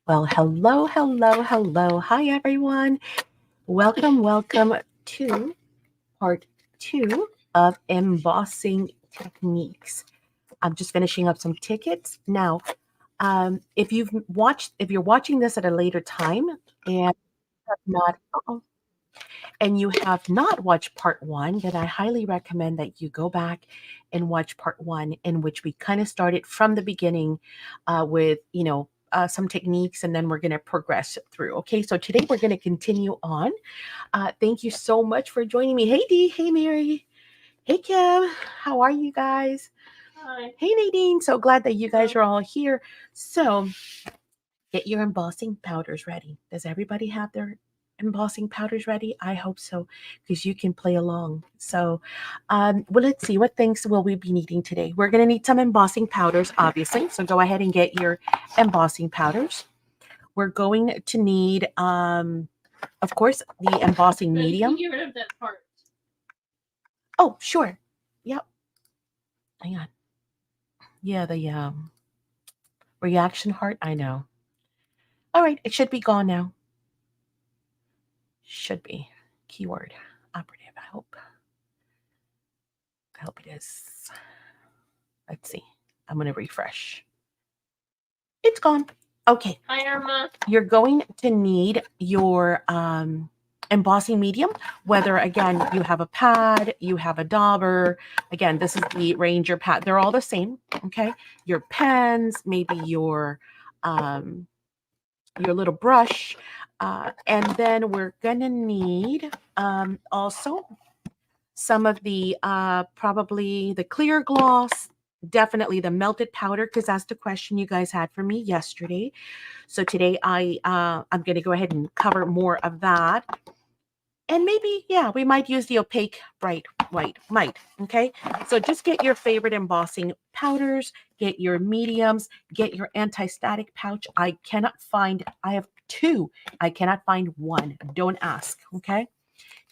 Well, hello, hello, hello. Hi, everyone. Welcome to part two of embossing techniques. I'm just finishing up some tickets. Now, if you're watching this at a later time and have not, and you have not watched part one, then I highly recommend that you go back and watch part one, in which we kind of started from the beginning with, some techniques, and then we're going to progress through. Okay, so today we're going to continue on. Thank you so much for joining me. Hey, Dee. Hey, Mary. Hey, Kim. How are you guys? Hi. Hey, Nadine. So glad that you guys are all here. So, get your embossing powders ready. Does everybody have their embossing powders ready? I hope so, because you can play along. So, well, let's see. What things will we be needing today? We're going to need some embossing powders, obviously. So go ahead and get your embossing powders. We're going to need, of course, the embossing medium. Get rid of that part. Oh, sure. Yep. Hang on. Yeah, the reaction heart. I know. All right, it should be gone now. Should be. Keyword operative. I hope. It is. Let's see. I'm going to refresh. It's gone. Okay. Hi, Irma. You're going to need your embossing medium, whether, again, you have a pad, you have a dauber. Again, this is the Ranger pad. They're all the same, okay? Your pens, maybe your little brush. And then we're going to need also some of the probably the clear gloss, definitely the melted powder, because that's the question you guys had for me yesterday. So today I'm going to go ahead and cover more of that. And maybe, yeah, we might use the opaque bright white. Might. Okay. So just get your favorite embossing powders, get your mediums, get your anti-static pouch. I have two. I cannot find one. Don't ask. Okay.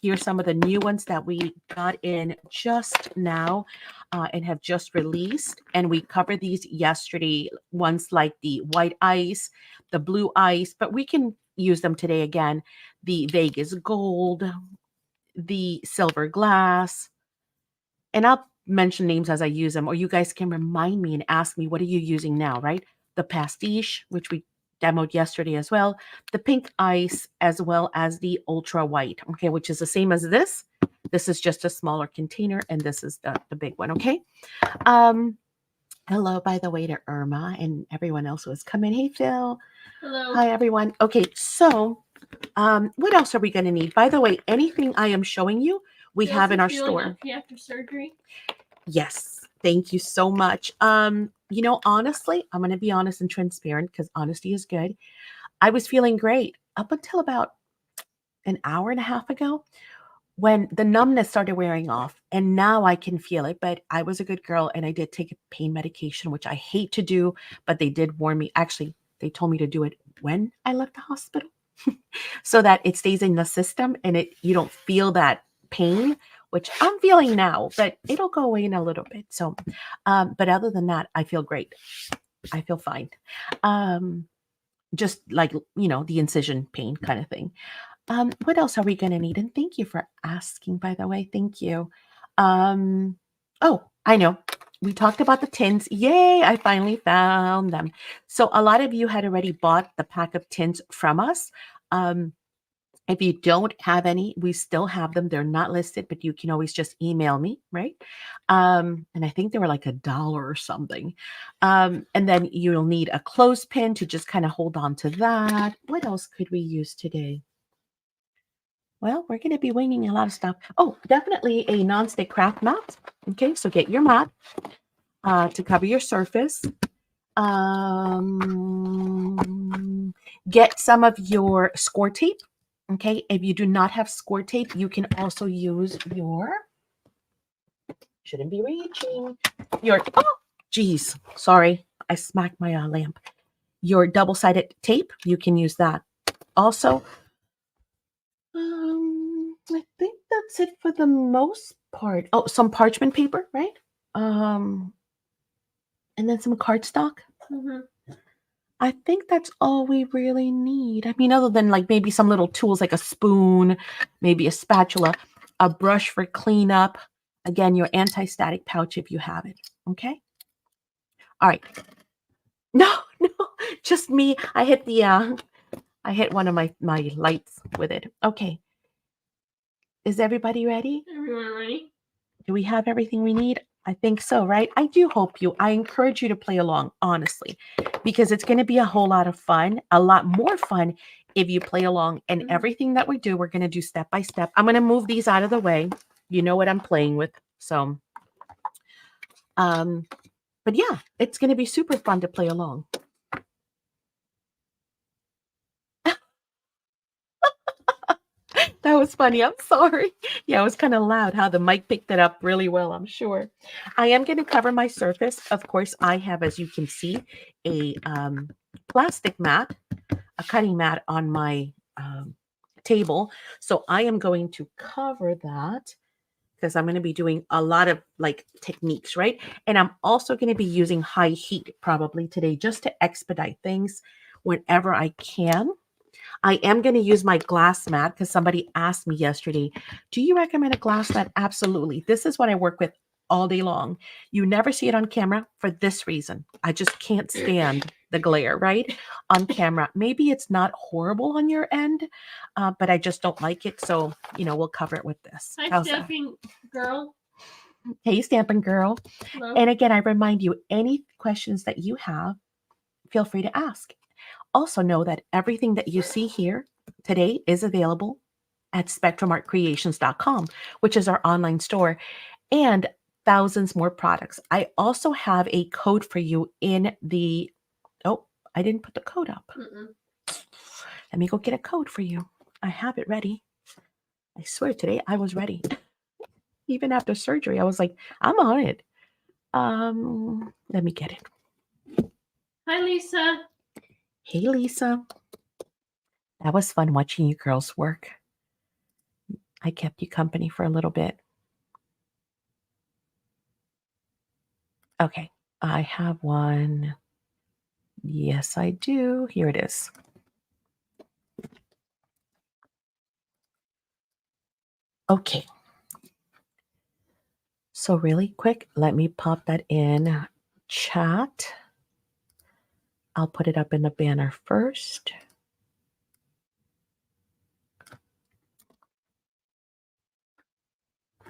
Here's some of the new ones that we got in just now and have just released. And we covered these yesterday, ones like the white ice, the blue ice, but we can use them today again. The Vegas gold, the silver glass, and I'll mention names as I use them, or you guys can remind me and ask me, what are you using now, right? The pastiche, which we demoed yesterday as well, the pink ice, as well as the ultra white, okay, which is the same as this. This is just a smaller container, and this is the big one, okay? Um, Hello, by the way, to Irma and everyone else who has come in. Hey, Phil. Hello. Hi, everyone. Okay, so what else are we going to need? By the way, anything I am showing you, we have in our store. Okay after surgery? Yes. Thank you so much. Honestly, I'm going to be honest and transparent because honesty is good. I was feeling great up until about an hour and a half ago when the numbness started wearing off. And now I can feel it. But I was a good girl and I did take a pain medication, which I hate to do, but they did warn me. Actually, they told me to do it when I left the hospital so that it stays in the system and you don't feel that pain, which I'm feeling now, but it'll go away in a little bit. So, but other than that, I feel great. I feel fine. Um, just like, the incision pain kind of thing. What else are we going to need? And thank you for asking, by the way. Thank you. Oh, I know. We talked about the tins. Yay, I finally found them. So a lot of you had already bought the pack of tins from us. Um, if you don't have any, we still have them. They're not listed, but you can always just email me, right? And I think they were like $1 or something. And then you'll need a clothespin to just kind of hold on to that. What else could we use today? Well, we're going to be winging a lot of stuff. Oh, definitely a nonstick craft mat. Okay, so get your mat to cover your surface. Get some of your score tape. Okay, if you do not have score tape, you can also use shouldn't be reaching, geez, sorry, I smacked my lamp. Your double-sided tape, you can use that. Also, I think that's it for the most part. Oh, some parchment paper, right? And then some cardstock. Mm-hmm. I think that's all we really need. I mean, other than like maybe some little tools like a spoon, maybe a spatula, a brush for cleanup. Again, your anti-static pouch if you have it. Okay. All right. No, no, just me. I hit one of my lights with it. Okay. Is everybody ready? Everyone ready? Do we have everything we need? I think so, right? I encourage you to play along, honestly, because it's going to be a whole lot of fun, a lot more fun if you play along. And everything that we do, we're going to do step by step. I'm going to move these out of the way. You know what I'm playing with. So, but yeah, it's going to be super fun to play along. That was funny. I'm sorry. Yeah, it was kind of loud how the mic picked it up really well, I'm sure. I am going to cover my surface. Of course, I have, as you can see, a plastic mat, a cutting mat on my table. So I am going to cover that because I'm going to be doing a lot of like techniques, right? And I'm also going to be using high heat probably today just to expedite things whenever I can. I am going to use my glass mat because somebody asked me yesterday, do you recommend a glass mat? Absolutely. This is what I work with all day long. You never see it on camera for this reason. I just can't stand the glare, right? On camera. Maybe it's not horrible on your end, but I just don't like it. So, we'll cover it with this. Hi, How's that? stamping girl. Hey, Stampin' Girl. Hello. And again, I remind you, any questions that you have, feel free to ask. Also know that everything that you see here today is available at spectrumartcreations.com, which is our online store, and thousands more products. I also have a code for you in the, oh, I didn't put the code up. Let me go get a code for you. I have it ready. I swear today I was ready. Even after surgery, I was like, I'm on it. Let me get it. Hi, Lisa. Hey, Lisa. That was fun watching you girls work. I kept you company for a little bit. Okay, I have one. Yes, I do. Here it is. Okay. So really quick, let me pop that in chat. I'll put it up in the banner first.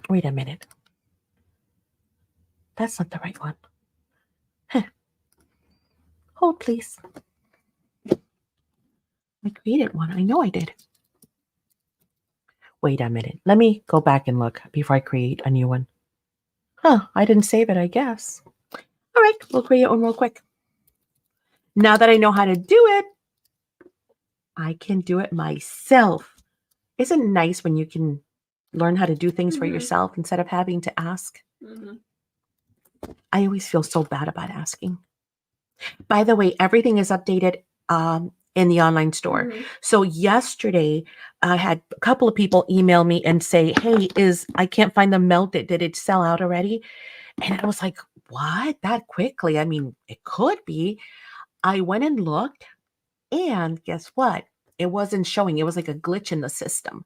Wait a minute. That's not the right one. Huh. Hold, please. I created one. I know I did. Wait a minute. Let me go back and look before I create a new one. Huh, I didn't save it, I guess. All right, we'll create one real quick. Now that I know how to do it, I can do it myself. Isn't it nice when you can learn how to do things for yourself instead of having to ask? I always feel so bad about asking. By the way, everything is updated in the online store. So yesterday, I had a couple of people email me and say, hey, I can't find the melted. Did it sell out already? And I was like, what? That quickly? I mean, it could be. I went and looked, and guess what? It wasn't showing. It was like a glitch in the system.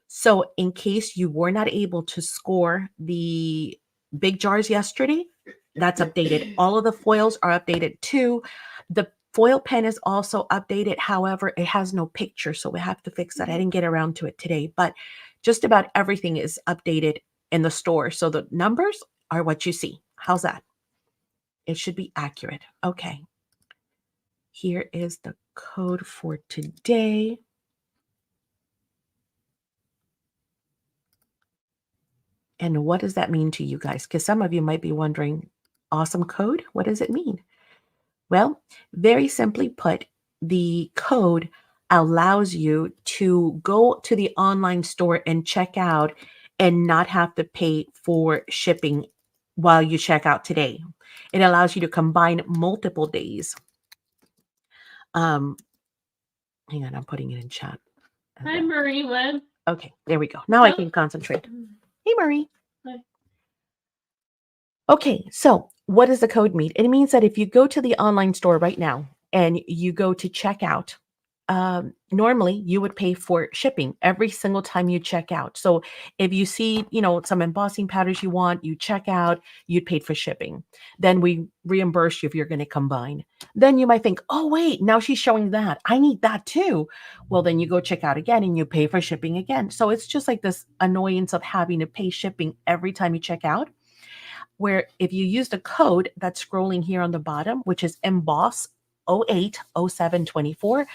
So in case you were not able to score the big jars yesterday, that's updated. All of the foils are updated too. The foil pen is also updated. However, it has no picture, so we have to fix that. I didn't get around to it today, but just about everything is updated in the store. So the numbers are what you see. How's that? It should be accurate. Okay. Here is the code for today. And what does that mean to you guys? Because some of you might be wondering, awesome code? What does it mean? Well, very simply put, the code allows you to go to the online store and check out and not have to pay for shipping while you check out today. It allows you to combine multiple days. Hang on, I'm putting it in chat. Hi, Marie Webb. Okay, there we go. Now I can concentrate. Hey, Marie. Hi. Okay, so what does the code mean? It means that if you go to the online store right now and you go to checkout, normally you would pay for shipping every single time you check out. So if you see, some embossing powders you want, you check out, you'd paid for shipping. Then we reimburse you if you're going to combine. Then you might think, oh, wait, now she's showing that. I need that too. Well, then you go check out again and you pay for shipping again. So it's just like this annoyance of having to pay shipping every time you check out. Where if you use the code that's scrolling here on the bottom, which is emboss 080724,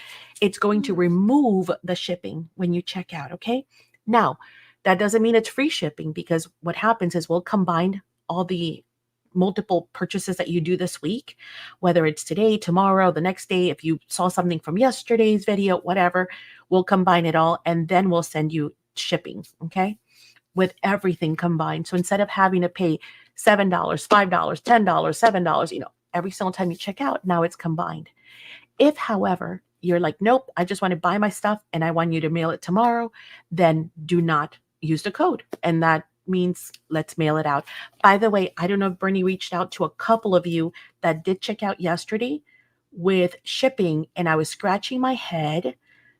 it's going to remove the shipping when you check out. Okay. Now, that doesn't mean it's free shipping, because what happens is we'll combine all the multiple purchases that you do this week, whether it's today, tomorrow, the next day. If you saw something from yesterday's video, whatever, we'll combine it all and then we'll send you shipping. Okay. With everything combined. So instead of having to pay $7, $5, $10, $7, every single time you check out, now it's combined. If, however, you're like, nope, I just want to buy my stuff and I want you to mail it tomorrow, then do not use the code. And that means let's mail it out. By the way, I don't know if Bernie reached out to a couple of you that did check out yesterday with shipping, and I was scratching my head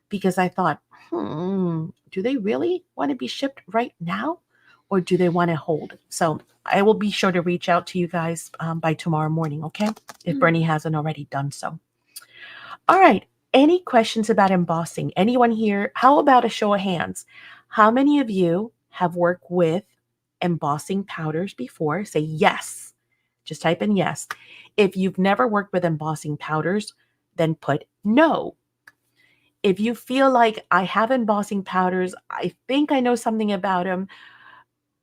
because I thought, do they really want to be shipped right now, or do they want to hold? So I will be sure to reach out to you guys by tomorrow morning, okay? If Bernie hasn't already done so. All right. Any questions about embossing? Anyone here? How about a show of hands? How many of you have worked with embossing powders before? Say yes. Just type in yes. If you've never worked with embossing powders, then put no. If you feel like I have embossing powders, I think I know something about them,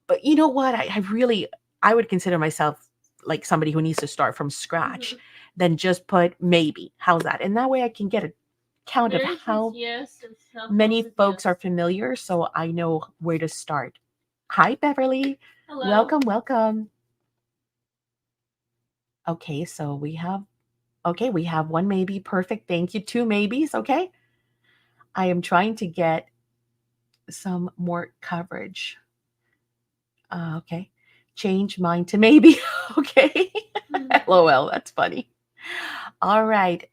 but you know what? I would consider myself like somebody who needs to start from scratch. Then just put maybe. How's that? And that way I can get a count of how many folks are familiar, so I know where to start. Hi, Beverly. Hello. Welcome. Okay, so we have one maybe. Perfect. Thank you. 2 maybes. Okay. I am trying to get some more coverage. Okay. Change mine to maybe. Okay. LOL. That's funny. All right.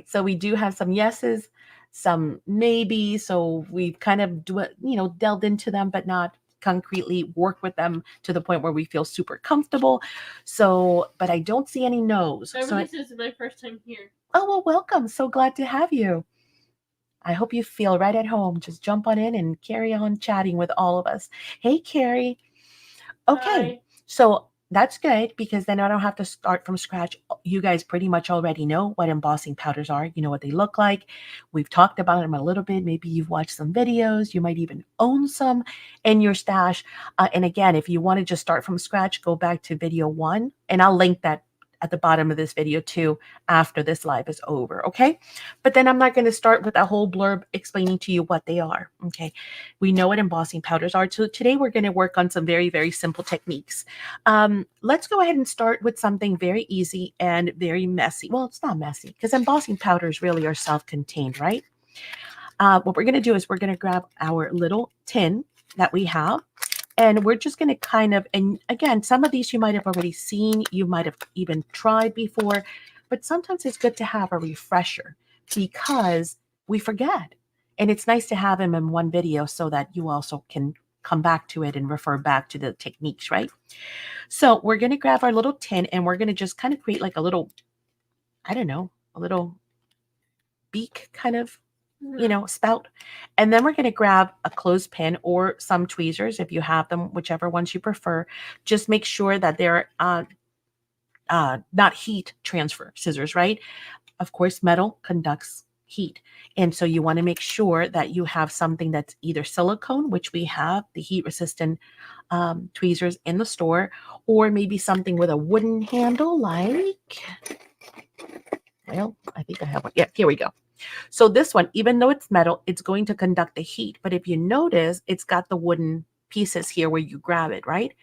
So we do have some yeses, some maybe. So we've kind of delved into them, but not concretely worked with them to the point where we feel super comfortable. So, but I don't see any no's. This is my first time here. Oh, well, welcome. So glad to have you. I hope you feel right at home. Just jump on in and carry on chatting with all of us. Hey, Carrie. Okay. Hi. So that's good, because then I don't have to start from scratch. You guys pretty much already know what embossing powders are. You know what they look like. We've talked about them a little bit. Maybe you've watched some videos. You might even own some in your stash. And again, if you want to just start from scratch, go back to video 1, and I'll link that at the bottom of this video too after this live is over, okay? But then I'm not going to start with a whole blurb explaining to you what they are, okay? We know what embossing powders are. So today we're going to work on some very, very simple techniques. Let's go ahead and start with something very easy and very messy. Well, it's not messy because embossing powders really are self-contained, right? What we're going to do is we're going to grab our little tin that we have. And we're just going to kind of, and again, some of these you might have already seen, you might have even tried before, but sometimes it's good to have a refresher because we forget. And it's nice to have them in one video so that you also can come back to it and refer back to the techniques, right? So we're going to grab our little tin and we're going to just kind of create like a little, I don't know, a little beak kind of, spout. And then we're going to grab a clothespin or some tweezers if you have them, whichever ones you prefer. Just make sure that they're not heat transfer scissors, right? Of course, metal conducts heat. And so you want to make sure that you have something that's either silicone, which we have, the heat resistant tweezers in the store, or maybe something with a wooden handle like, well, I think I have one. Yeah, here we go. So this one, even though it's metal, it's going to conduct the heat. But if you notice, it's got the wooden pieces here where you grab it, right?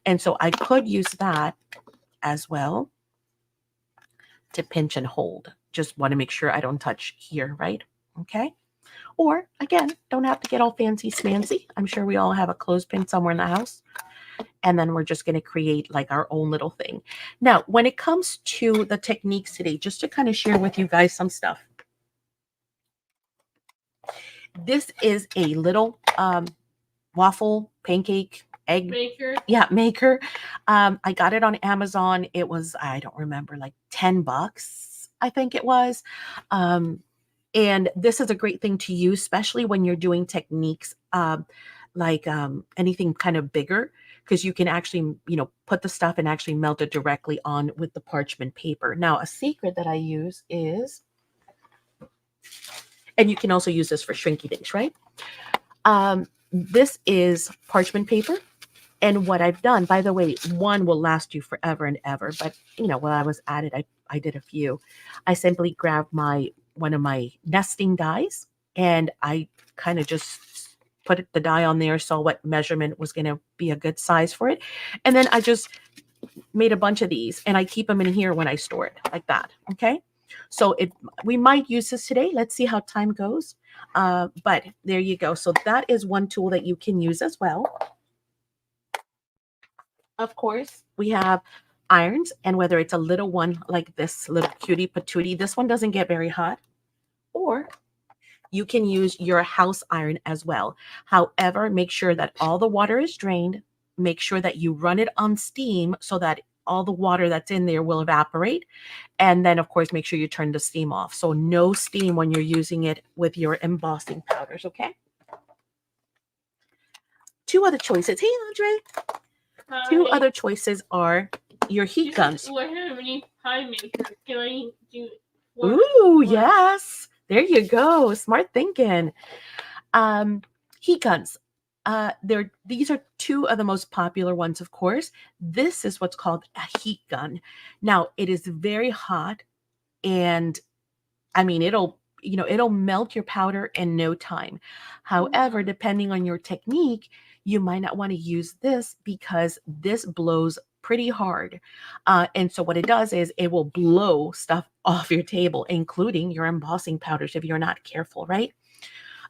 And so I could use that as well to pinch and hold. Just want to make sure I don't touch here, right? Okay. Or again, don't have to get all fancy smancy. I'm sure we all have a clothespin somewhere in the house. And then we're just going to create like our own little thing. Now, when it comes to the techniques today, just to kind of share with you guys some stuff. This is a little waffle, pancake, egg Maker. yeah, maker. I got it on Amazon. It was, I don't remember, like $10, I think it was. And this is a great thing to use, especially when you're doing techniques like anything kind of bigger, because you can actually, put the stuff and actually melt it directly on with the parchment paper. Now, a secret that I use is, and you can also use this for shrinky dinks, right? This is parchment paper. And what I've done, by the way, one will last you forever and ever. But while I was at it, I did a few. I simply grabbed one of my nesting dies, and I kind of just put the die on there, saw what measurement was going to be a good size for it, and then I just made a bunch of these, and I keep them in here when I store it, like that. Okay, so we might use this today. Let's see how time goes. But there you go. So that is one tool that you can use as well. Of course, we have irons, and whether it's a little one like this little cutie patootie, this one doesn't get very hot, or you can use your house iron as well. However, make sure that all the water is drained. Make sure that you run it on steam so that all the water that's in there will evaporate. And then, of course, make sure you turn the steam off. So no steam when you're using it with your embossing powders, okay? Two other choices. Hey, Andre. Two other choices are your heat guns. What many pie maker can I do? Ooh, yes. There you go. Smart thinking. Heat guns. These are two of the most popular ones, of course. This is what's called a heat gun. Now, it is very hot, and I mean, it'll melt your powder in no time. However, depending on your technique, you might not want to use this because this blows pretty hard. And so what it does is it will blow stuff off your table, including your embossing powders if you're not careful, right?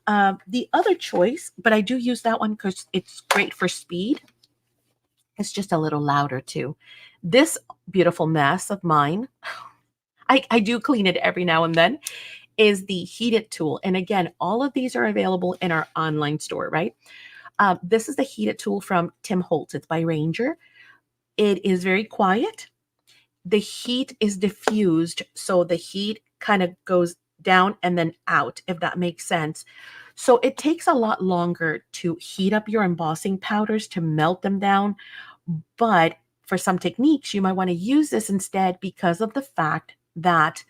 The other choice, but I do use that one because it's great for speed. It's just a little louder too. This beautiful mess of mine, I do clean it every now and then, is the heated tool. And again, all of these are available in our online store, right? This is the heated tool from Tim Holtz. It's by Ranger. It is very quiet. The heat is diffused, so the heat kind of goes down and then out, if that makes sense. So it takes a lot longer to heat up your embossing powders to melt them down. But for some techniques, you might want to use this instead because of the fact that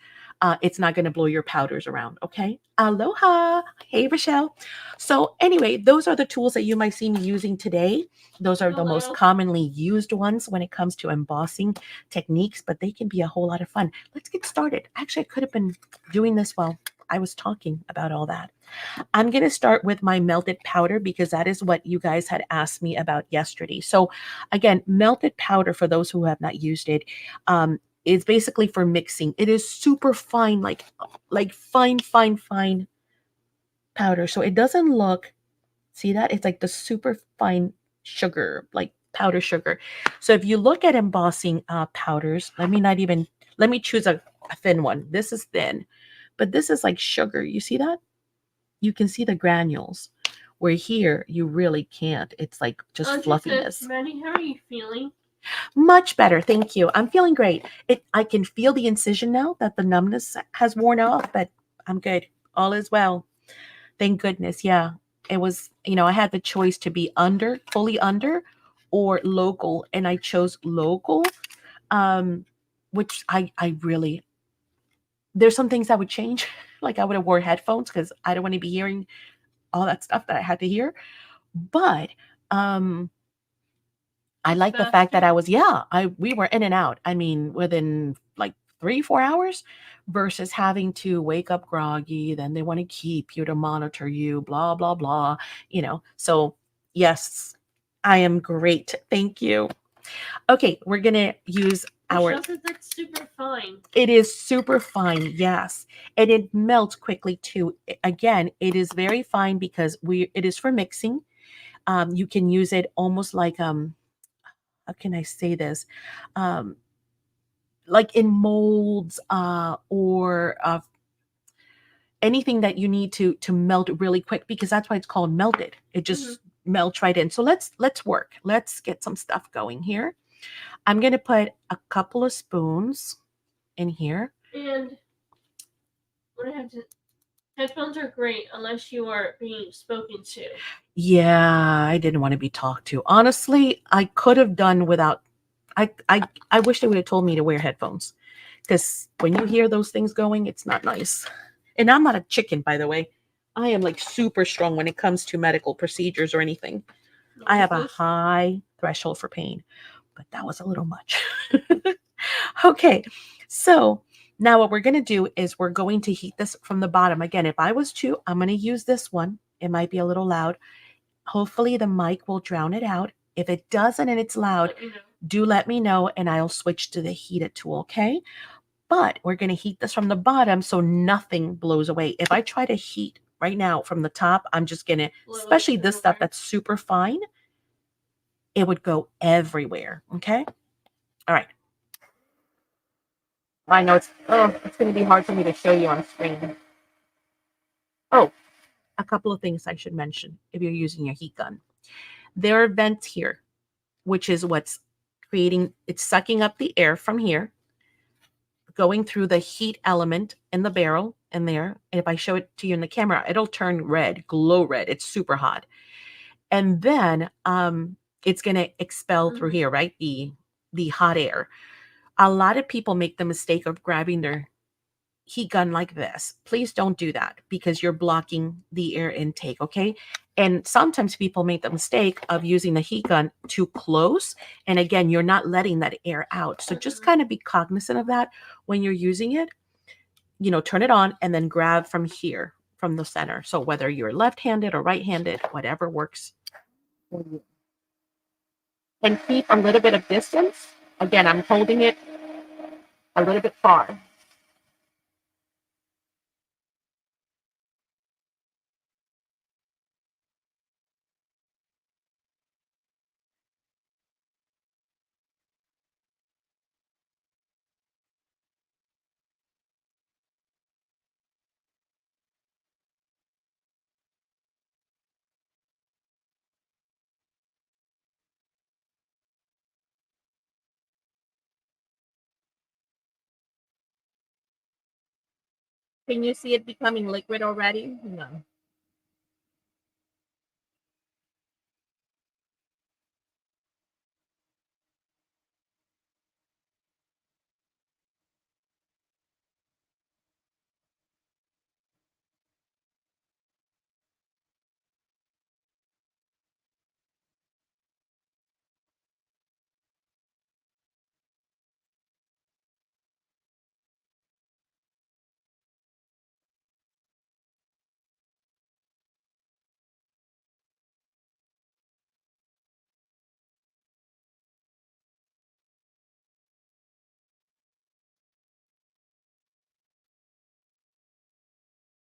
it's not going to blow your powders around. Okay. Aloha. Hey, Rochelle. So anyway, those are the tools that you might see me using today. Those are the most commonly used ones when it comes to embossing techniques, but they can be a whole lot of fun. Let's get started. Actually, I could have been doing this while I was talking about all that. I'm going to start with my melted powder because that is what you guys had asked me about yesterday. So again, melted powder, for those who have not used it, is basically for mixing. It is super fine, like fine powder. So it doesn't look, see that? It's like the super fine sugar, like powder sugar. So if you look at embossing powders, let me choose a thin one. This is thin, but this is like sugar. You see that? You can see the granules. Where here, you really can't. It's like just fluffiness. Maddie, how are you feeling? Much better, thank you. I'm feeling great. I can feel the incision now that the numbness has worn off, but I'm good. All is well. Thank goodness. Yeah. It was, I had the choice to be fully under or local, and I chose local, which I really, there's some things I would change. Like I would have wore headphones because I don't want to be hearing all that stuff that I had to hear. But I like the fact that we were in and out. I mean, within like 3-4 hours versus having to wake up groggy. Then they want to keep you to monitor you, blah, blah, blah, So yes, I am great. Thank you. Okay. We're going to use that's super fine. It is super fine. Yes. And it melts quickly too. Again, it is very fine because it is for mixing. You can use it almost like, how can I say this? Um, like in molds or anything that you need to melt really quick, because that's why it's called melted. It just melts right in. So let's work. Let's get some stuff going here. I'm going to put a couple of spoons in here. And what I have to headphones are great unless you are being spoken to. Yeah, I didn't want to be talked to. Honestly, I could have done without. I wish they would have told me to wear headphones, because when you hear those things going, it's not nice. And I'm not a chicken, by the way. I am like super strong when it comes to medical procedures or anything. I have a high threshold for pain, but that was a little much. Okay, so now what we're going to do is we're going to heat this from the bottom. Again, if I was to, I'm going to use this one. It might be a little loud. Hopefully the mic will drown it out. If it doesn't and it's loud, do let me know and I'll switch to the heated tool, okay? But we're going to heat this from the bottom so nothing blows away. If I try to heat right now from the top, I'm just going to, especially this stuff that's super fine, it would go everywhere, okay? All right. I know it's going to be hard for me to show you on screen. Oh, a couple of things I should mention if you're using your heat gun. There are vents here, which is what's creating, it's sucking up the air from here, going through the heat element in the barrel in there. And if I show it to you in the camera, it'll turn red, glow red. It's super hot. And then it's going to expel through here, right? The hot air. A lot of people make the mistake of grabbing their heat gun like this. Please don't do that because you're blocking the air intake, okay? And sometimes people make the mistake of using the heat gun too close. And again, you're not letting that air out. So just kind of be cognizant of that when you're using it. You know, turn it on and then grab from here, from the center. So whether you're left-handed or right-handed, whatever works. And keep a little bit of distance. Again, I'm holding it a little bit far. Can you see it becoming liquid already? No.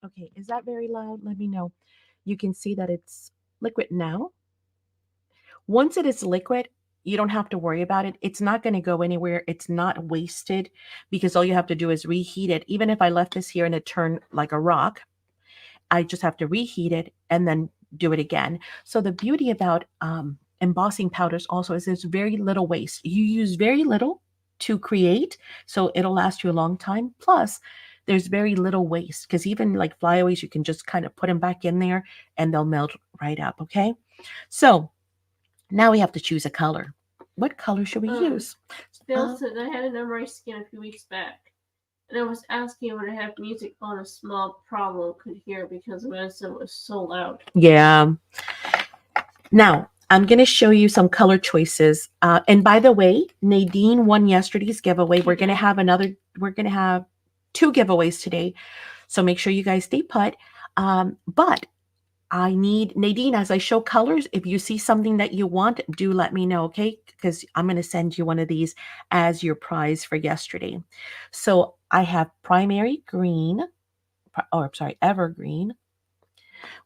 Okay, is that very loud? Let me know. You can see that it's liquid now. Once it is liquid, you don't have to worry about it. It's not going to go anywhere. It's not wasted because all you have to do is reheat it. Even if I left this here and it turned like a rock, I just have to reheat it and then do it again. So the beauty about embossing powders also is there's very little waste. You use very little to create, so it'll last you a long time. Plus, there's very little waste because even like flyaways, you can just kind of put them back in there and they'll melt right up. Okay, so now we have to choose a color. What color should we use? Bill said I had an MRI scan a few weeks back. And I was asking when I have music on, a small problem could hear because the medicine was so loud. Yeah. Now, I'm going to show you some color choices. And by the way, Nadine won yesterday's giveaway. We're going to have two giveaways today. So make sure you guys stay put. But I need Nadine, as I show colors, if you see something that you want, do let me know, okay? Because I'm going to send you one of these as your prize for yesterday. So I have primary green, evergreen.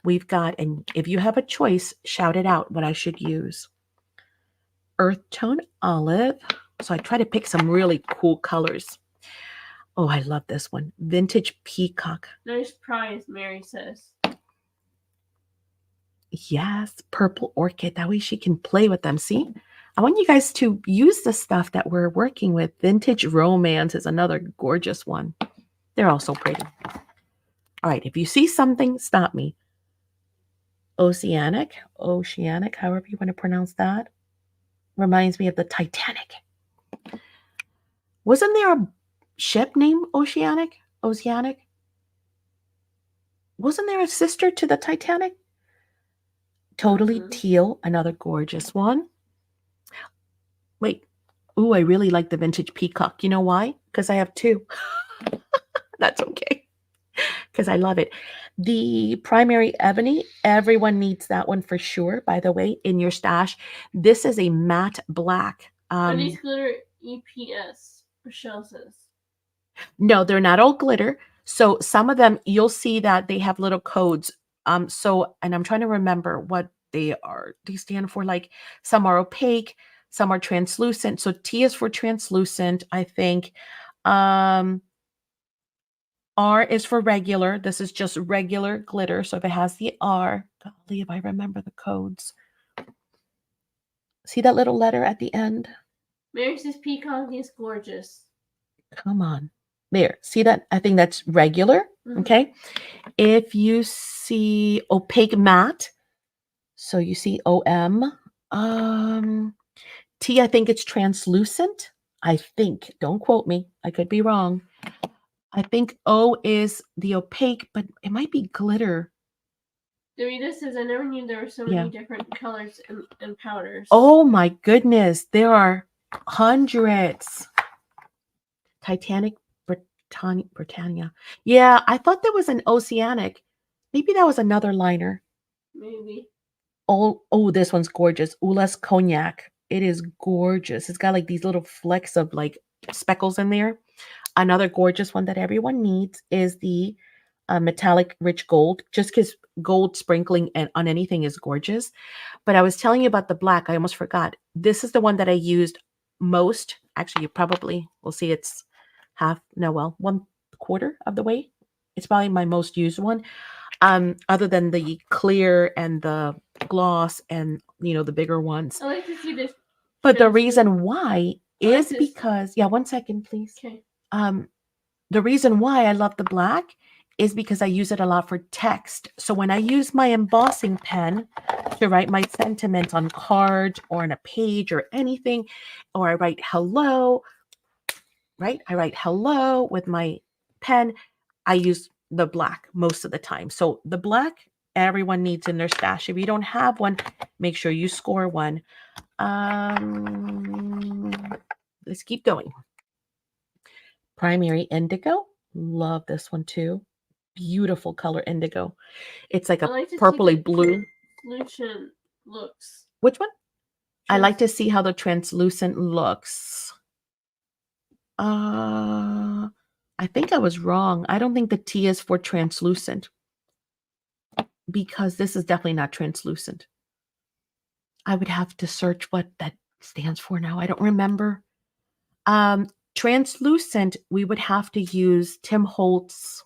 We've got, and if you have a choice, shout it out what I should use. earth tone olive. So I try to pick some really cool colors. Oh, I love this one. Vintage peacock. Nice prize, Mary says. Yes, purple orchid. That way she can play with them. See? I want you guys to use the stuff that we're working with. Vintage romance is another gorgeous one. They're all so pretty. All right, if you see something, stop me. Oceanic, however you want to pronounce that. Reminds me of the Titanic. Wasn't there a ship named Oceanic? Oceanic? Wasn't there a sister to the Titanic? Totally teal, another gorgeous one. Wait. Ooh, I really like the vintage peacock. You know why? Because I have two. That's okay. Because I love it. The primary ebony, everyone needs that one for sure, by the way, in your stash. This is a matte black. Are these glitter EPS? Michelle says. No, they're not all glitter. So some of them, you'll see that they have little codes. And I'm trying to remember what they are. They stand for, like, some are opaque, some are translucent. So T is for translucent, I think. R is for regular. This is just regular glitter. So if it has the R, golly, if I remember the codes. See that little letter at the end? Mary says peacock is gorgeous. Come on. There. See that? I think that's regular. Okay. If you see opaque matte, so you see OM. T, I think it's translucent. I think. Don't quote me. I could be wrong. I think O is the opaque, but it might be glitter. Dorita says, I never knew there were so many different colors and powders. Oh my goodness. There are hundreds. Titanic, Britannia. Yeah, I thought there was an Oceanic. Maybe that was another liner. Maybe. Oh, this one's gorgeous. Ulas Cognac. It is gorgeous. It's got like these little flecks of like speckles in there. Another gorgeous one that everyone needs is the metallic rich gold, just because gold sprinkling on anything is gorgeous. But I was telling you about the black. I almost forgot. This is the one that I used most. Actually, you probably will see it's 1/4 of the way. It's probably my most used one. Other than the clear and the gloss and, the bigger ones. I like to see this. But the reason why is because, 1 second, please. Okay. The reason why I love the black is because I use it a lot for text. So when I use my embossing pen to write my sentiments on cards or on a page or anything, or I write hello, right? I write hello with my pen. I use the black most of the time. So the black, everyone needs in their stash. If you don't have one, make sure you score one. Let's keep going. Primary indigo. Love this one too. Beautiful color indigo. It's like a purpley blue. Translucent looks. Which one? I like to see how the translucent looks. I think I was wrong. I don't think the T is for translucent, because this is definitely not translucent. I would have to search what that stands for now. I don't remember. Translucent, we would have to use Tim Holtz.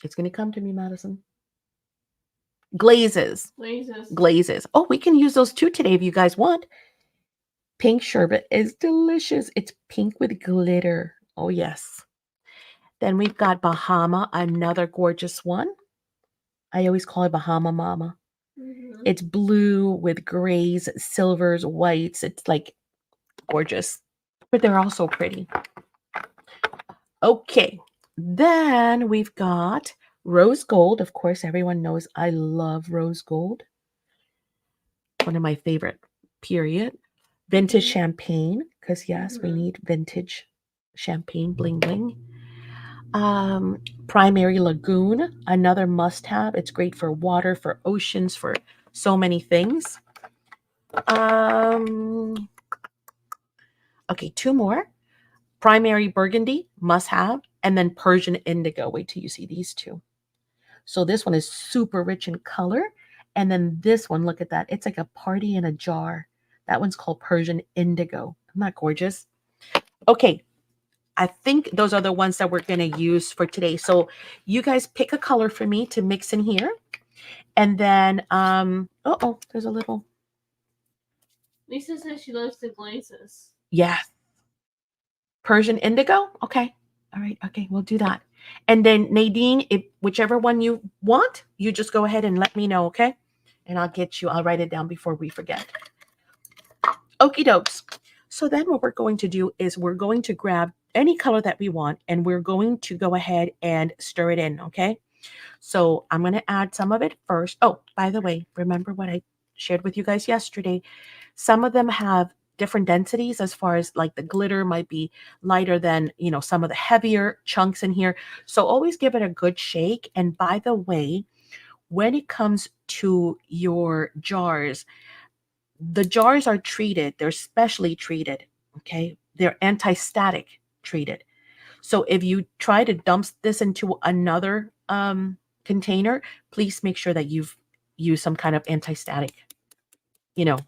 It's going to come to me, Madison. Glazes. Oh, we can use those too today if you guys want. Pink sherbet is delicious. It's pink with glitter. Oh, yes. Then we've got Bahama, another gorgeous one. I always call it Bahama Mama. It's blue with grays, silvers, whites. It's like gorgeous, but they're all so pretty. Okay. Then we've got rose gold. Of course, everyone knows I love rose gold. One of my favorite, period. Vintage champagne, because yes, we need vintage champagne bling bling. Primary lagoon, another must-have. It's great for water, for oceans, for so many things. Okay, 2 more. Primary burgundy, must-have, and then Persian indigo. Wait till you see these 2. So this one is super rich in color, And then this one, look at that. It's like a party in a jar. That one's called Persian Indigo. Isn't that gorgeous? Okay, I think those are the ones that we're going to use for today. So you guys pick a color for me to mix in here. And then, oh, there's a little. Lisa says she loves the glazes. Yeah. Persian Indigo? Okay. All right. Okay, we'll do that. And then Nadine, if whichever one you want, you just go ahead and let me know, okay? And I'll write it down before we forget. Okie dokes. So then what we're going to do is we're going to grab any color that we want and we're going to go ahead and stir it in, okay? So I'm going to add some of it first. Oh, by the way, remember what I shared with you guys yesterday? Some of them have different densities as far as like the glitter might be lighter than, some of the heavier chunks in here. So always give it a good shake. And by the way, when it comes to your jars, the jars are treated, they're specially treated, okay? They're anti-static treated. So if you try to dump this into another container, please make sure that you've used some kind of anti-static, you know,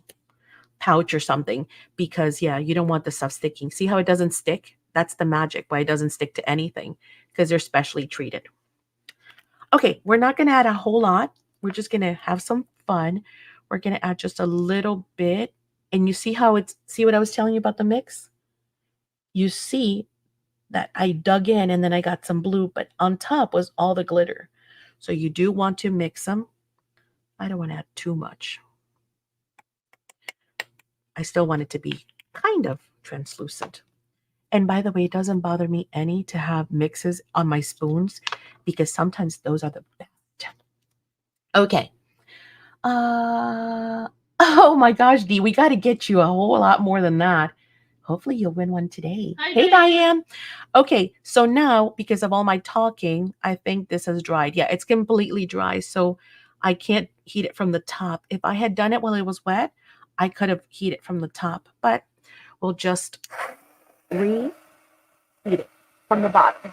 pouch or something, because yeah, you don't want the stuff sticking. See how it doesn't stick? That's the magic why it doesn't stick to anything, because they're specially treated. Okay, we're not going to add a whole lot. We're just going to have some fun. We're going to add just a little bit. And you see see what I was telling you about the mix? You see that I dug in and then I got some blue, but on top was all the glitter. So you do want to mix them. I don't want to add too much. I still want it to be kind of translucent. And by the way, it doesn't bother me any to have mixes on my spoons because sometimes those are the best. Okay. Oh my gosh, Dee, we got to get you a whole lot more than that. Hopefully you'll win one today. Hi, hey, Diane. Diane. Okay, so now because of all my talking, I think this has dried. Yeah, it's completely dry, so I can't heat it from the top. If I had done it while it was wet, I could have heated it from the top, but we'll just reheat it from the bottom.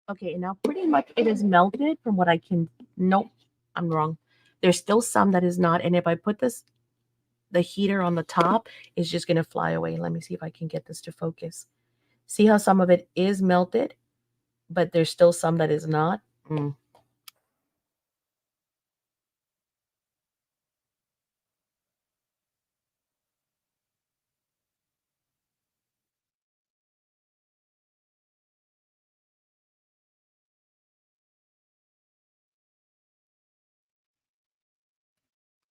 Okay, and now pretty much it is melted from what I can. Nope, I'm wrong. There's still some that is not. And if I put the heater on the top, it's just going to fly away. Let me see if I can get this to focus. See how some of it is melted, but there's still some that is not? Mm.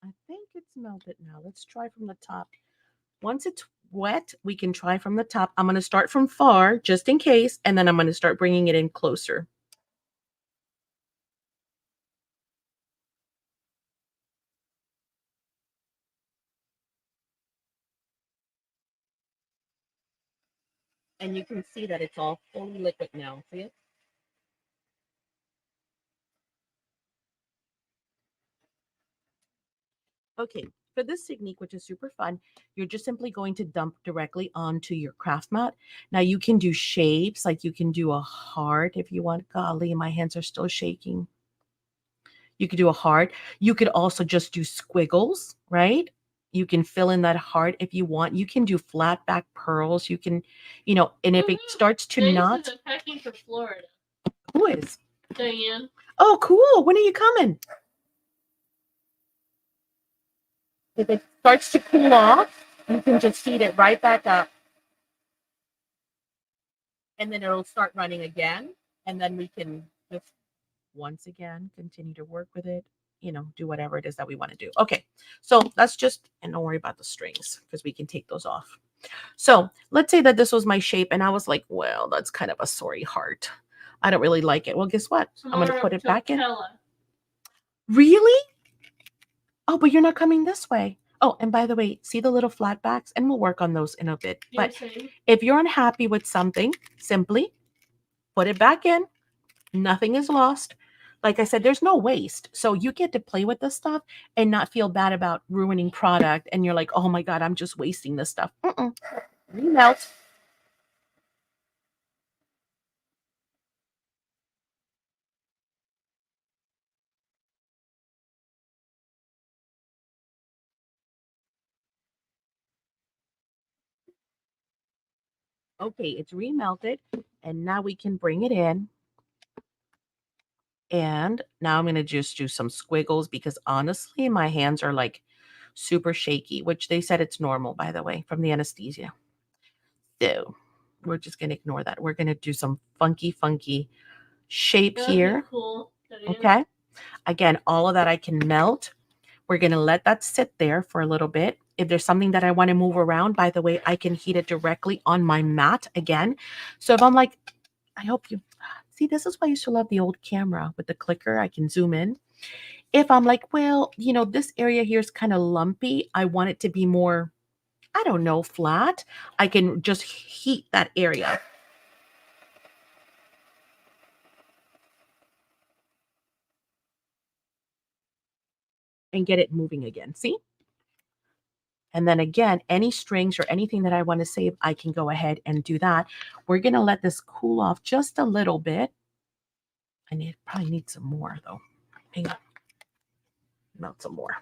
I think it's melted now. Let's try from the top. Once it's wet, we can try from the top. I'm going to start from far just in case, and then I'm going to start bringing it in closer. And you can see that it's all fully liquid now. See it? Okay, for this technique, which is super fun, you're just simply going to dump directly onto your craft mat. Now you can do shapes, like you can do a heart if you want. Golly, my hands are still shaking. You could do a heart. You could also just do squiggles, right? You can fill in that heart if you want. You can do flat back pearls. You can, and if it starts to not. I'm packing for Florida. Who is? Diane. Oh, cool. When are you coming? If it starts to cool off, you can just heat it right back up. And then it'll start running again. And then we can just once again continue to work with it. do whatever it is that we want to do. Okay, so that's just, and don't worry about the strings because we can take those off. So let's say that this was my shape and I was like, well, that's kind of a sorry heart. I don't really like it. Well, guess what? I'm going to put it back in. Really? Oh, but you're not coming this way. Oh, and by the way, see the little flat backs? And we'll work on those in a bit. But if you're unhappy with something, simply put it back in. Nothing is lost. Like I said, there's no waste. So you get to play with this stuff and not feel bad about ruining product. And you're like, oh my God, I'm just wasting this stuff. Remelt. Okay, it's remelted. And now we can bring it in. And now I'm going to just do some squiggles because honestly, my hands are like super shaky, which they said it's normal, by the way, from the anesthesia. So we're just going to ignore that. We're going to do some funky shape here. Cool. Okay. Again, all of that I can melt. We're going to let that sit there for a little bit. If there's something that I want to move around, by the way, I can heat it directly on my mat again. So if I'm like, I hope you see, this is why I used to love the old camera with the clicker. I can zoom in. If I'm like, well, this area here is kind of lumpy. I want it to be more, I don't know, flat. I can just heat that area. And get it moving again. See? And then again, any strings or anything that I want to save, I can go ahead and do that. We're going to let this cool off just a little bit. I probably need some more though. Hang on. Melt some more.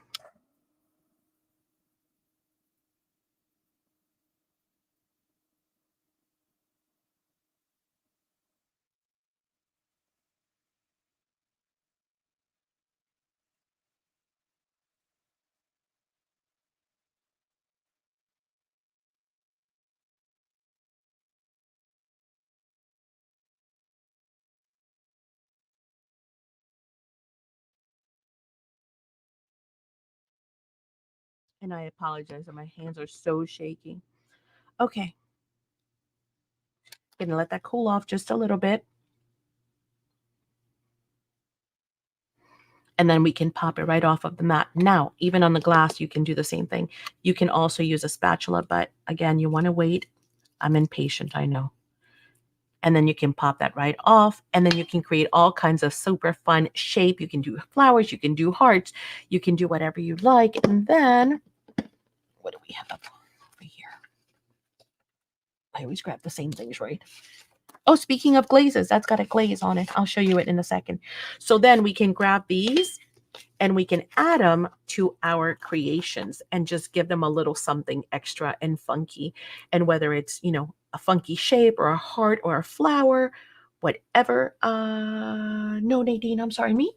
And I apologize that my hands are so shaky. Okay. Gonna let that cool off just a little bit. And then we can pop it right off of the mat. Now, even on the glass, you can do the same thing. You can also use a spatula, but again, you want to wait. I'm impatient, I know. And then you can pop that right off. And then you can create all kinds of super fun shape. You can do flowers, you can do hearts, you can do whatever you like. And then, what do we have over here? I always grab the same things, right? Oh, speaking of glazes, that's got a glaze on it. I'll show you it in a second. So then we can grab these and we can add them to our creations and just give them a little something extra and funky. And whether it's, a funky shape or a heart or a flower, whatever. No, Nadine, I'm sorry, me?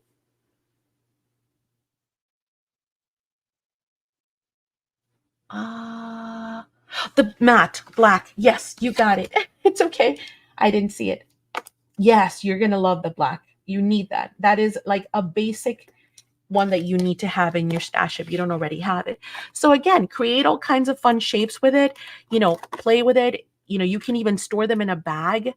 The matte black. Yes, you got it. It's okay. I didn't see it. Yes, you're going to love the black. You need that. That is like a basic one that you need to have in your stash if you don't already have it. So again, create all kinds of fun shapes with it, play with it. You can even store them in a bag.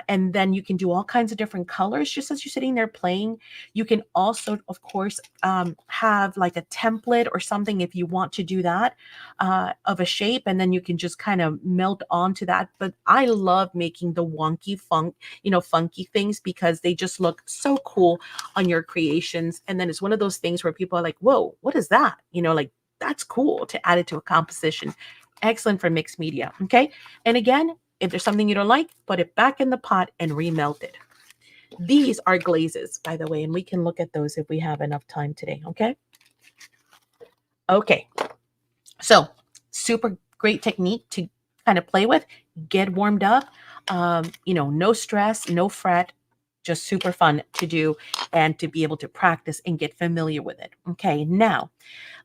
And then you can do all kinds of different colors just as you're sitting there playing. You can also, of course, have like a template or something if you want to do that of a shape, and then you can just kind of melt onto that. But I love making the wonky funky things because they just look so cool on your creations. And then it's one of those things where people are like, whoa, what is that? Like that's cool to add it to a composition. Excellent for mixed media. Okay. And again, if there's something you don't like, put it back in the pot and remelt it. These are glazes, by the way, and we can look at those if we have enough time today, okay? Okay, so super great technique to kind of play with, get warmed up, no stress, no fret, just super fun to do and to be able to practice and get familiar with it. Okay, now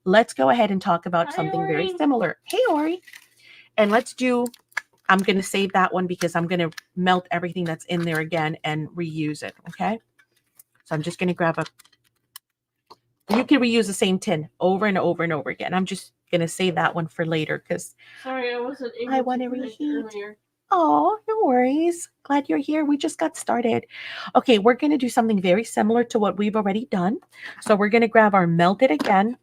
let's go ahead and talk about something very similar. Hey, Ori. And let's do, I'm going to save that one because I'm going to melt everything that's in there again and reuse it. Okay. So I'm just going to grab You can reuse the same tin over and over and over again. I'm just going to save that one for later because Sorry, I wasn't I able want to to connect reheat. earlier. Oh, no worries. Glad you're here. We just got started. Okay, we're going to do something very similar to what we've already done. So we're going to grab our melted again.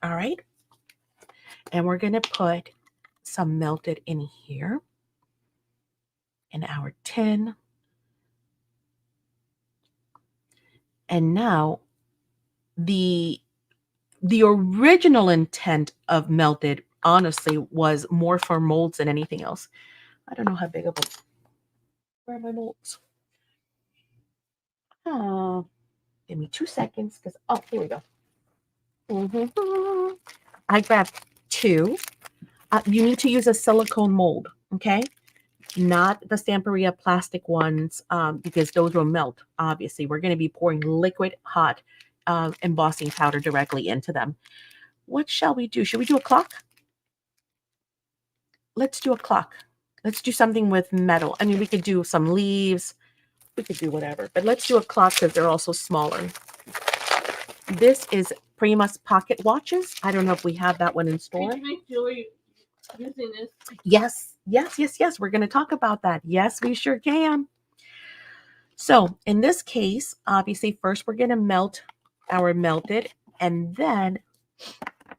All right. And we're going to put some melted in here in our tin. And now the original intent of melted honestly was more for molds than anything else. I don't know how big of a, where are my molds? Oh, give me 2 seconds because, oh, here we go. I grabbed two. You need to use a silicone mold, okay? Not the Stamperia plastic ones because those will melt, obviously. We're going to be pouring liquid hot embossing powder directly into them. What shall we do? Should we do a clock? Let's do a clock. Let's do something with metal. I mean, we could do some leaves. We could do whatever. But let's do a clock because they're also smaller. This is Prima's pocket watches. I don't know if we have that one in store. Could you make jewelry using this? Yes, yes, yes, yes. We're going to talk about that. Yes, we sure can. So in this case, obviously, first we're going to melt our melted, and then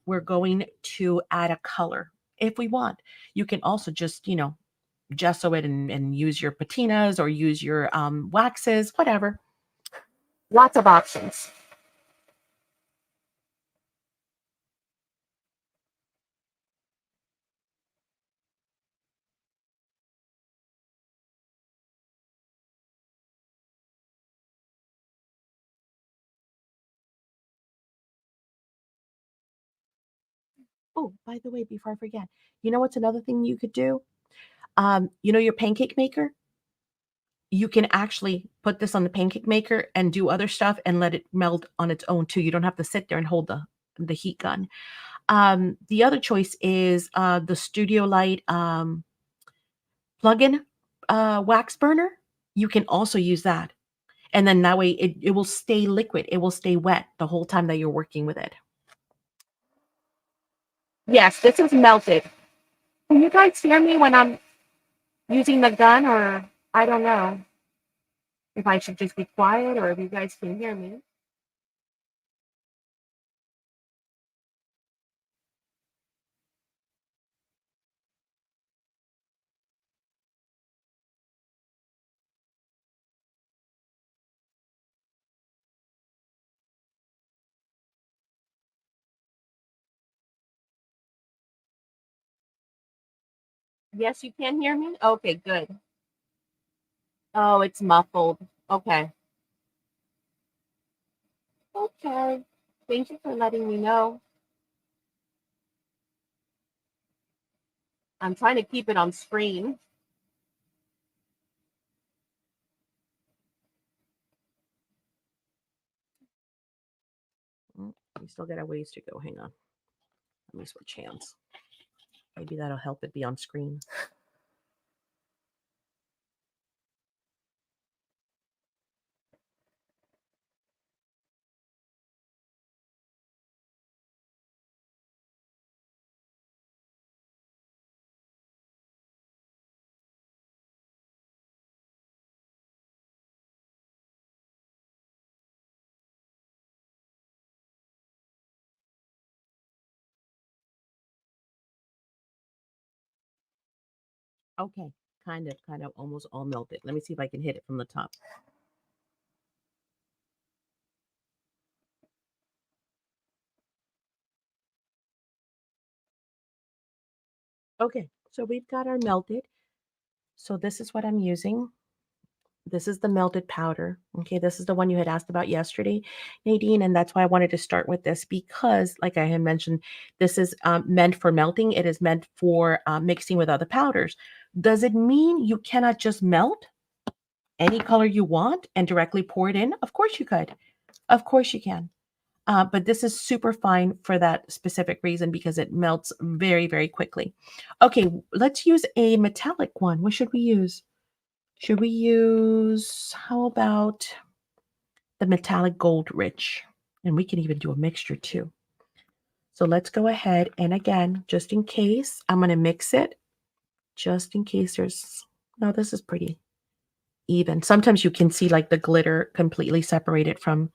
we're going to add a color if we want. You can also just, gesso it and use your patinas or use your waxes, whatever. Lots of options. Oh, by the way, before I forget, you know what's another thing you could do? Your pancake maker? You can actually put this on the pancake maker and do other stuff and let it melt on its own too. You don't have to sit there and hold the heat gun. The other choice is the Studio Light plug-in wax burner. You can also use that. And then that way it will stay liquid. It will stay wet the whole time that you're working with it. Yes, this is melted. Can you guys hear me when I'm using the gun, or I don't know if I should just be quiet or if you guys can hear me? Yes, you can hear me? Okay, good. Oh, it's muffled. Okay. Okay. Thank you for letting me know. I'm trying to keep it on screen. We still got a ways to go. Hang on. Let me switch hands. Maybe that'll help it be on screen. Okay, kind of almost all melted. Let me see if I can hit it from the top. Okay, so we've got our melted. So this is what I'm using. This is the melted powder. Okay, this is the one you had asked about yesterday, Nadine, and that's why I wanted to start with this because, like I had mentioned, this is meant for melting. It is meant for mixing with other powders. Does it mean you cannot just melt any color you want and directly pour it in? Of course you could. Of course you can. But this is super fine for that specific reason because it melts very, very quickly. Okay, let's use a metallic one. What should we use? Should we use, how about the metallic gold rich? And we can even do a mixture too. So let's go ahead and again, just in case, I'm going to mix it just in case there's, no, this is pretty even. Sometimes you can see like the glitter completely separated from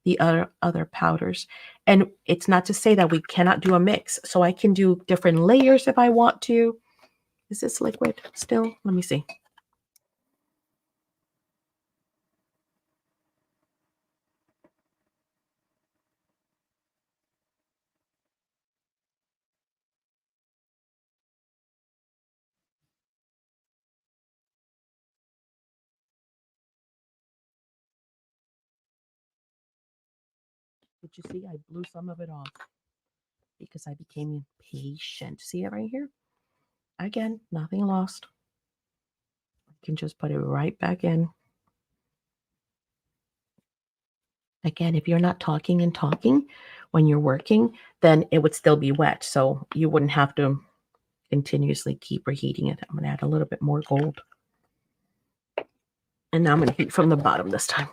the other powders. And it's not to say that we cannot do a mix. So I can do different layers if I want to. Is this liquid still? Let me see. Did you see? I blew some of it off because I became impatient. See it right here? Again, nothing lost. I can just put it right back in. Again, if you're not talking and talking when you're working, then it would still be wet. So you wouldn't have to continuously keep reheating it. I'm going to add a little bit more gold. And now I'm going to heat from the bottom this time.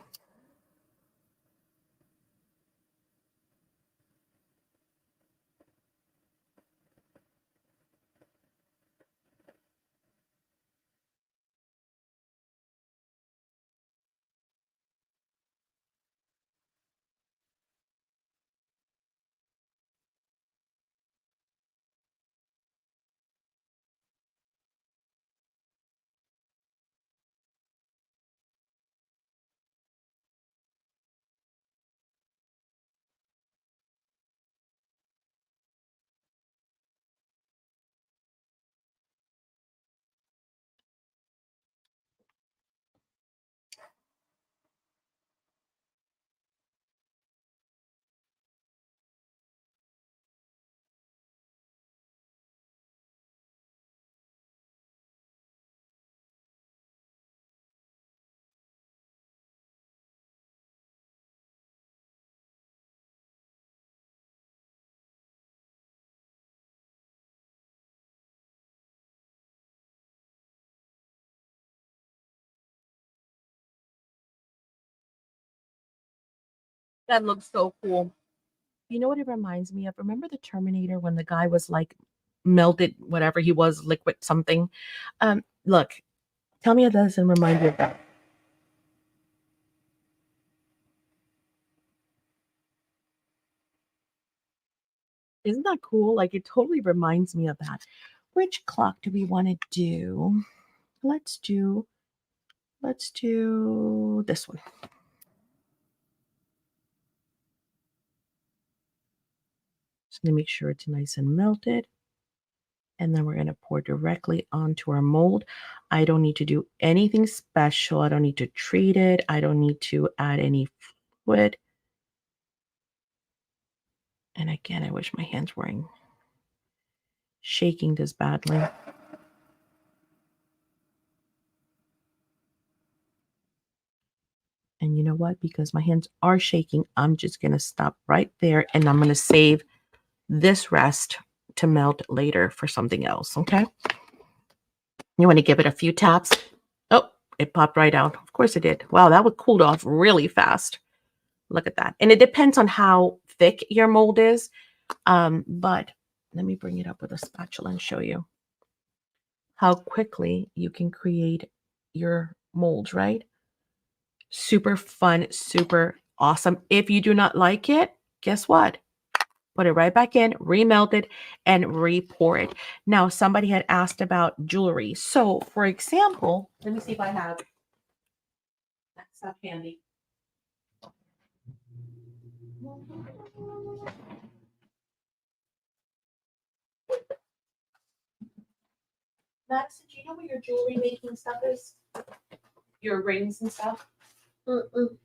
That looks so cool. You know what it reminds me of? Remember the Terminator when the guy was like melted, whatever he was, liquid something? Look, tell me it doesn't remind you of that. Isn't that cool? Like it totally reminds me of that. Which clock do we want to do? Let's do this one. Just gonna make sure it's nice and melted. And then we're going to pour directly onto our mold. I don't need to do anything special. I don't need to treat it. I don't need to add any fluid. And again, I wish my hands weren't shaking this badly. And you know what? Because my hands are shaking, I'm just going to stop right there and I'm going to save this rest to melt later for something else. Okay. You want to give it a few taps. Oh, it popped right out. Of course it did. Wow, that would cool off really fast. Look at that. And it depends on how thick your mold is. But let me bring it up with a spatula and show you how quickly you can create your molds, right? Super fun, super awesome. If you do not like it, guess what? Put it right back in, remelt it, and re-pour it. Now, somebody had asked about jewelry. So, for example, let me see if I have that stuff handy. Max, do you know where your jewelry making stuff is? Your rings and stuff? Mm-mm.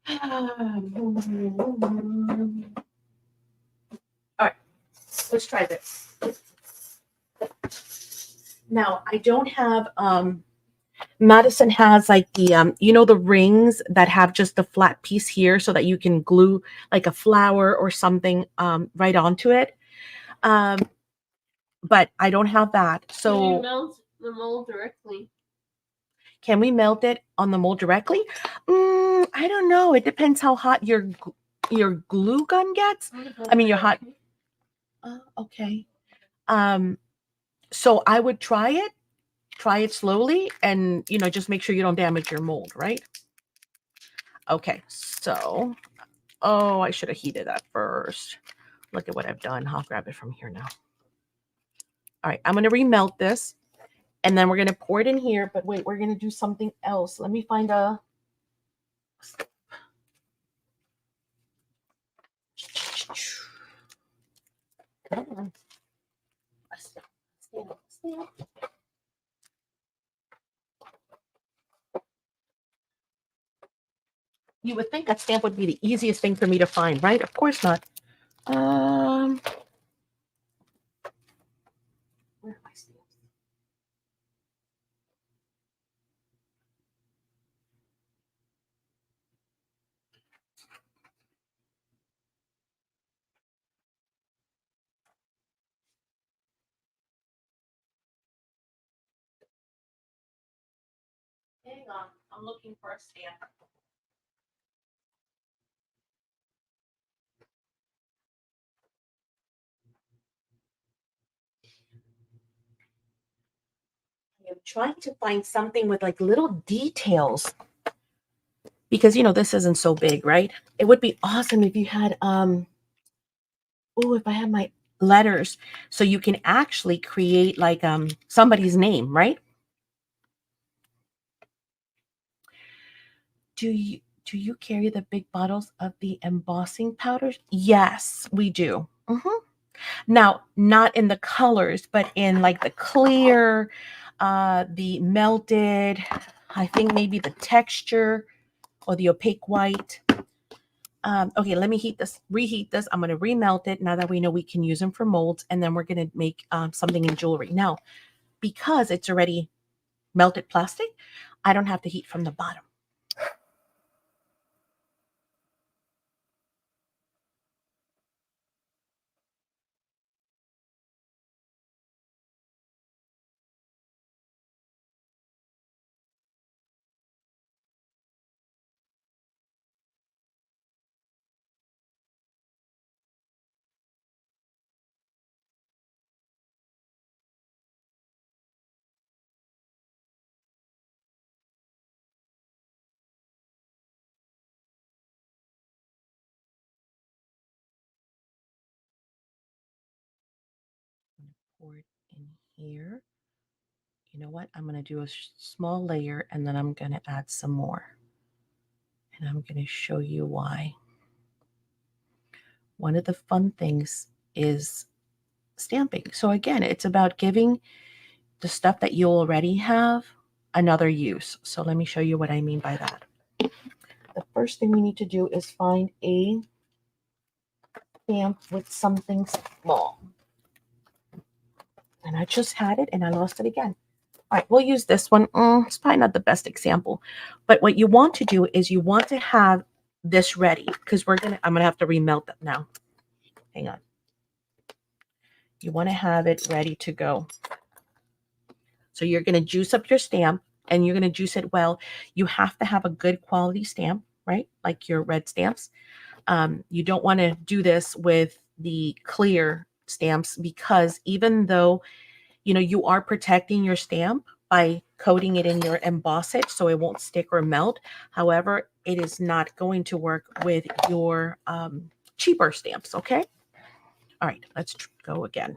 All right, let's try this. Now, I don't have Madison has like the you know the rings that have just the flat piece here so that you can glue like a flower or something right onto it. But I don't have that. Can you So melt the mold directly? Can we melt it on the mold directly? I don't know. It depends how hot your glue gun gets. I mean, your hot. Okay. So I would try it slowly, and just make sure you don't damage your mold, right? Okay. So, oh, I should have heated that first. Look at what I've done. I'll grab it from here now. All right, I'm going to remelt this, and then we're going to pour it in here. But wait, we're going to do something else. Let me find a. You would think a stamp would be the easiest thing for me to find, right? Of course not. Where are my stamps? Hang on, I'm looking for a stamp. I'm trying to find something with like little details because this isn't so big, right? It would be awesome if you had if I had my letters, so you can actually create like somebody's name, right? Do you carry the big bottles of the embossing powders? Yes, we do. Now, not in the colors, but in like the clear, the melted, I think maybe the texture or the opaque white. Okay, let me reheat this. I'm going to remelt it now that we know we can use them for molds, and then we're going to make something in jewelry. Now, because it's already melted plastic, I don't have to heat from the bottom. Pour it in here. You know what? I'm going to do a small layer, and then I'm going to add some more. And I'm going to show you why. One of the fun things is stamping. So again, it's about giving the stuff that you already have another use. So let me show you what I mean by that. The first thing we need to do is find a stamp with something small. And I just had it and I lost it again. All right, we'll use this one. It's probably not the best example. But what you want to do is you want to have this ready, because I'm gonna have to remelt it now. Hang on. You want to have it ready to go. So you're going to juice up your stamp, and you're going to juice it well. You have to have a good quality stamp, right? Like your red stamps. You don't want to do this with the clear stamps, because even though, you are protecting your stamp by coating it in your emboss it so it won't stick or melt. However, it is not going to work with your cheaper stamps, okay? All right, let's go again.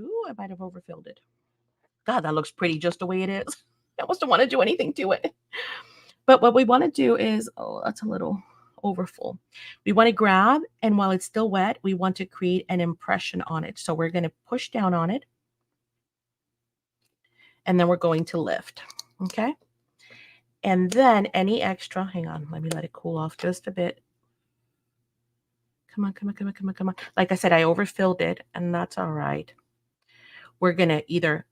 Ooh, I might have overfilled it. God, that looks pretty just the way it is. I must don't want to do anything to it. But what we want to do is, oh, that's a little overfull. We want to grab, and while it's still wet, we want to create an impression on it. So we're going to push down on it, and then we're going to lift. Okay. And then any extra, hang on, let me let it cool off just a bit. Come on, come on, come on, come on, come on. Like I said, I overfilled it, and that's all right. We're going to either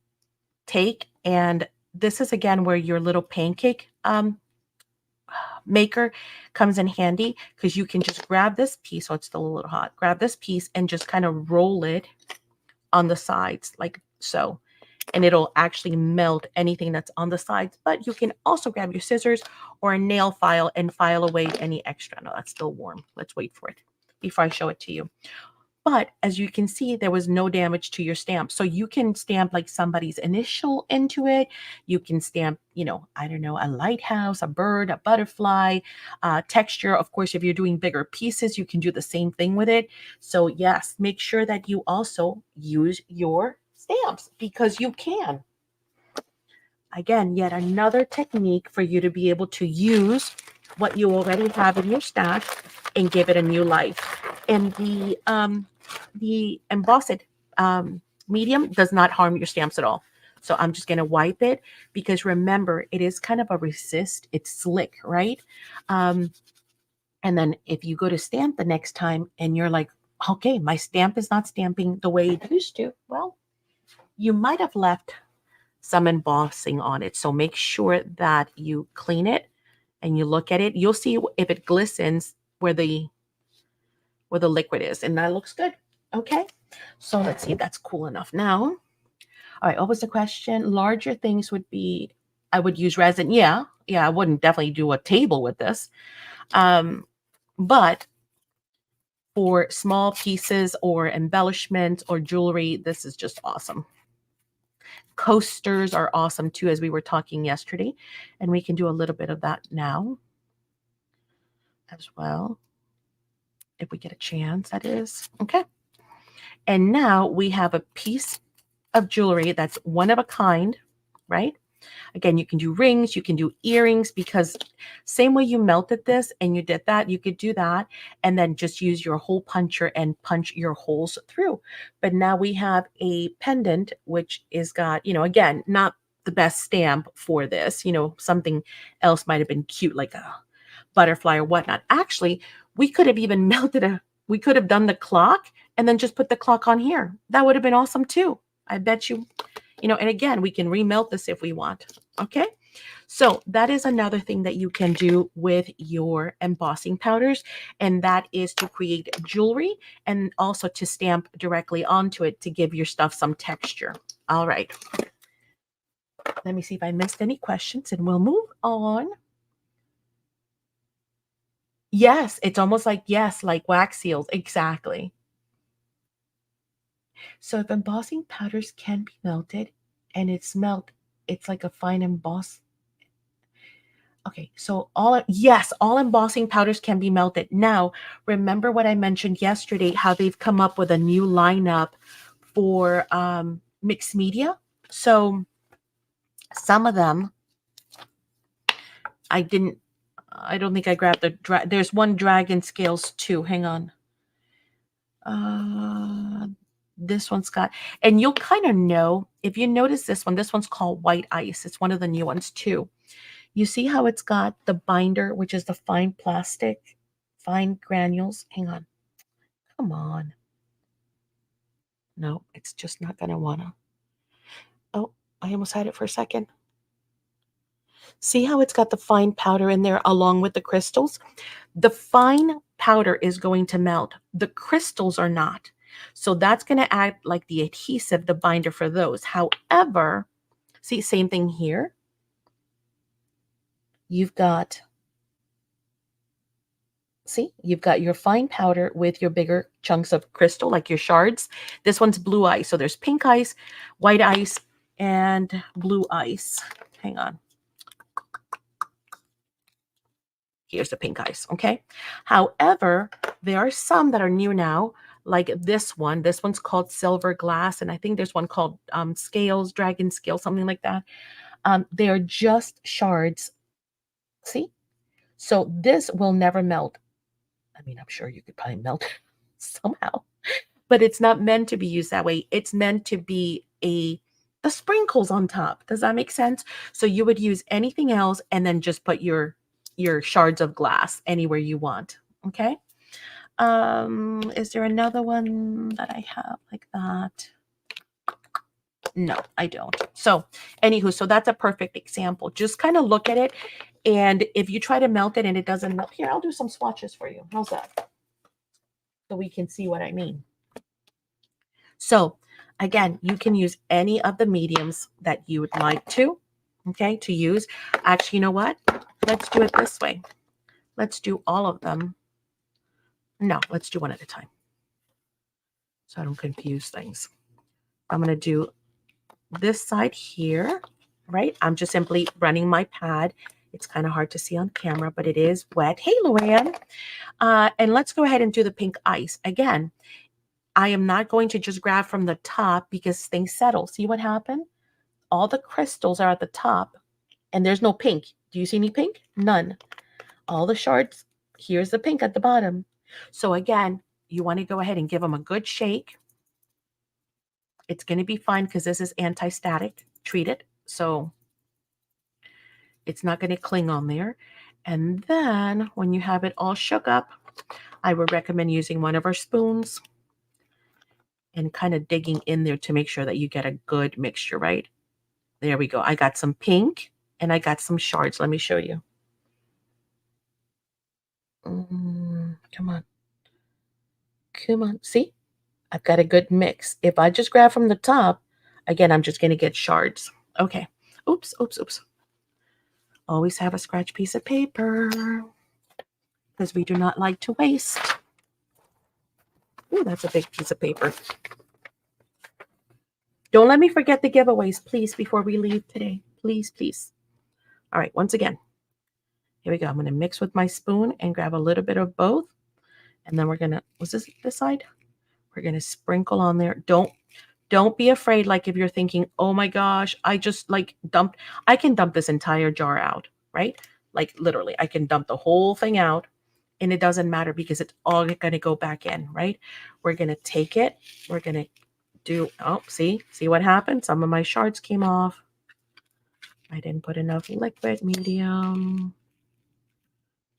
take, and this is again where your little pancake maker comes in handy, because you can just grab this piece. So it's still a little hot. Grab this piece and just kind of roll it on the sides like so. And it'll actually melt anything that's on the sides. But you can also grab your scissors or a nail file and file away any extra. No, that's still warm. Let's wait for it before I show it to you. But as you can see, there was no damage to your stamp. So you can stamp like somebody's initial into it. You can stamp, I don't know, a lighthouse, a bird, a butterfly, texture. Of course, if you're doing bigger pieces, you can do the same thing with it. So yes, make sure that you also use your stamps, because you can. Again, yet another technique for you to be able to use what you already have in your stash and give it a new life. And the embossed medium does not harm your stamps at all. So I'm just going to wipe it, because remember, it is kind of a resist. It's slick, right? And then if you go to stamp the next time and you're like, okay, my stamp is not stamping the way it used to, well, you might have left some embossing on it. So make sure that you clean it and you look at it. You'll see if it glistens where the liquid is, and that looks good. Okay, so let's see if that's cool enough now. All right, what was the question? Larger things would be, I would use resin. Yeah, I wouldn't definitely do a table with this. But for small pieces or embellishments or jewelry, this is just awesome. Coasters are awesome too, as we were talking yesterday, and we can do a little bit of that now as well, if we get a chance, that is. Okay. And now we have a piece of jewelry that's one of a kind, right? Again, you can do rings, you can do earrings, because same way you melted this and you did that, you could do that and then just use your hole puncher and punch your holes through. But now we have a pendant, which is got, again, not the best stamp for this, something else might have been cute, like a butterfly or whatnot. Actually, we could have even we could have done the clock and then just put the clock on here. That would have been awesome too. I bet you, and again, we can remelt this if we want. Okay. So that is another thing that you can do with your embossing powders. And that is to create jewelry and also to stamp directly onto it to give your stuff some texture. All right. Let me see if I missed any questions and we'll move on. Yes, it's almost like, like wax seals. Exactly. So if embossing powders can be melted and it's like a fine emboss. Okay, so all embossing powders can be melted. Now, remember what I mentioned yesterday, how they've come up with a new lineup for mixed media. So some of them, I don't think I grabbed there's one dragon scales too. Hang on. This one's got, and you'll kind of know, if you notice this one's called white ice. It's one of the new ones too. You see how it's got the binder, which is the fine plastic, fine granules. Hang on. Come on. No, it's just not going to want to. Oh, I almost had it for a second. See how it's got the fine powder in there along with the crystals? The fine powder is going to melt. The crystals are not. So that's going to act like the adhesive, the binder for those. However, see, same thing here. You've got your fine powder with your bigger chunks of crystal, like your shards. This one's blue ice. So there's pink ice, white ice, and blue ice. Hang on. Here's the pink ice, okay? However, there are some that are new now, like this one. This one's called silver glass, and I think there's one called scales, dragon scale, something like that. They are just shards See? So this will never melt. I mean, I'm sure you could probably melt it somehow, but it's not meant to be used that way. It's meant to be the sprinkles on top. Does that make sense? So you would use anything else and then just put your shards of glass anywhere you want. Okay. Is there another one that I have like that? No, I don't. So, anywho, so that's a perfect example. Just kind of look at it. And if you try to melt it and it doesn't melt, here, I'll do some swatches for you. How's that? So we can see what I mean. So, again, you can use any of the mediums that you would like to, okay, to use. Actually, you know what? Let's do it this way. Let's do all of them. No, let's do one at a time so I don't confuse things. I'm going to do this side here, right? I'm just simply running my pad. It's kind of hard to see on camera, but it is wet. Hey, Luann. And let's go ahead and do the pink ice. Again, I am not going to just grab from the top because things settle. See what happened? All the crystals are at the top and there's no pink. Do you see any pink? None. All the shards, here's the pink at the bottom. So again, you want to go ahead and give them a good shake. It's going to be fine because this is anti-static treated. So it's not going to cling on there. And then when you have it all shook up, I would recommend using one of our spoons and kind of digging in there to make sure that you get a good mixture, right? There we go. I got some pink and I got some shards. Let me show you. Come on. Come on. See? I've got a good mix. If I just grab from the top, again, I'm just going to get shards. Okay. Oops, oops, oops. Always have a scratch piece of paper because we do not like to waste. Ooh, that's a big piece of paper. Don't let me forget the giveaways, please, before we leave today. Please, please. All right, once again, here we go. I'm going to mix with my spoon and grab a little bit of both. And then we're going to, was this side? We're going to sprinkle on there. Don't be afraid. Like if you're thinking, oh my gosh, I just like dumped, I can dump this entire jar out, right? Like literally, I can dump the whole thing out and it doesn't matter because it's all going to go back in, right? We're going to take it. We're going to do, oh, see what happened? Some of my shards came off. I didn't put enough liquid medium.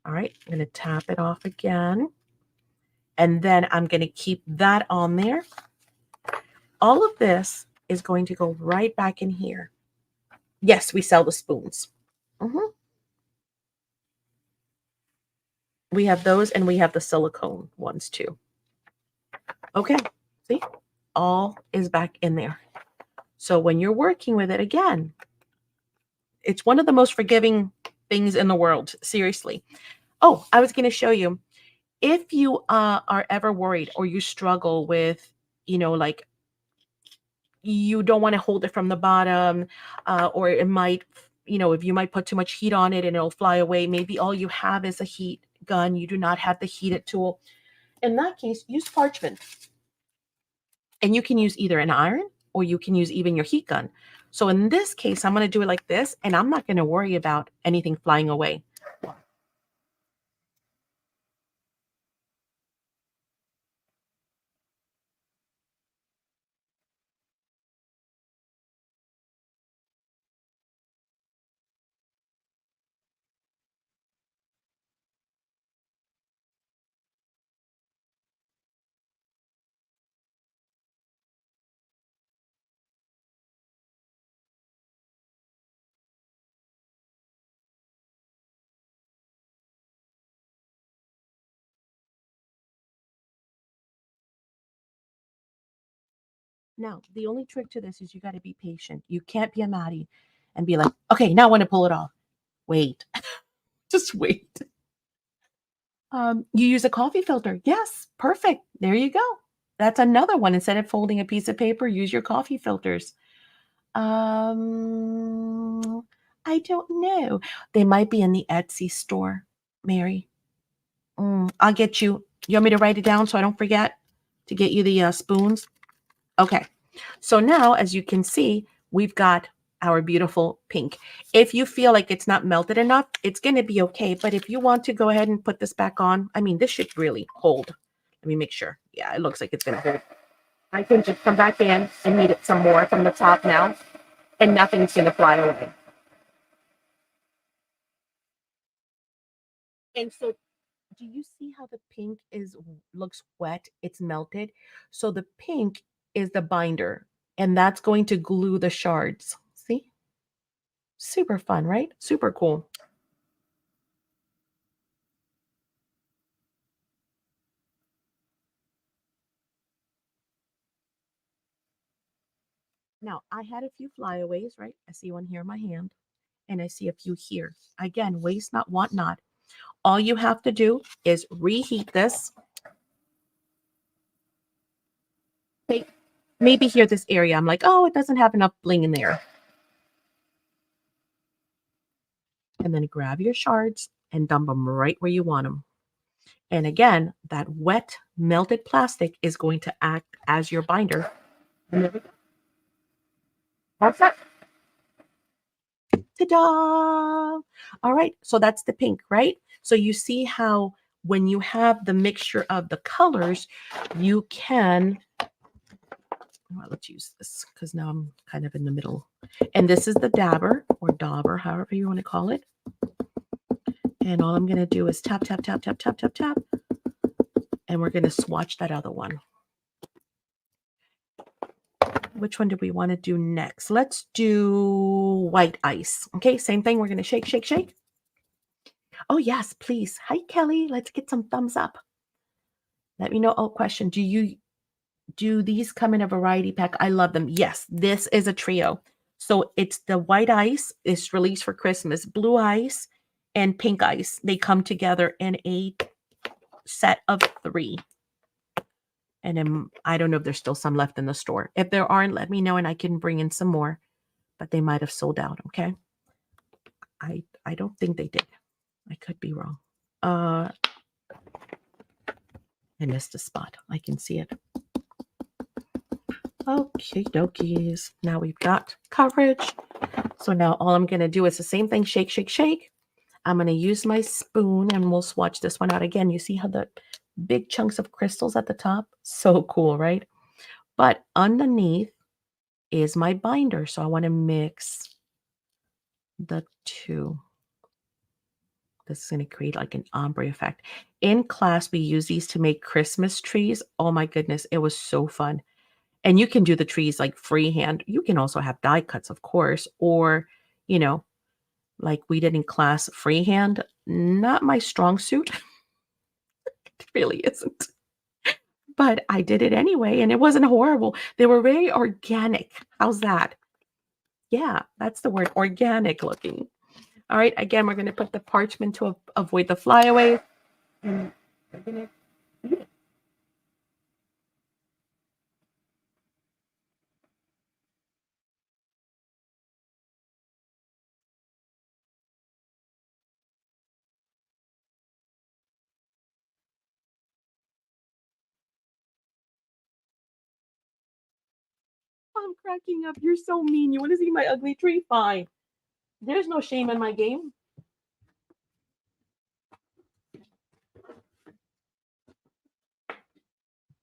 All right, I'm going to tap it off again. And then I'm going to keep that on there. All of this is going to go right back in here. Yes, we sell the spoons. We have those and we have the silicone ones too. Okay, see? All is back in there. So when you're working with it again, it's one of the most forgiving things in the world. Seriously. Oh, I was going to show you. If you are ever worried or you struggle with, like you don't want to hold it from the bottom or it might, if you might put too much heat on it and it'll fly away. Maybe all you have is a heat gun. You do not have the heated tool. In that case, use parchment. And you can use either an iron or you can use even your heat gun. So in this case, I'm going to do it like this and I'm not going to worry about anything flying away. Now, the only trick to this is you got to be patient. You can't be a Maddie and be like, okay, now I want to pull it off. Wait, just wait. You use a coffee filter. Yes, perfect. There you go. That's another one. Instead of folding a piece of paper, use your coffee filters. I don't know. They might be in the Etsy store, Mary. I'll get you. You want me to write it down so I don't forget to get you the spoons? Okay. So now, as you can see, we've got our beautiful pink. If you feel like it's not melted enough, it's going to be okay. But if you want to go ahead and put this back on, I mean, this should really hold. Let me make sure. Yeah, it looks like it's going to hold. I can just come back in and knead it some more from the top now, and nothing's going to fly away. And so, do you see how the pink looks wet? It's melted. So the pink is the binder, and that's going to glue the shards. See? Super fun, right? Super cool. Now, I had a few flyaways, right? I see one here in my hand, and I see a few here. Again, waste not, want not. All you have to do is reheat this. Maybe here, this area, I'm like, oh, it doesn't have enough bling in there. And then grab your shards and dump them right where you want them. And again, that wet, melted plastic is going to act as your binder. That's it. Ta-da! All right, so that's the pink, right? So you see how when you have the mixture of the colors, you can, well, let's use this because now I'm kind of in the middle. And this is the dabber or dauber, however you want to call it. And all I'm going to do is tap, tap, tap, tap, tap, tap, tap. And we're going to swatch that other one. Which one do we want to do next? Let's do white ice. Okay, same thing. We're going to shake, shake, shake. Oh, yes, please. Hi, Kelly. Let's get some thumbs up. Let me know. Oh, question. Do these come in a variety pack? I love them. Yes, this is a trio. So it's the white ice is released for Christmas, blue ice, and pink ice. They come together in a set of 3. And then I don't know if there's still some left in the store. If there aren't, let me know and I can bring in some more. But they might have sold out, okay? I don't think they did. I could be wrong. I missed a spot. I can see it. Okay, dokies. Now we've got coverage. So now all I'm going to do is the same thing. Shake, shake, shake. I'm going to use my spoon and we'll swatch this one out again. You see how the big chunks of crystals at the top? So cool, right? But underneath is my binder. So I want to mix the two. This is going to create like an ombre effect. In class, we use these to make Christmas trees. Oh my goodness, it was so fun. And you can do the trees like freehand. You can also have die cuts, of course, or, you know, like we did in class freehand. Not my strong suit. It really isn't. But I did it anyway, and it wasn't horrible. They were very organic. How's that? Yeah, that's the word, organic looking. All right, again, we're going to put the parchment to avoid the flyaway. And we're going to I'm cracking up. You're so mean. You want to see my ugly tree? Fine. There's no shame in my game.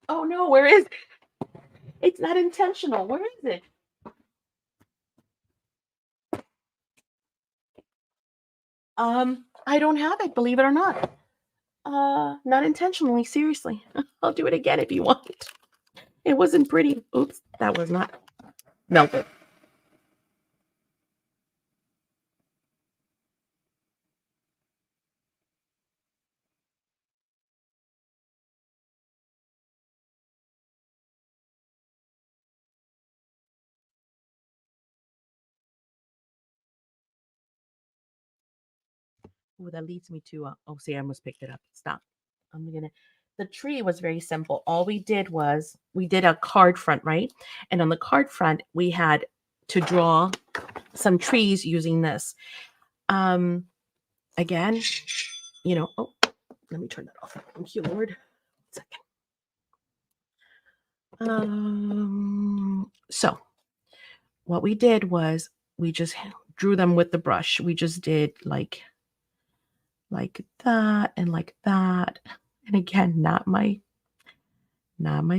Oh no, where is it? It's not intentional. Where is it? I don't have it, believe it or not. Not intentionally, seriously. I'll do it again if you want. It wasn't pretty. Oops, that was not melted. Oh, that leads me to, oh, see, I almost picked it up. Stop. The tree was very simple. All we did was we did a card front, right? And on the card front, we had to draw some trees using this. Again, oh, let me turn that off. Thank you, Lord. 1 second. So what we did was we just drew them with the brush. We just did like that and like that. And again, not my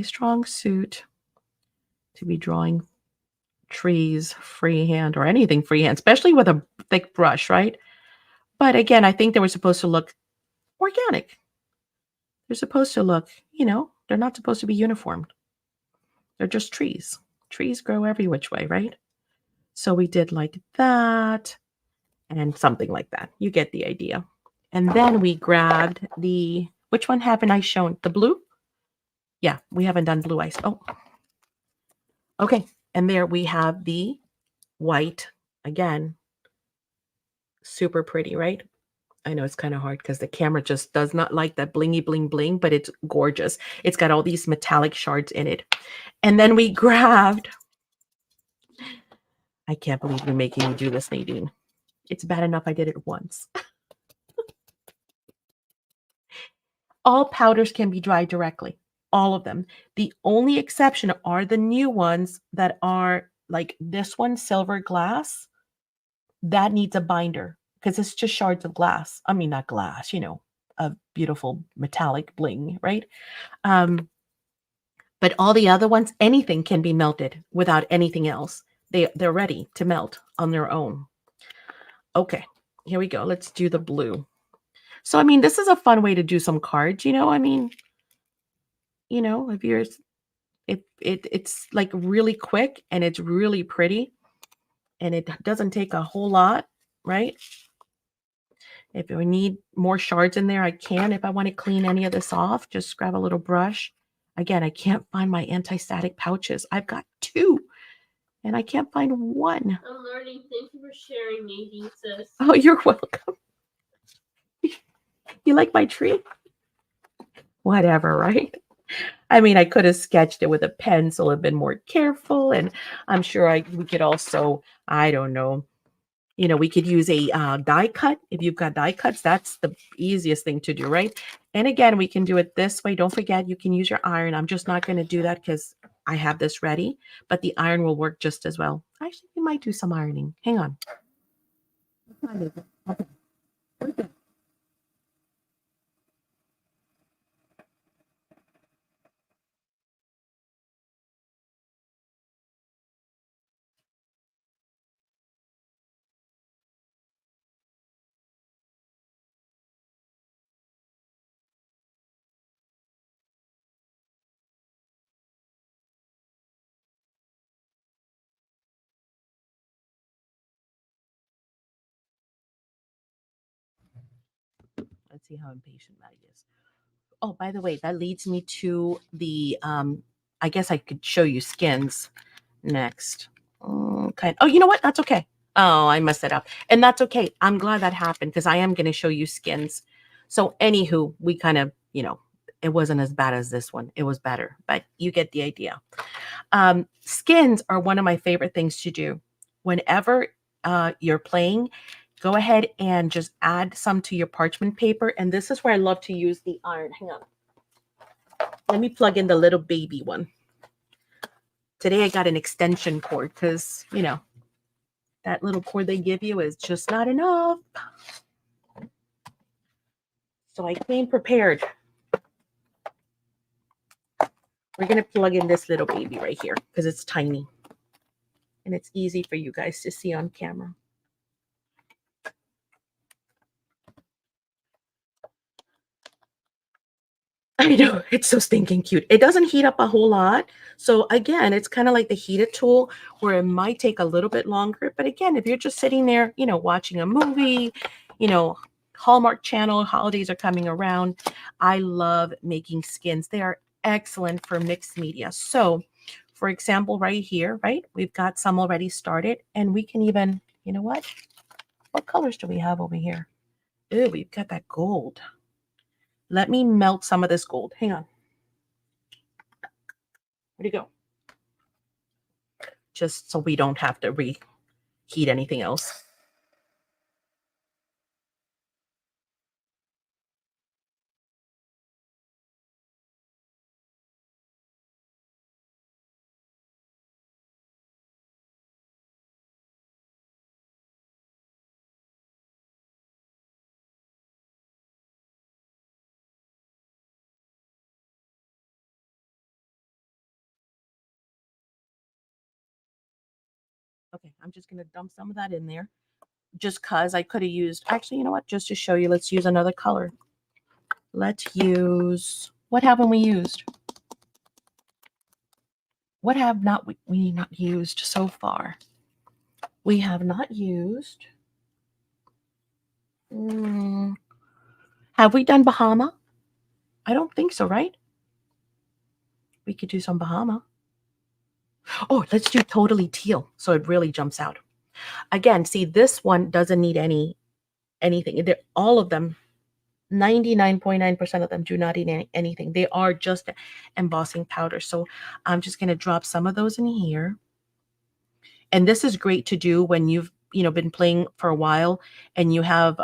strong suit to be drawing trees freehand or anything freehand, especially with a thick brush, right? But again, I think they were supposed to look organic. They're supposed to look, they're not supposed to be uniform. They're just trees. Trees grow every which way, right? So we did like that and something like that. You get the idea. And then we grabbed which one haven't I shown? The blue? Yeah, we haven't done blue eyes. Oh, okay. And there we have the white. Again, super pretty, right? I know it's kind of hard because the camera just does not like that blingy bling bling, but it's gorgeous. It's got all these metallic shards in it. And then we grabbed, I can't believe you're making me do this, Nadine. It's bad enough I did it once. All powders can be dried directly, all of them. The only exception are the new ones that are like this one, silver glass. That needs a binder because it's just shards of glass. I mean, not glass, a beautiful metallic bling, right? But all the other ones, anything can be melted without anything else. They're ready to melt on their own. Okay, here we go. Let's do the blue. So, I mean, this is a fun way to do some cards, I mean, if you're, it's like really quick and it's really pretty and it doesn't take a whole lot, right? If I need more shards in there, I can. If I want to clean any of this off, just grab a little brush. Again, I can't find my anti-static pouches. I've got 2 and I can't find 1. I'm learning. Thank you for sharing, Nadine, sis. Oh, you're welcome. You like my tree? Whatever, right? I mean, I could have sketched it with a pencil and been more careful, and I'm sure we could also, I don't know, we could use a die cut. If you've got die cuts, that's the easiest thing to do, right? And again, we can do it this way. Don't forget, you can use your iron. I'm just not going to do that because I have this ready, but the iron will work just as well. Actually, we might do some ironing. Hang on. Okay. Let's see how impatient Maddie is. Oh, by the way, that leads me to the I guess I could show you skins next. Okay. Oh, you know what? That's okay. Oh, I messed it up. And that's okay. I'm glad that happened because I am going to show you skins. So anywho, we kind of, it wasn't as bad as this one. It was better, but you get the idea. Skins are one of my favorite things to do. Whenever you're playing, go ahead and just add some to your parchment paper. And this is where I love to use the iron. Hang on. Let me plug in the little baby one. Today I got an extension cord because, that little cord they give you is just not enough. So I came prepared. We're going to plug in this little baby right here because it's tiny. And it's easy for you guys to see on camera. I know, it's so stinking cute. It doesn't heat up a whole lot. So again, it's kind of like the heated tool where it might take a little bit longer. But again, if you're just sitting there, watching a movie, Hallmark Channel, holidays are coming around. I love making skins. They are excellent for mixed media. So for example, right here, right, we've got some already started and we can even, what colors do we have over here? Ooh, we've got that gold. Let me melt some of this gold. Hang on. Where'd it go? Just so we don't have to reheat anything else. Okay, I'm just going to dump some of that in there. Just because I could have used, actually, you know what? Just to show you, let's use another color. Let's use, what haven't we used? What have not we not used so far? We have not used. Mm, have we done Bahama? I don't think so, right? We could do some Bahama. Oh, let's do totally teal so it really jumps out. Again, see, this one doesn't need anything. All of them, 99.9% of them do not need anything. They are just embossing powder. So I'm just going to drop some of those in here. And this is great to do when you've, been playing for a while and you have,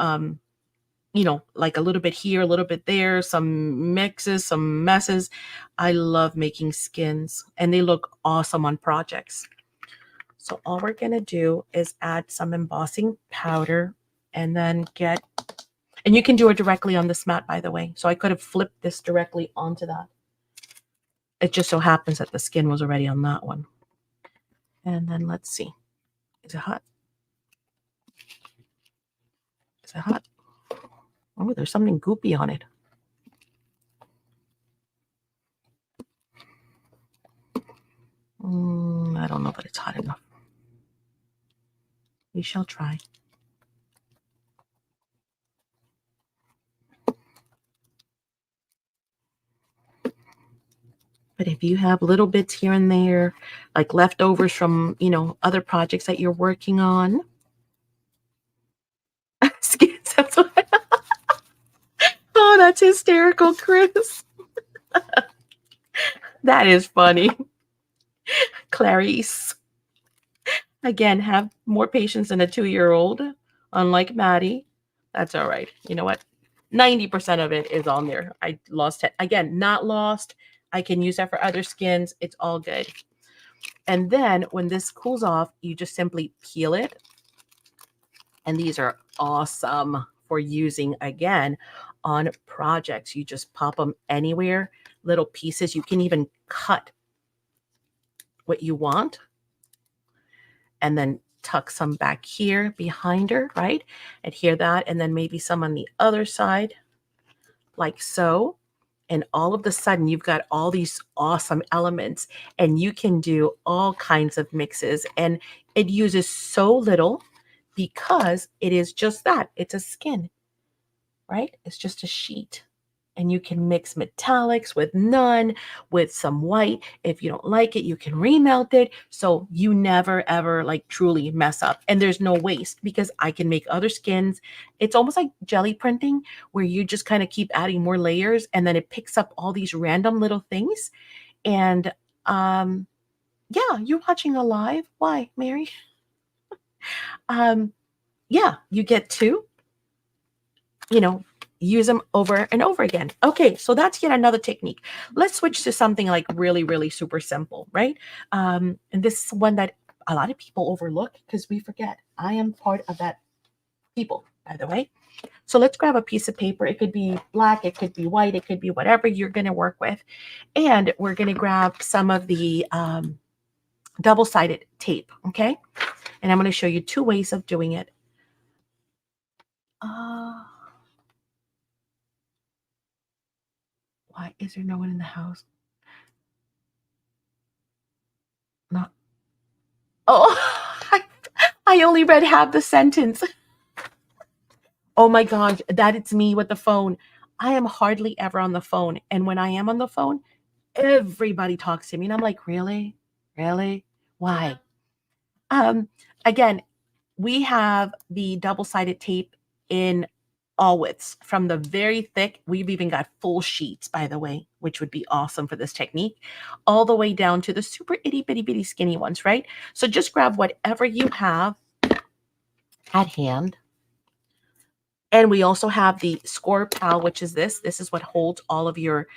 like a little bit here, a little bit there, some mixes, some messes. I love making skins and they look awesome on projects. So all we're going to do is add some embossing powder and then and you can do it directly on this mat, by the way. So I could have flipped this directly onto that. It just so happens that the skin was already on that one. And then let's see. Is it hot? Is it hot? Oh, there's something goopy on it. I don't know that it's hot enough. We shall try. But if you have little bits here and there, like leftovers from, other projects that you're working on. Skins, that's what. Oh, that's hysterical, Chris. That is funny. Clarice. Again, have more patience than a 2-year-old, unlike Maddie. That's all right. You know what? 90% of it is on there. I lost it. Again, not lost. I can use that for other skins. It's all good. And then when this cools off, you just simply peel it. And these are awesome for using, again, on projects. You just pop them anywhere, little pieces. You can even cut what you want and then tuck some back here behind her, right? Adhere that, and then maybe some on the other side, like so. And all of a sudden, you've got all these awesome elements, and you can do all kinds of mixes. And it uses so little because it is just that. It's a skin, right? It's just a sheet. And you can mix metallics with none, with some white. If you don't like it, you can remelt it. So you never, ever like truly mess up. And there's no waste because I can make other skins. It's almost like jelly printing where you just kind of keep adding more layers and then it picks up all these random little things. And yeah, you're watching a live. Why, Mary? Yeah, you get to, use them over and over again. Okay, so that's yet another technique. Let's switch to something like really, really super simple, right? And this is one that a lot of people overlook because we forget. I am part of that people, by the way. So let's grab a piece of paper. It could be black, it could be white, it could be whatever you're going to work with. And we're going to grab some of the double-sided tape, okay? And I'm going to show you 2 ways of doing it. Why is there no one in the house? Not. Oh, I only read half the sentence. Oh my God, that it's me with the phone. I am hardly ever on the phone. And when I am on the phone, everybody talks to me. And I'm like, really? Really? Why? Again, we have the double-sided tape in all widths, from the very thick. We've even got full sheets, by the way, which would be awesome for this technique, all the way down to the super itty bitty bitty skinny ones, right? So just grab whatever you have at hand. And we also have the Score Pal, which is this. This is what holds all of your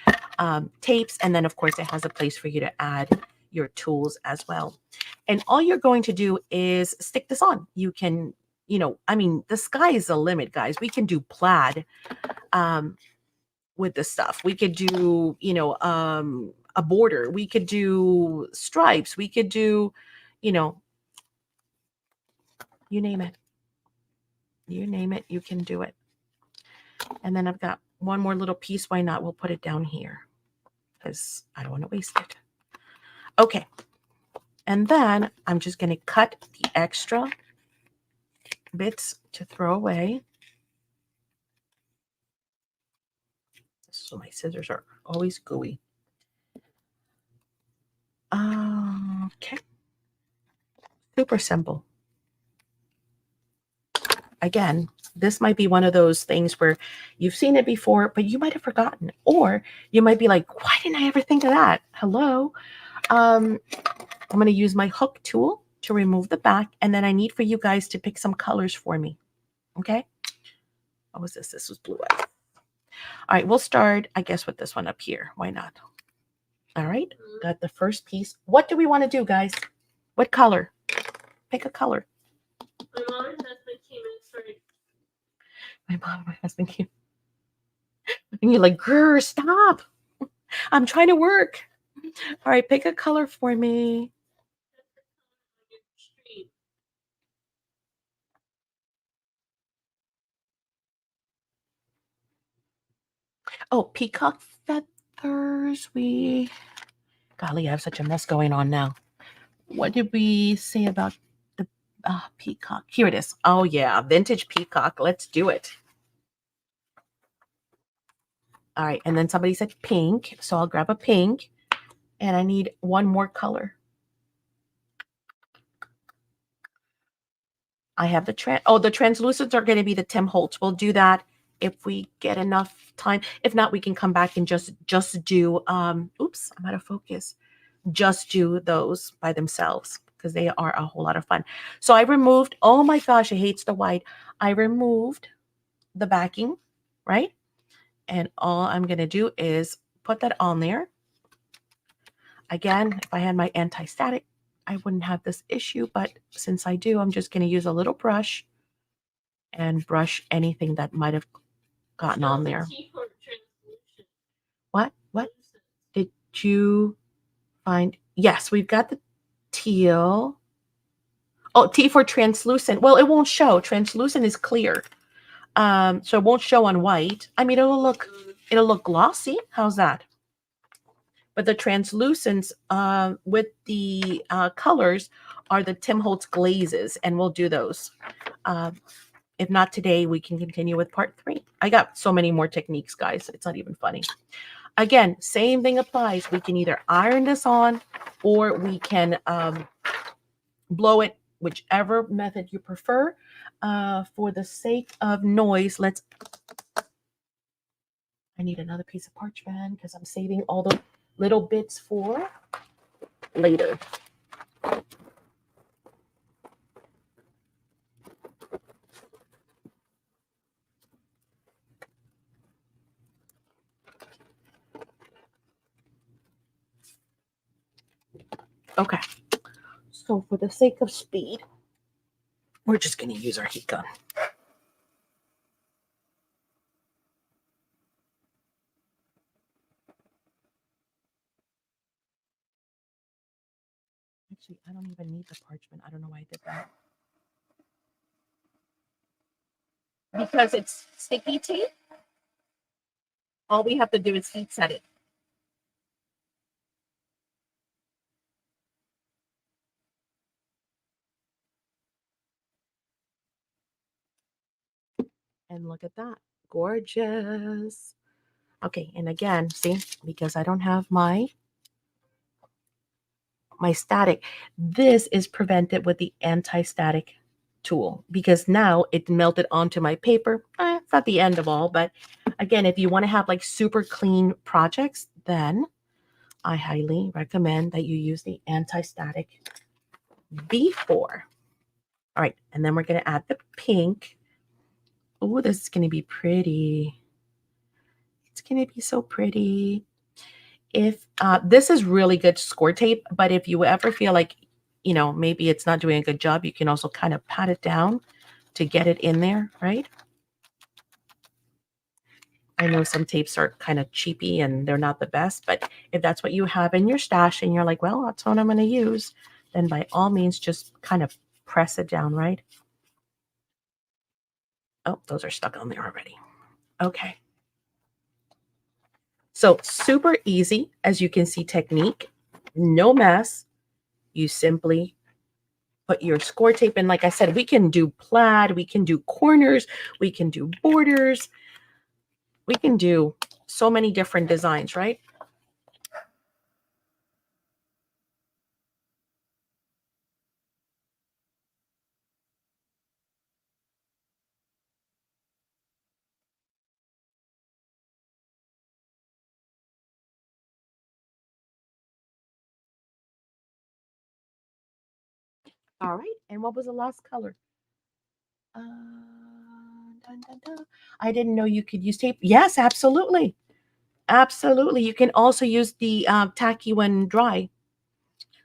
tapes. And then, of course, it has a place for you to add your tools as well. And all you're going to do is stick this on. You can, the sky is the limit, guys. We can do plaid with this stuff. We could do, a border. We could do stripes. We could do, You name it. You name it, you can do it. And then I've got one more little piece. Why not? We'll put it down here because I don't want to waste it. Okay. And then I'm just going to cut the extra bits to throw away. So my scissors are always gooey. Okay. Super simple. Again, this might be one of those things where you've seen it before, but you might have forgotten. Or you might be like, why didn't I ever think of that? Hello. I'm going to use my hook tool to remove the back. And then I need for you guys to pick some colors for me. Okay. What was this? This was blue. All right. We'll start, I guess, with this one up here. Why not? All right. Got the first piece. What do we want to do, guys? What color? Pick a color. My mom and husband came in for My mom and my husband came. And you're like, grr, stop. I'm trying to work. All right, pick a color for me. Oh, peacock feathers. Golly, I have such a mess going on now. What did we say about the peacock? Here it is. Oh, yeah, vintage peacock. Let's do it. All right, and then somebody said pink, so I'll grab a pink, and I need one more color. I have the the translucents are going to be the Tim Holtz. We'll do that if we get enough time. If not, we can come back and just do oops, I'm out of focus. Just do those by themselves because they are a whole lot of fun. So I removed, oh my gosh, it hates the white. I removed the backing, right? And all I'm going to do is put that on there. Again, if I had my anti-static, I wouldn't have this issue, but since I do, I'm just going to use a little brush and brush anything that might have gotten on there. What did you find? Yes, we've got the teal. Oh, T for translucent. Well, it won't show. Translucent is clear. So it won't show on white. I mean, it'll look glossy. How's that? But the translucents with the colors are the Tim Holtz glazes, and we'll do those. If not today, we can continue with part 3. I got so many more techniques, guys. It's not even funny. Again, same thing applies. We can either iron this on or we can blow it, whichever method you prefer. For the sake of noise, I need another piece of parchment because I'm saving all the little bits for later. Okay, so for the sake of speed, we're just going to use our heat gun. Actually, I don't even need the parchment. I don't know why I did that. Because it's sticky tape, all we have to do is heat set it. And look at that. Gorgeous. Okay, and again, see, because I don't have my static, this is prevented with the anti-static tool because now it melted onto my paper. It's not the end of all, but again, if you want to have like super clean projects, then I highly recommend that you use the anti-static before. All right, and then we're going to add the pink. Oh, this is going to be pretty. It's going to be so pretty. If this is really good score tape, but if you ever feel like, maybe it's not doing a good job, you can also kind of pat it down to get it in there, right? I know some tapes are kind of cheapy and they're not the best, but if that's what you have in your stash and you're like, well, that's what I'm going to use, then by all means, just kind of press it down, right? Oh, those are stuck on there already. Okay. So super easy, as you can see, technique, no mess. You simply put your score tape in. Like I said, we can do plaid, we can do corners, we can do borders, we can do so many different designs, right? All right. And what was the last color? Dun, dun, dun. I didn't know you could use tape. Yes, absolutely. Absolutely. You can also use the tacky when dry.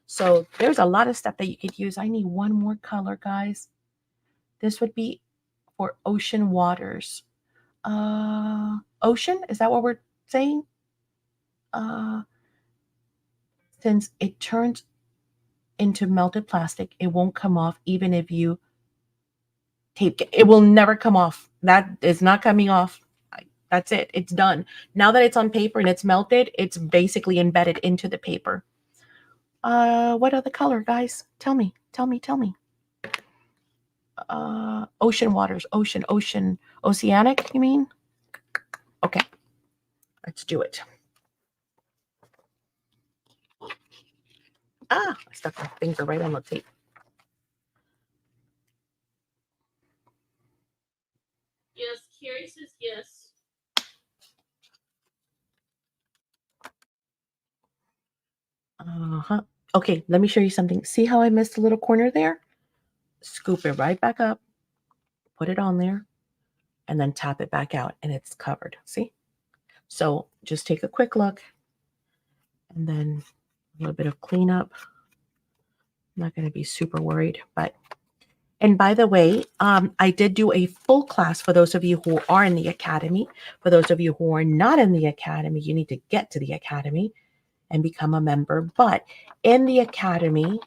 So there's a lot of stuff that you could use. I need one more color, guys. This would be for ocean waters. Ocean? Is that what we're saying? Uh, since it turns into melted plastic, it won't come off even if you tape it. It will never come off. That is not coming off. That's it. It's done. Now that it's on paper and it's melted, it's basically embedded into the paper. What other color, guys? Tell me. Tell me. Tell me. Ocean waters. Ocean. Oceanic, you mean? Okay. Let's do it. I stuck my finger right on the tape. Yes, Carrie says yes. Uh-huh. Okay, let me show you something. See how I missed a little corner there? Scoop it right back up, put it on there, and then tap it back out, and it's covered. See? So just take a quick look, and then a little bit of cleanup. I'm not going to be super worried, but and by the way, I did do a full class for those of you who are in the academy. For those of you who are not in the academy, you need to get to the academy and become a member. But in the academy,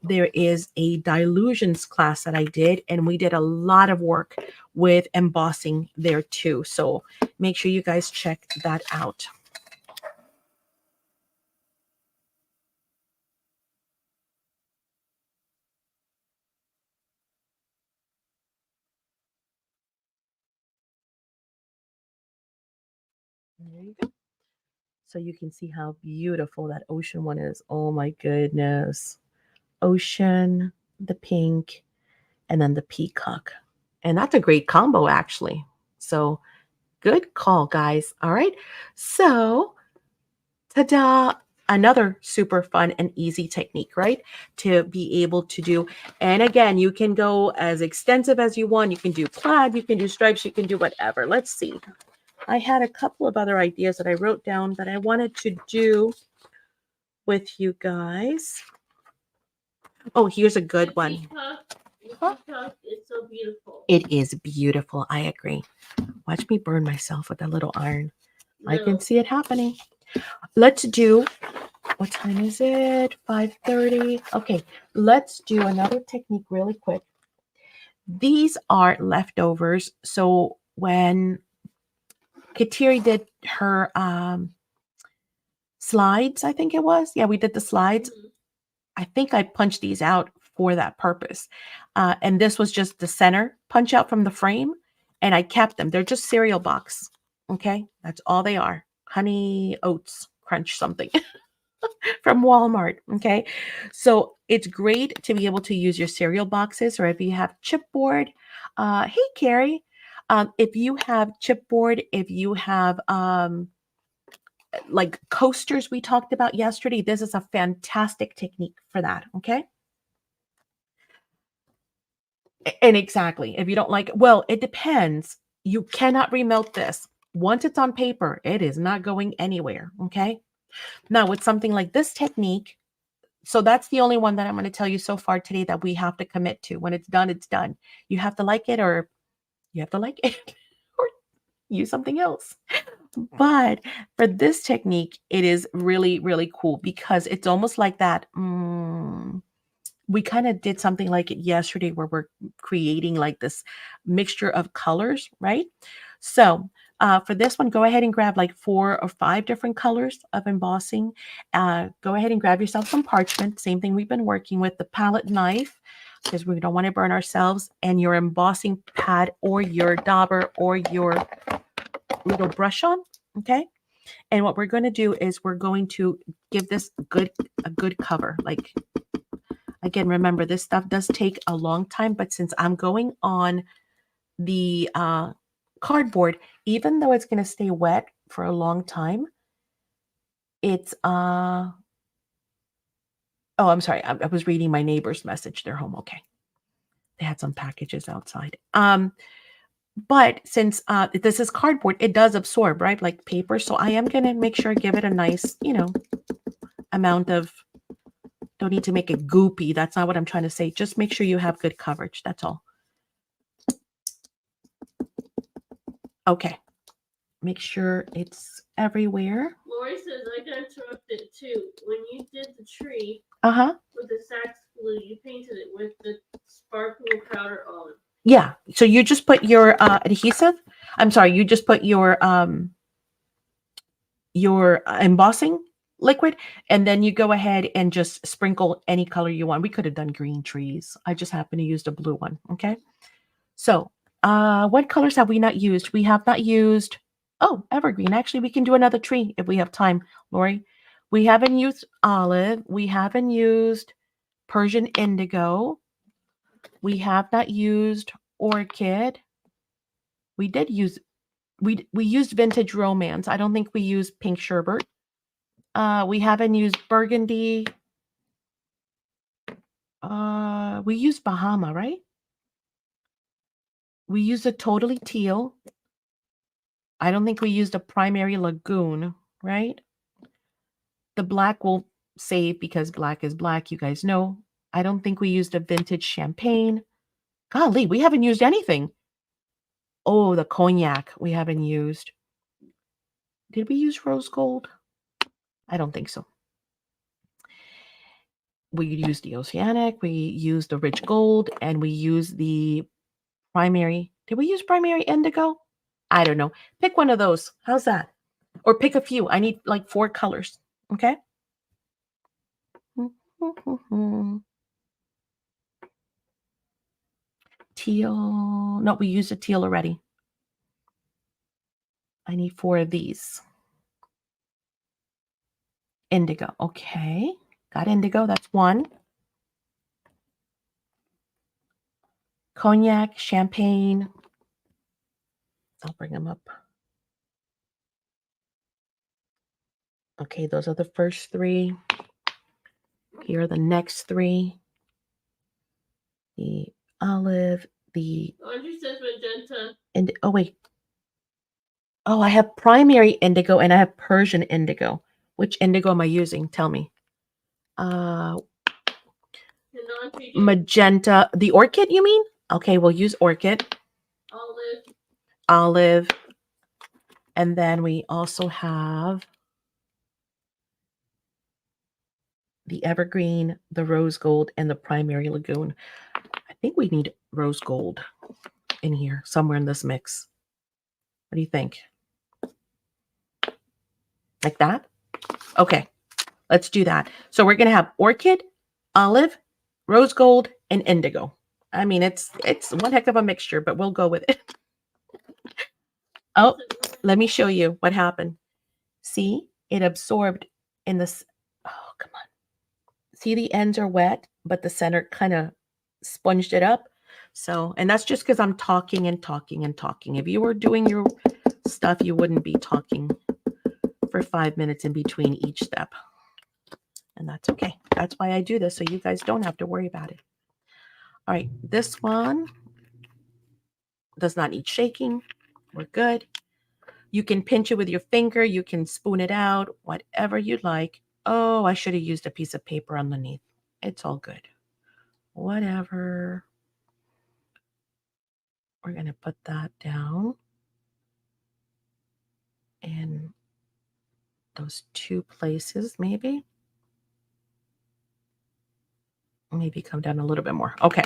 there is a dilutions class that I did, and we did a lot of work with embossing there too. So make sure you guys check that out. There you go. So you can see how beautiful that ocean one is. Oh my goodness. Ocean, the pink, and then the peacock. And that's a great combo, actually. So good call, guys. All right. So, ta-da. Another super fun and easy technique, right? To be able to do. And again, you can go as extensive as you want. You can do plaid, you can do stripes, you can do whatever. Let's see. I had a couple of other ideas that I wrote down that I wanted to do with you guys. Oh, here's a good one. The peacock is so beautiful. It is beautiful. I agree. Watch me burn myself with that little iron. No. I can see it happening. Let's do, what time is it? 5:30. Okay, let's do another technique really quick. These are leftovers. So when Kateri did her slides, I think it was. Yeah, we did the slides. Mhm. I think I punched these out for that purpose. And this was just the center punch out from the frame, and I kept them. They're just cereal box. Okay, that's all they are. Honey Oats Crunch something from Walmart. Okay, so it's great to be able to use your cereal boxes, or if you have chipboard. Hey, Carrie, if you have chipboard, if you have like coasters we talked about yesterday, this is a fantastic technique for that. Okay. And exactly, if you don't like, well, it depends. You cannot remelt this. Once it's on paper, it is not going anywhere. Okay. Now, with something like this technique, so that's the only one that I'm going to tell you so far today that we have to commit to. When it's done, it's done. You have to like it, or you have to like it, or use something else. But for this technique, it is really, really cool because it's almost like that. we kind of did something like it yesterday where we're creating like this mixture of colors, right? So for this one, go ahead and grab like 4 or 5 different colors of embossing. Go ahead and grab yourself some parchment, same thing we've been working with, the palette knife, because we don't want to burn ourselves, and your embossing pad or your dauber or your little brush on, okay? And what we're going to do is we're going to give this a good cover. Like, again, remember, this stuff does take a long time, but since I'm going on the cardboard, even though it's going to stay wet for a long time, it's oh, I'm sorry. I was reading my neighbor's message. They're home. Okay. They had some packages outside. But since this is cardboard, it does absorb, right? Like paper. So I am going to make sure I give it a nice, amount of, don't need to make it goopy. That's not what I'm trying to say. Just make sure you have good coverage. That's all. Okay. Make sure it's everywhere. Lori says I got interrupted too. When you did the tree with the SACs glue, you painted it with the sparkle powder on. Yeah. So you just put your adhesive. I'm sorry. You just put your embossing liquid, and then you go ahead and just sprinkle any color you want. We could have done green trees. I just happen to use the blue one. Okay. So what colors have we not used? We have not used, oh, evergreen. Actually, we can do another tree if we have time, Lori. We haven't used olive. We haven't used Persian indigo. We have not used orchid. We did use, we used vintage romance. I don't think we used pink sherbet. We haven't used burgundy. We used Bahama, right? We used a totally teal. I don't think we used a primary lagoon, right? The black will save because black is black. You guys know. I don't think we used a vintage champagne. Golly, we haven't used anything. Oh, the cognac we haven't used. Did we use rose gold? I don't think so. We used the oceanic, we used the rich gold, and we used the primary. Did we use primary indigo? I don't know. Pick one of those. How's that? Or pick a few. I need like 4 colors. Okay. Teal. No, we used a teal already. I need 4 of these. Indigo. Okay. Got indigo. That's 1. Cognac, champagne. I'll bring them up. Okay, those are the first 3. Here are the next 3. The olive, the... Audrey says magenta. And oh, wait. Oh, I have primary indigo and I have Persian indigo. Which indigo am I using? Tell me. Magenta. The orchid, you mean? Okay, we'll use orchid. Olive. And then we also have the evergreen, the rose gold, and the primary lagoon. I think we need rose gold in here, somewhere in this mix. What do you think? Like that? Okay, let's do that. So we're going to have orchid, olive, rose gold, and indigo. I mean, it's one heck of a mixture, but we'll go with it. Oh, let me show you what happened. See, it absorbed in this. Oh, come on. See, the ends are wet, but the center kind of sponged it up. So, and that's just because I'm talking and talking and talking. If you were doing your stuff, you wouldn't be talking for 5 minutes in between each step. And that's okay. That's why I do this, so you guys don't have to worry about it. All right, this one does not need shaking. We're good. You can pinch it with your finger. You can spoon it out, whatever you'd like. Oh, I should have used a piece of paper underneath. It's all good. Whatever. We're going to put that down in those 2 places, maybe. Maybe come down a little bit more. Okay.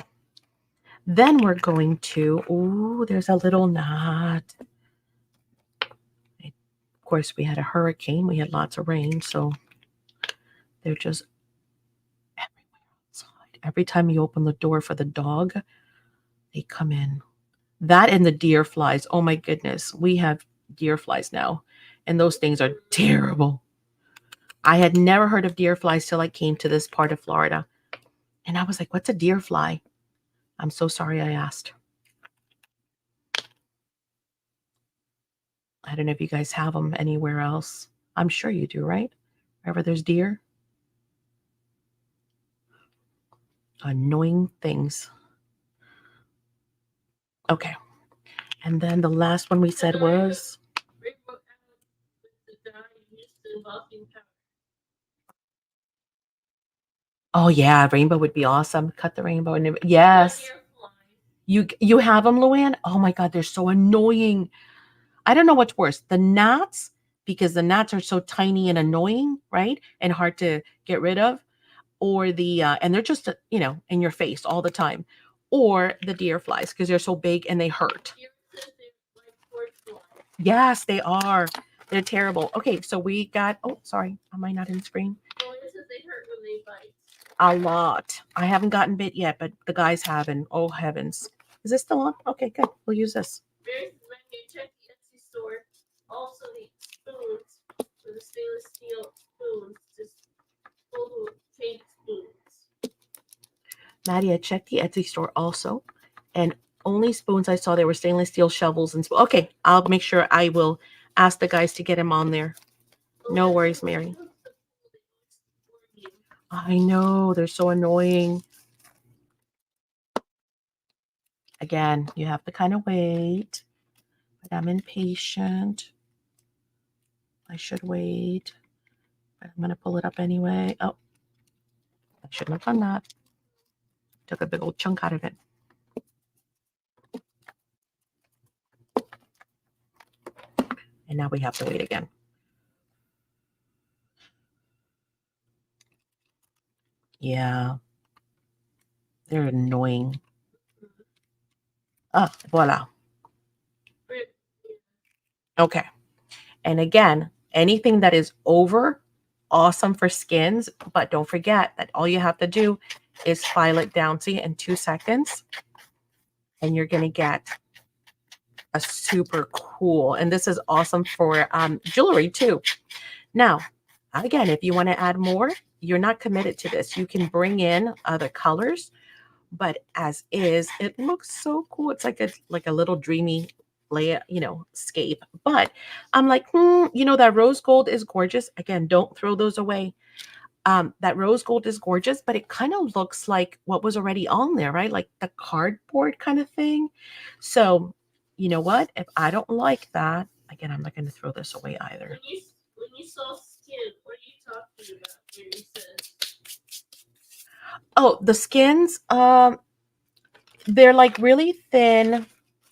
Then we're going to, ooh, there's a little knot. Of course, we had a hurricane. We had lots of rain, so they're just everywhere outside. Every time you open the door for the dog, they come in. That and the deer flies. Oh my goodness. We have deer flies now, and those things are terrible. I had never heard of deer flies till I came to this part of Florida. And I was like, what's a deer fly? I'm so sorry I asked. I don't know if you guys have them anywhere else. I'm sure you do, right? Wherever there's deer. Annoying things. Okay. And then the last one we said was, oh yeah, rainbow would be awesome. Cut the rainbow. And yes. You have them, Luann? Oh my God, they're so annoying. I don't know what's worse, the gnats, because the gnats are so tiny and annoying, right? And hard to get rid of, or the, and they're just, in your face all the time, or the deer flies, because they're so big and they hurt. Yes, they are. They're terrible. Okay, so we got, oh, sorry, am I not in screen? Well, it says they hurt when they bite. A lot. I haven't gotten bit yet, but the guys have, and oh heavens. Is this still on? Okay, good. We'll use this. Very when you check the Etsy store, also the spoons for the stainless steel spoons, just full fake spoons. Maddie, I checked the Etsy store also, and only spoons I saw there were stainless steel shovels and spoons. Okay, I'll make sure I will ask the guys to get them on there. No worries, Mary. I know, they're so annoying. Again, you have to kind of wait, but I'm impatient. I should wait, but I'm going to pull it up anyway. Oh, I shouldn't have done that. Took a big old chunk out of it. And now we have to wait again. Yeah. They're annoying. Ah, voila. Okay. And again, anything that is over, awesome for skins, but don't forget that all you have to do is file it down, see, in 2 seconds, and you're going to get a super cool, and this is awesome for jewelry too. Now, again, if you want to add more, you're not committed to this. You can bring in other colors, but as is, it looks so cool. It's like a little dreamy layer, scape. But I'm like, that rose gold is gorgeous. Again, don't throw those away. That rose gold is gorgeous, but it kind of looks like what was already on there, right? Like the cardboard kind of thing. So, you know what? If I don't like that, again, I'm not going to throw this away either. When you saw skin, what are you talking about? Where you said? Oh, the skins. They're like really thin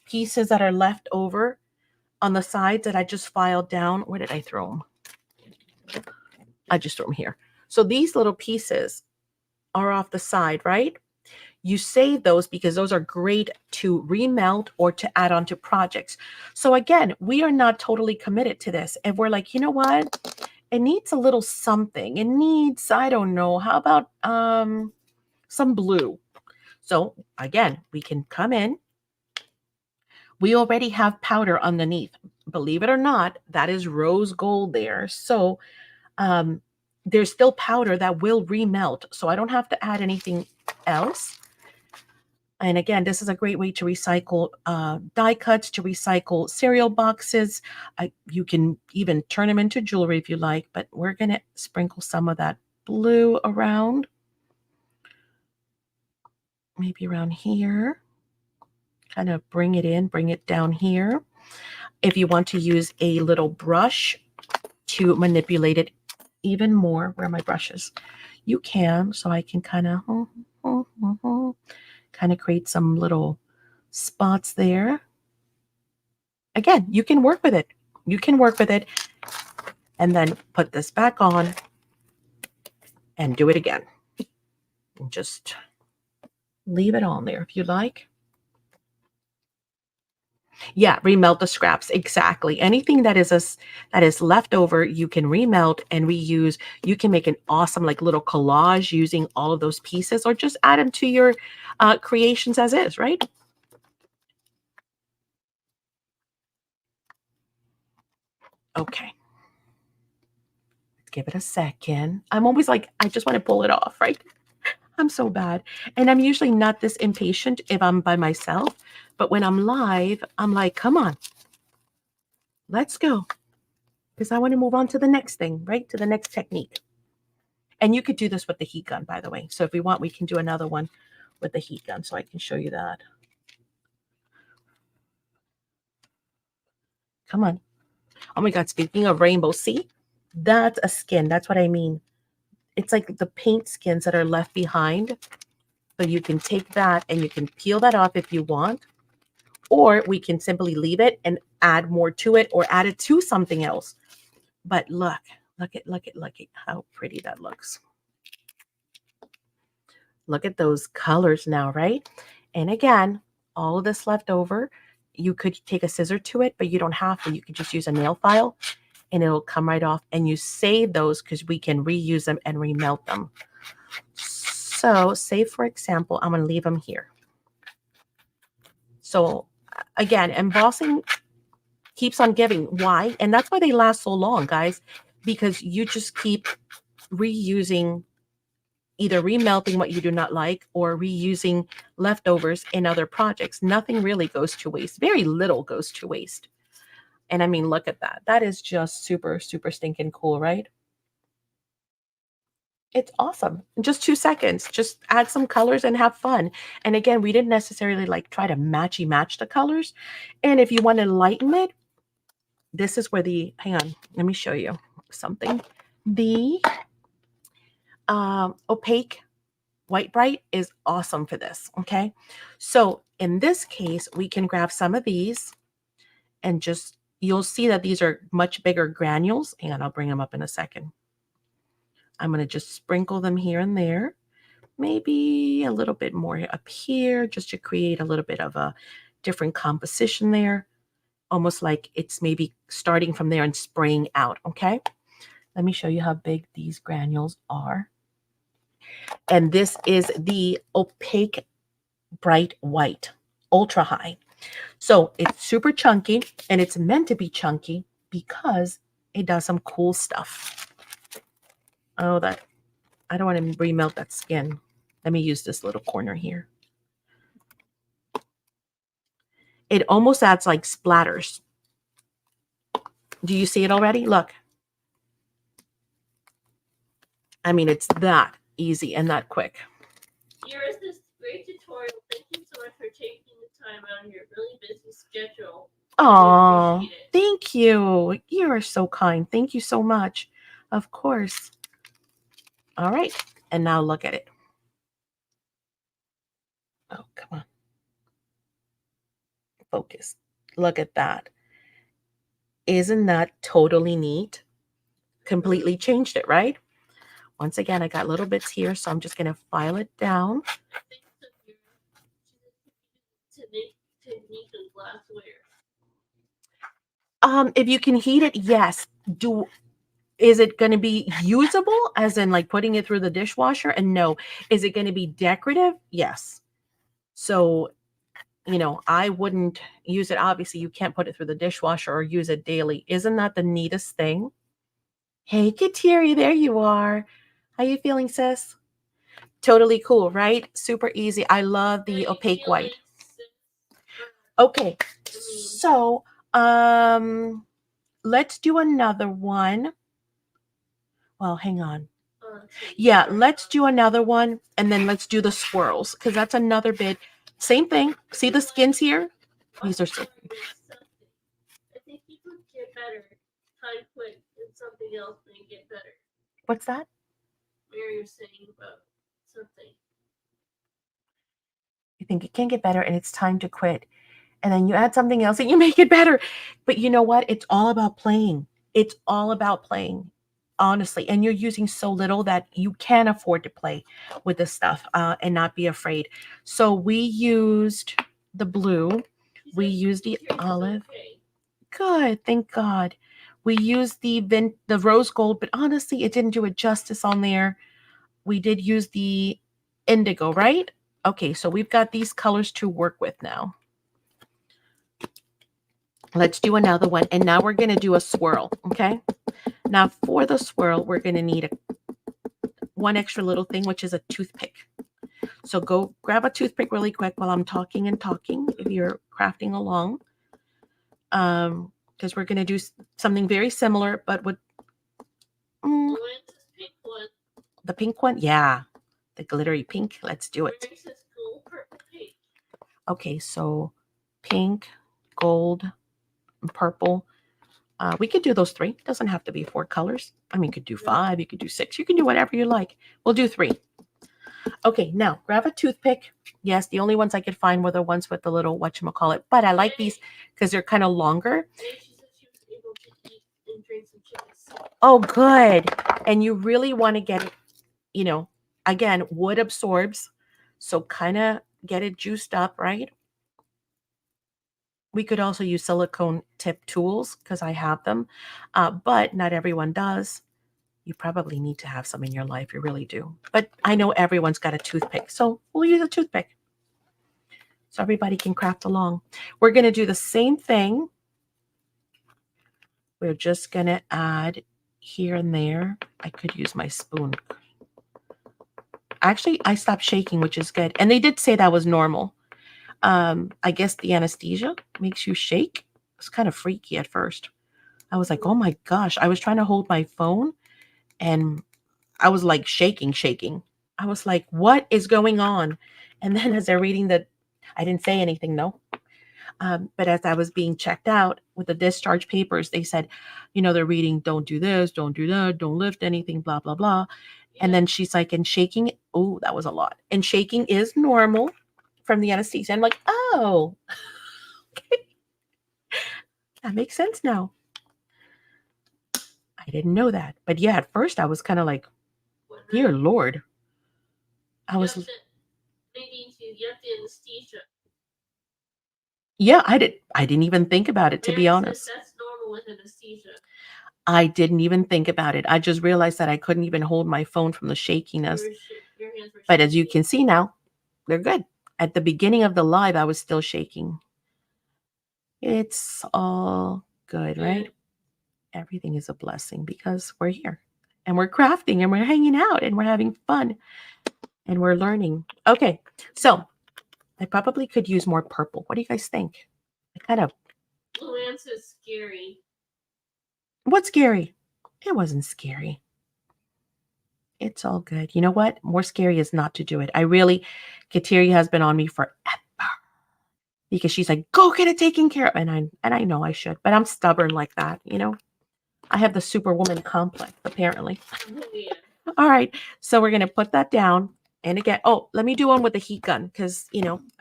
pieces that are left over on the sides that I just filed down. Where did I throw them? I just threw them here. So these little pieces are off the side, right? You save those because those are great to remelt or to add on to projects. So again, we are not totally committed to this. And we're like, you know what? It needs a little something. It needs, I don't know, how about some blue? So again, we can come in. We already have powder underneath. Believe it or not, that is rose gold there. So there's still powder that will remelt. So I don't have to add anything else. And again, this is a great way to recycle die cuts, to recycle cereal boxes. You can even turn them into jewelry if you like, but we're going to sprinkle some of that blue around. Maybe around here. Kind of bring it down here. If you want to use a little brush to manipulate it even more, where are my brushes? You can, so I can kind of create some little spots there. Again, you can work with it. You can work with it and then put this back on and do it again. And just leave it on there if you'd like. Yeah, remelt the scraps. Exactly. Anything that is left over, you can remelt and reuse. You can make an awesome like little collage using all of those pieces, or just add them to your creations as is, right? Okay. Give it a second. I'm always like, I just want to pull it off, right? I'm so bad. And I'm usually not this impatient if I'm by myself. But when I'm live, I'm like, come on, let's go. Because I want to move on to the next thing, right? To the next technique. And you could do this with the heat gun, by the way. So if we want, we can do another one with the heat gun. So I can show you that. Come on. Oh my God, speaking of rainbow, see? That's a skin. That's what I mean. It's like the paint skins that are left behind. So you can take that and you can peel that off if you want. Or we can simply leave it and add more to it, or add it to something else. But look at how pretty that looks. Look at those colors now, right? And again, all of this left over, you could take a scissor to it, but you don't have to. You could just use a nail file and it'll come right off. And you save those because we can reuse them and remelt them. So say, for example, I'm going to leave them here. So again, embossing keeps on giving. Why? And that's why they last so long, guys, because you just keep reusing, either remelting what you do not like or reusing leftovers in other projects. Nothing really goes to waste. Very little goes to waste. And I mean, look at that. That is just super, super stinking cool, right? It's awesome. In just 2 seconds, just add some colors and have fun. And again, we didn't necessarily like try to match the colors. And if you want to lighten it, this is where hang on, let me show you something. The opaque White Bright is awesome for this, okay? So in this case, we can grab some of these and just, you'll see that these are much bigger granules. Hang on, I'll bring them up in a second. I'm going to just sprinkle them here and there. Maybe a little bit more up here just to create a little bit of a different composition there. Almost like it's maybe starting from there and spraying out, okay? Let me show you how big these granules are. And this is the opaque bright white, ultra high. So it's super chunky, and it's meant to be chunky because it does some cool stuff. Oh, that I don't want to remelt that skin. Let me use this little corner here. It almost adds like splatters. Do you see it already? Look. I mean, it's that easy and that quick. Here is this great tutorial. Thank you so much for taking the time out of your really busy schedule. Oh, thank you. You are so kind. Thank you so much. Of course. All right. And now look at it. Oh, come on. Focus. Look at that. Isn't that totally neat? Completely changed it, right? Once again, I got little bits here, so I'm just going to file it down. If you can heat it, yes. Is it going to be usable, as in like putting it through the dishwasher? And no. Is it going to be decorative? Yes. So, I wouldn't use it. Obviously, you can't put it through the dishwasher or use it daily. Isn't that the neatest thing? Hey, Kateri, there you are. How you feeling, sis? Totally cool, right? Super easy. I love the opaque white. Okay, so let's do another one. Well, hang on. Yeah, let's do another one, and then let's do the swirls, because that's another bit. Same thing. See the skins here? These are so. I think you could get better. Time quit and something else may get better. What's that? Mary was saying about something. You think it can get better, and it's time to quit. And then you add something else and you make it better. But you know what? It's all about playing. It's all about playing. honestly, and you're using so little that you can afford to play with this stuff and not be afraid. So we used the blue, we used the olive. Okay. Good, thank God. We used the rose gold, but honestly, it didn't do it justice on there. We did use the indigo, right? Okay, so we've got these colors to work with now. Let's do another one. And now we're going to do a swirl, okay? Now for the swirl, we're going to need one extra little thing, which is a toothpick. So go grab a toothpick really quick while I'm talking and talking if you're crafting along. Because we're going to do something very similar, but with the pink one. Yeah, the glittery pink. Let's do it. Okay, so pink, gold, and purple. We could do those 3. It doesn't have to be 4 colors. I mean, you could do 5, you could do 6. You can do whatever you like. We'll do 3. Okay, now grab a toothpick. Yes, the only ones I could find were the ones with the little whatchamacallit. But I like these because they're kind of longer. Oh, good. And you really want to get it, again, wood absorbs. So kind of get it juiced up, right? We could also use silicone tip tools because I have them, but not everyone does. You probably need to have some in your life. You really do. But I know everyone's got a toothpick, so we'll use a toothpick so everybody can craft along. We're going to do the same thing. We're just going to add here and there. I could use my spoon. Actually, I stopped shaking, which is good. And they did say that was normal. I guess the anesthesia makes you shake. It's kind of freaky at first. I was like, oh my gosh. I was trying to hold my phone and I was like shaking. I was like, what is going on? And then as they're reading I didn't say anything, no. But as I was being checked out with the discharge papers, they said, they're reading, don't do this, don't do that, don't lift anything, blah, blah, blah. Yeah. And then she's like, and shaking, oh, that was a lot. And shaking is normal from the anesthesia. I'm like, oh, okay. That makes sense now. I didn't know that. But yeah, at first I was kind of like, dear Lord. I was. Yeah, I didn't even think about it, to be honest. That's normal with anesthesia. I didn't even think about it. I just realized that I couldn't even hold my phone from the shakiness. Your hands were but as you can see now, they're good. At the beginning of the live, I was still shaking. It's all good, right? Everything is a blessing because we're here and we're crafting and we're hanging out and we're having fun and we're learning. Okay, so I probably could use more purple. What do you guys think? I kind of. Luann is scary. What's scary? It wasn't scary. It's all good. You know what? More scary is not to do it. Kateria has been on me forever because she's like, go get it taken care of. And I know I should, but I'm stubborn like that, I have the superwoman complex, apparently. Yeah. All right. So we're going to put that down. And again, let me do one with the heat gun because,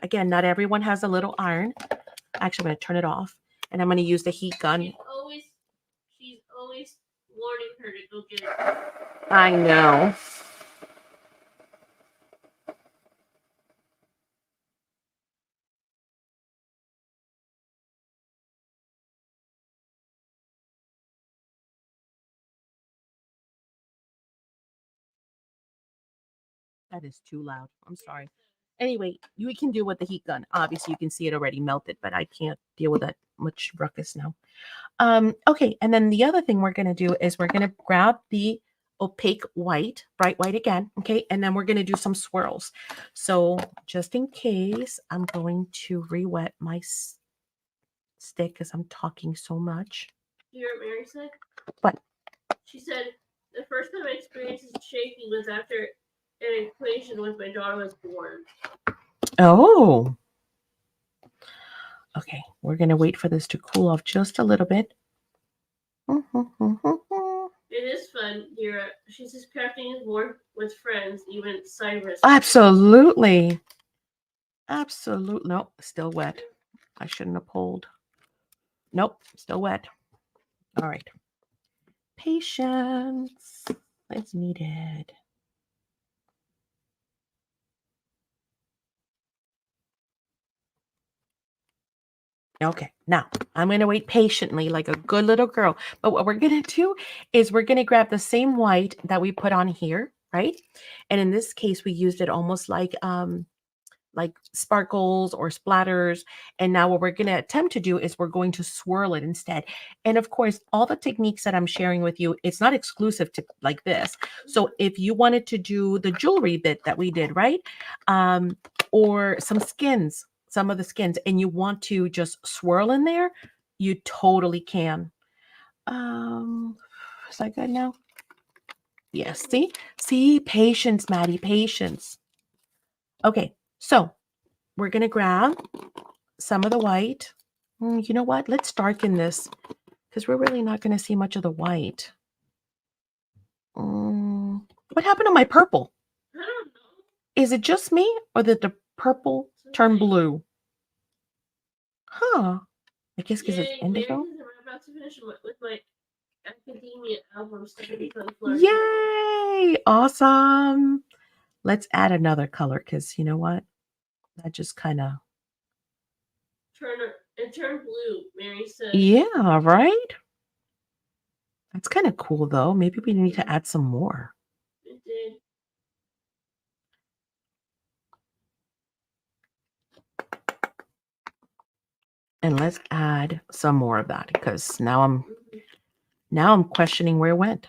again, not everyone has a little iron. Actually, I'm going to turn it off and I'm going to use the heat gun. She's always warning her to go get it. I know. That is too loud. I'm sorry. Anyway, you can do with the heat gun. Obviously, you can see it already melted, but I can't deal with that much ruckus now. Okay, and then the other thing we're going to do is we're going to grab the opaque white, bright white again, okay? And then we're going to do some swirls. So just in case, I'm going to re-wet my stick because I'm talking so much. You hear what Mary said? What? She said, the first time I experienced shaking was after an equation with my daughter was born. Oh. Okay, we're going to wait for this to cool off just a little bit. It is fun, Dira. She says crafting is more with friends, even Cyrus. Absolutely. Absolutely. Nope, still wet. I shouldn't have pulled. Nope, still wet. All right. Patience is needed. Okay, now I'm going to wait patiently like a good little girl. But what we're going to do is we're going to grab the same white that we put on here, right? And in this case, we used it almost like sparkles or splatters. And now what we're going to attempt to do is we're going to swirl it instead. And of course, all the techniques that I'm sharing with you, it's not exclusive to like this. So if you wanted to do the jewelry bit that we did, right? Or some of the skins, and you want to just swirl in there, you totally can. Is that good now? Yes, see, patience, Maddie, patience. Okay, so we're going to grab some of the white. You know what? Let's darken this because we're really not going to see much of the white. What happened to my purple? I don't know. Is it just me or did the purple turn blue? Huh. I guess because it's indigo. I'm about to finish with my academia album stuff. Yay! Awesome. Let's add another color because you know what? That just kind of turned blue, Mary said. Yeah, right? That's kind of cool though. Maybe we need to add some more. It did. And let's add some more of that because now I'm questioning where it went.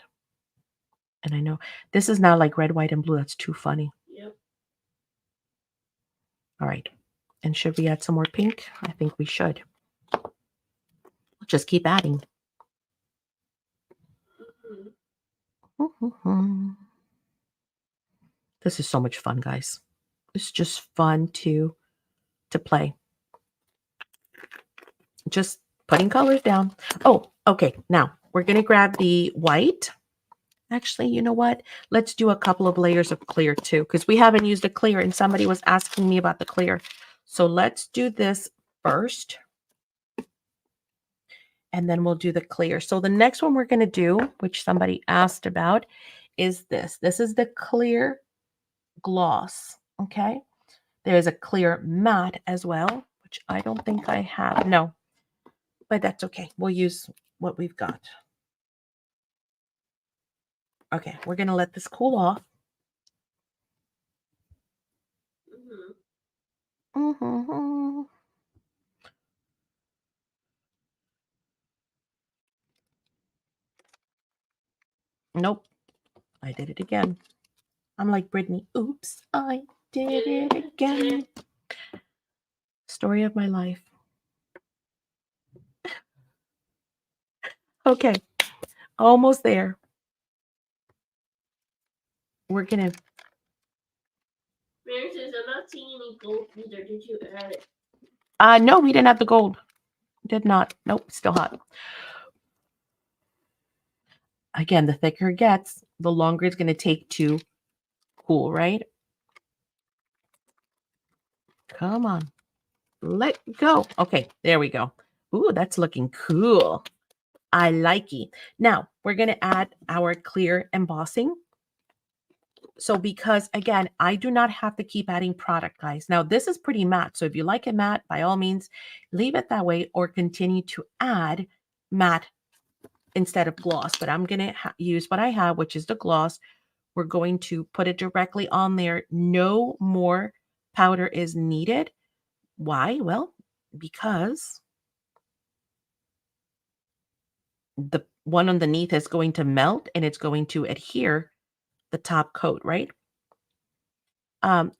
And I know this is now like red, white, and blue. That's too funny. Yep. All right. And should we add some more pink? I think we should. We'll just keep adding. This is so much fun, guys. It's just fun to play. Just putting colors down. Oh, okay. Now we're going to grab the white. Actually, you know what? Let's do a couple of layers of clear too, because we haven't used a clear and somebody was asking me about the clear. So let's do this first. And then we'll do the clear. So the next one we're going to do, which somebody asked about, is this. This is the clear gloss. Okay. There's a clear matte as well, which I don't think I have. No, but that's okay. We'll use what we've got. Okay, we're going to let this cool off. Nope, I did it again. I'm like Brittany. Oops, I did it again. Story of my life. Okay, almost there. We're going to... Mary says, I'm not seeing any gold either. Did you add it? No, we didn't have the gold. Did not. Nope, still hot. Again, the thicker it gets, the longer it's going to take to cool, right? Come on. Let go. Okay, there we go. Ooh, that's looking cool. I like it. Now, we're going to add our clear embossing. So because, again, I do not have to keep adding product, guys. Now, this is pretty matte. So if you like it matte, by all means, leave it that way or continue to add matte instead of gloss. But I'm going to use what I have, which is the gloss. We're going to put it directly on there. No more powder is needed. Why? Well, because the one underneath is going to melt and it's going to adhere the top coat, right?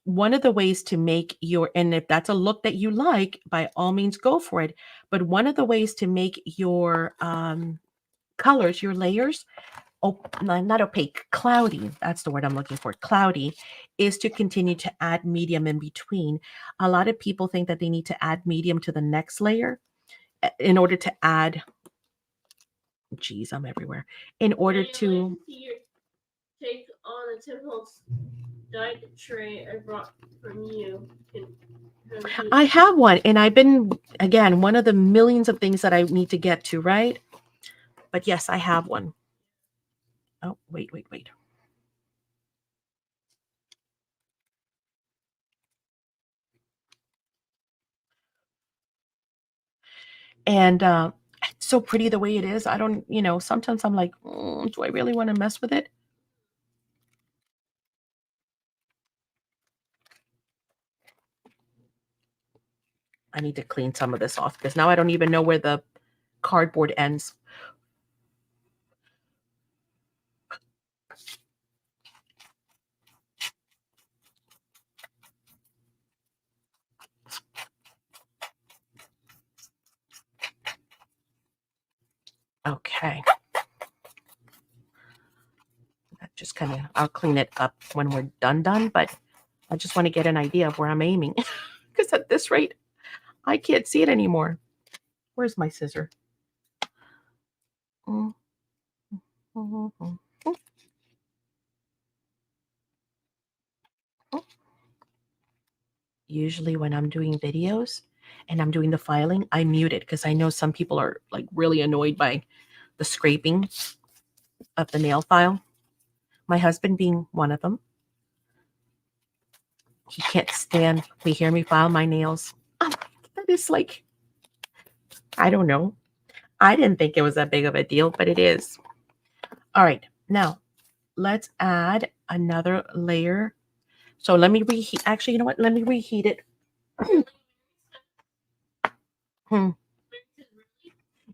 One of the ways to make your, and if that's a look that you like, by all means go for it. But one of the ways to make your colors, your layers, not opaque, cloudy, that's the word I'm looking for, cloudy, is to continue to add medium in between. A lot of people think that they need to add medium to the next layer in order to add, geez, I'm everywhere, in order to... Take on a typical dyed tray I brought from you. I have one, and I've been, again, one of the millions of things that I need to get to, right? But yes, I have one. Oh, wait, wait, wait. And it's so pretty the way it is. I don't, sometimes I'm like, do I really want to mess with it? I need to clean some of this off because now I don't even know where the cardboard ends. Okay. Just kind of, I'll clean it up when we're done, but I just want to get an idea of where I'm aiming because at this rate, I can't see it anymore. Where's my scissor? Usually when I'm doing videos and I'm doing the filing, I mute it because I know some people are like really annoyed by the scraping of the nail file. My husband being one of them. He can't stand to hear me file my nails. Oh, that is like, I don't know. I didn't think it was that big of a deal, but it is. All right, now let's add another layer. So let me reheat. Actually, you know what? Let me reheat it.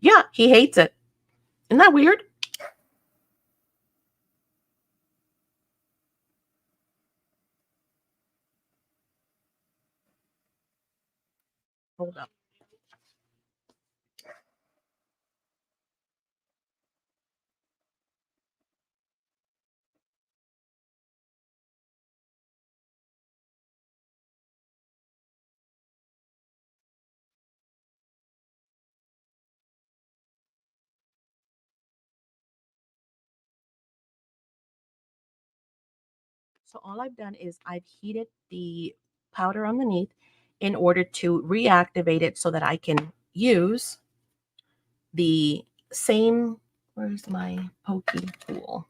Yeah, he hates it. Isn't that weird? Hold up. So all I've done is I've heated the powder underneath in order to reactivate it so that I can use the same, where's my pokey tool?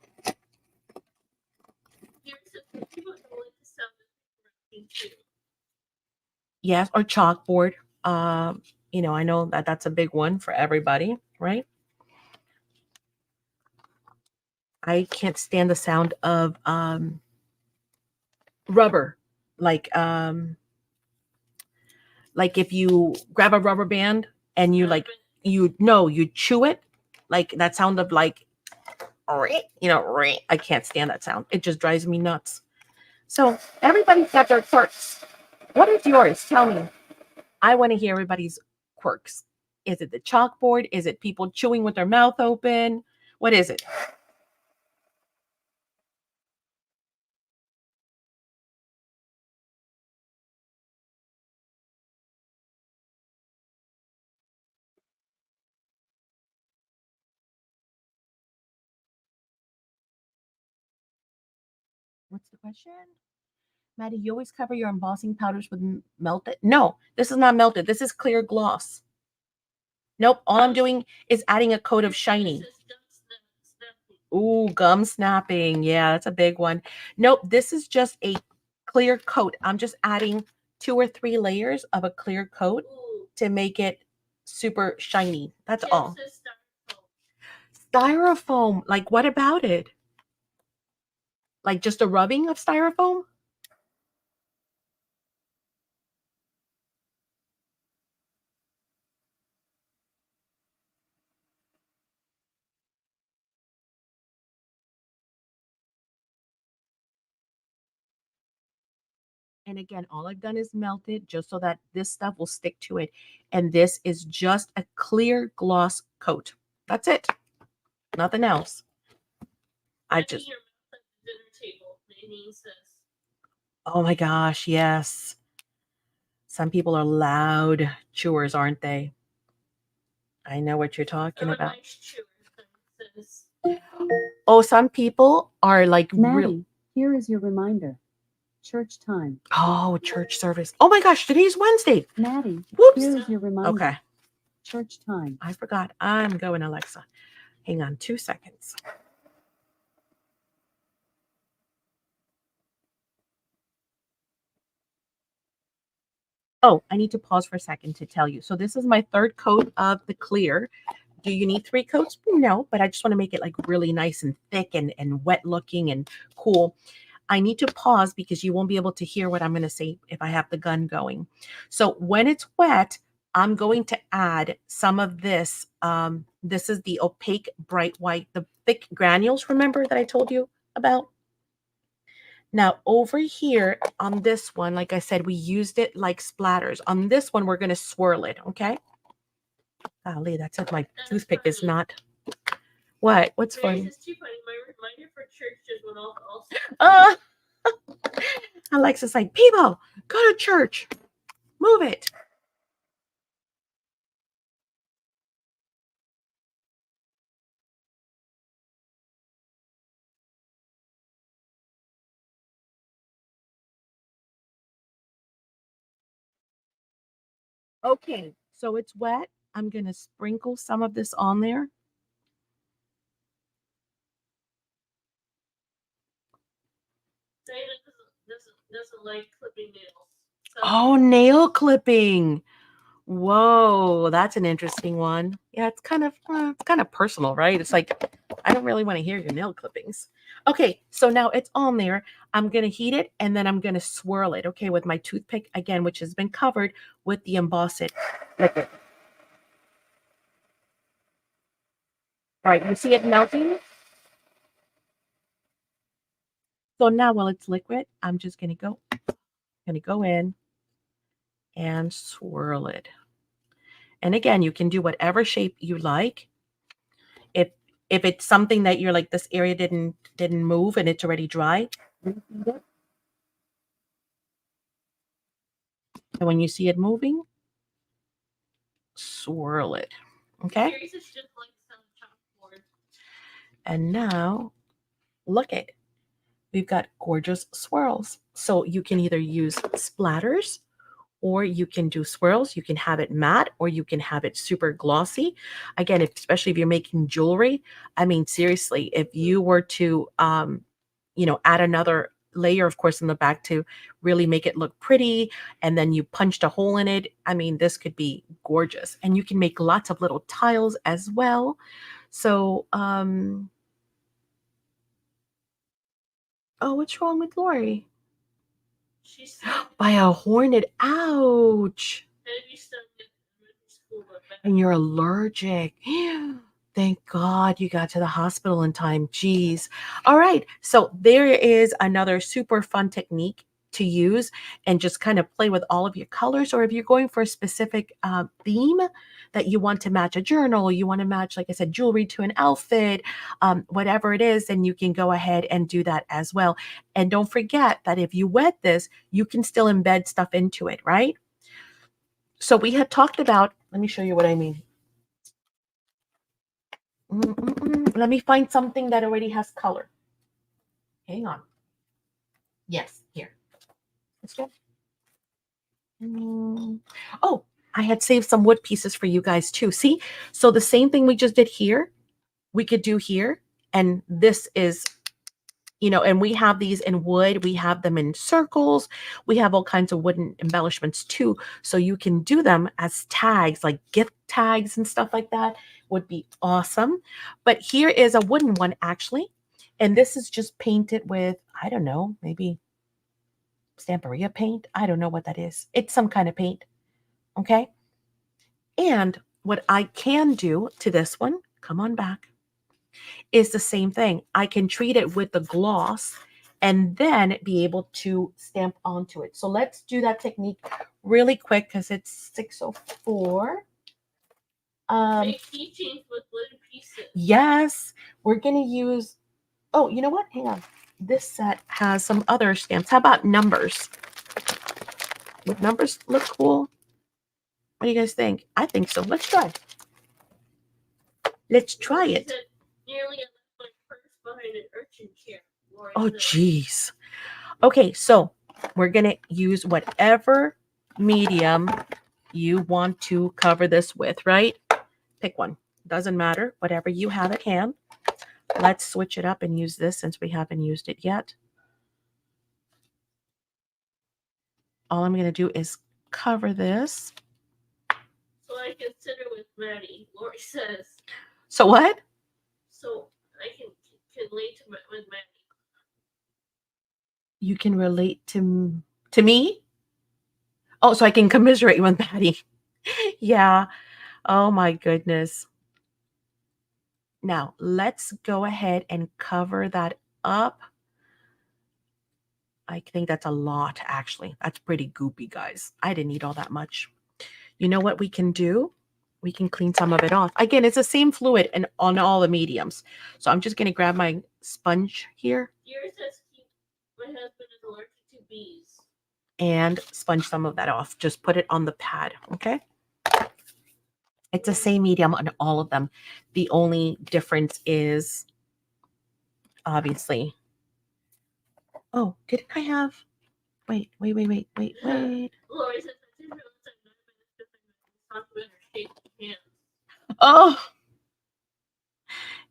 Yes, or chalkboard. I know that that's a big one for everybody, right? I can't stand the sound of rubber. Like if you grab a rubber band and you chew it, like that sound of like, I can't stand that sound. It just drives me nuts. So everybody's got their quirks. What is yours? Tell me. I want to hear everybody's quirks. Is it the chalkboard? Is it people chewing with their mouth open? What is it? What's the question? Maddie, you always cover your embossing powders with melted? No, this is not melted. This is clear gloss. Nope. All I'm doing is adding a coat of shiny. Ooh, gum snapping. Yeah, that's a big one. Nope. This is just a clear coat. I'm just adding 2 or 3 layers of a clear coat to make it super shiny. That's all. Styrofoam. Like, what about it? Like just a rubbing of styrofoam? And again, all I've done is melt it just so that this stuff will stick to it. And this is just a clear gloss coat. That's it. Nothing else. I just. Oh my gosh, yes. Some people are loud chewers, aren't they? I know what you're talking about. Oh, some people are like Maddie, here is your reminder. Church time. Oh, church service. Oh my gosh, today's Wednesday. Maddie, Whoops. here is your reminder. Okay. Church time. I forgot. I'm going, Alexa. Hang on 2 seconds. Oh, I need to pause for a second to tell you. So this is my third coat of the clear. Do you need 3 coats? No, but I just want to make it like really nice and thick and wet looking and cool. I need to pause because you won't be able to hear what I'm going to say if I have the gun going. So when it's wet, I'm going to add some of this. This is the opaque bright white, the thick granules, remember that I told you about? Now over here on this one, like I said, we used it like splatters. On this one, we're going to swirl it, okay? Golly, that's it. My toothpick is not. What? What's Mary funny? says too funny. My reminder for church just went off also. Alexa's like, people, go to church. Move it. Okay, so it's wet. I'm going to sprinkle some of this on there. Diana doesn't like clipping nails. So Oh, nail clipping. Whoa, that's an interesting one. Yeah, it's kind of personal, right? It's like I don't really want to hear your nail clippings. Okay, so now it's on there. I'm gonna heat it and then I'm gonna swirl it. Okay, with my toothpick again, which has been covered with the Embossing liquid. All right, you see it melting. So now while it's liquid, I'm just gonna go in and swirl it. And again, you can do whatever shape you like. If if it's something that you're like this area didn't move and it's already dry, and when you see it moving, swirl it. Okay? Mary says she doesn't like the sound of chalkboard. And now look it. We've got gorgeous swirls. So you can either use splatters or you can do swirls. You can have it matte or you can have it super glossy. Again, especially if you're making jewelry. I mean, seriously, if you were to, add another layer, of course, in the back to really make it look pretty, and then you punched a hole in it. I mean, this could be gorgeous. And you can make lots of little tiles as well. So, oh, what's wrong with Lori? She's sick. By a hornet. Ouch. And you stung it in school, but And you're allergic. Thank God you got to the hospital in time. Jeez. All right. So there is another super fun technique to use and just kind of play with all of your colors. Or if you're going for a specific theme that you want to match a journal, you want to match, like I said, jewelry to an outfit, whatever it is, then you can go ahead and do that as well. And don't forget that if you wet this, you can still embed stuff into it, right? So we had talked about, let me show you what I mean. Let me find something that already has color. Hang on. Yes, here. Let's go. Oh, I had saved some wood pieces for you guys too. See? So the same thing we just did here, we could do here. And this is, and we have these in wood. We have them in circles. We have all kinds of wooden embellishments too. So you can do them as tags, like gift tags and stuff like that would be awesome. But here is a wooden one actually. And this is just painted with, I don't know, maybe Stamperia paint. I don't know what that is. It's some kind of paint. Okay. And what I can do to this one, come on back, is the same thing. I can treat it with the gloss and then be able to stamp onto it. So let's do that technique really quick because it's 6:04. make keychains with wooden pieces. Yes, we're going to use, oh, you know what? Hang on. This set has some other stamps. How about numbers? Would numbers look cool? What do you guys think? I think so. Let's try. Let's try She it. said, nearly I left my purse behind an urchin chair. Lori Oh, said. geez. Okay, so we're going to use whatever medium you want to cover this with, right? Pick one. Doesn't matter. Whatever you have at hand. Let's switch it up and use this since we haven't used it yet. All I'm going to do is cover this. So I consider with Maddie. Lori says. So what? So I can relate with Maddie. You can relate to me? Oh, so I can commiserate with Maddie. Yeah. Oh my goodness. Now, let's go ahead and cover that up. I think that's a lot, actually. That's pretty goopy, guys. I didn't need all that much. You know what we can do? We can clean some of it off. Again, it's the same fluid and on all the mediums. So I'm just going to grab my sponge here. Yours says my husband is allergic to bees. And sponge some of that off. Just put it on the pad, okay? It's the same medium on all of them. The only difference is, obviously, oh, didn't I have, wait. Lori says I didn't realize that none of it is different than the shape of hands. Oh,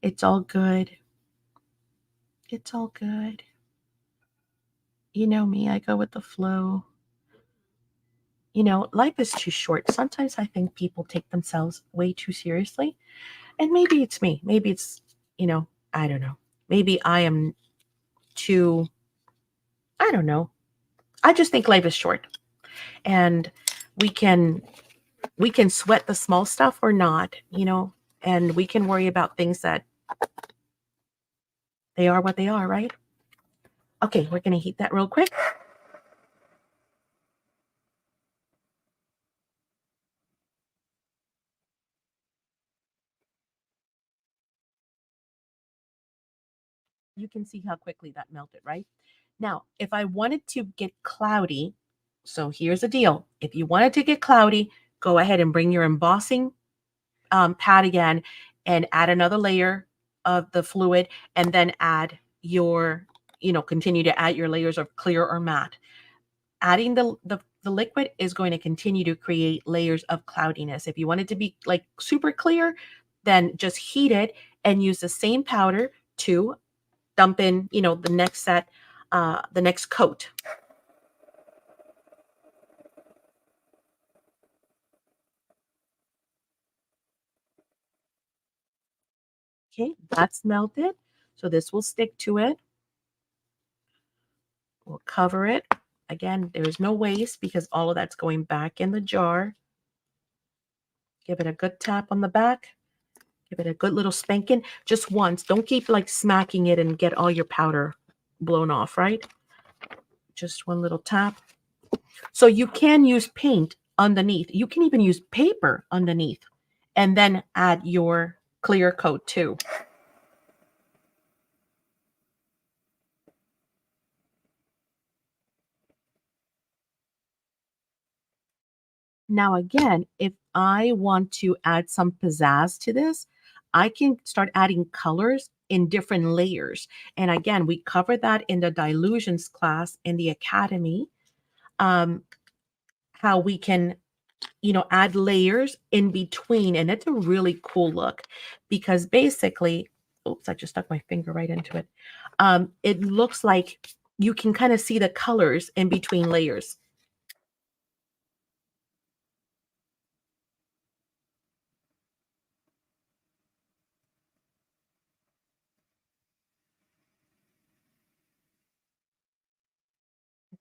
it's all good. It's all good. You know me, I go with the flow. You know, life is too short. Sometimes I think people take themselves way too seriously. And maybe it's me. Maybe it's, I don't know. Maybe I am too, I don't know. I just think life is short. And we can sweat the small stuff or not, and we can worry about things that they are what they are, right? Okay, we're going to heat that real quick. You can see how quickly that melted, right? Now, if I wanted to get cloudy, so here's the deal. If you wanted to get cloudy, go ahead and bring your embossing pad again and add another layer of the fluid, and then add your, continue to add your layers of clear or matte. Adding the liquid is going to continue to create layers of cloudiness. If you want it to be like super clear, then just heat it and use the same powder to dump in, the next set, the next coat. Okay, that's melted. So this will stick to it. We'll cover it. Again, there's no waste because all of that's going back in the jar. Give it a good tap on the back. Give it a good little spanking just once. Don't keep like smacking it and get all your powder blown off, right? Just one little tap. So you can use paint underneath. You can even use paper underneath and then add your clear coat too. Now, again, if I want to add some pizzazz to this, I can start adding colors in different layers. And again, we covered that in the dilutions class in the academy, how we can, add layers in between. And it's a really cool look because basically, oops, I just stuck my finger right into it. It looks like you can kind of see the colors in between layers.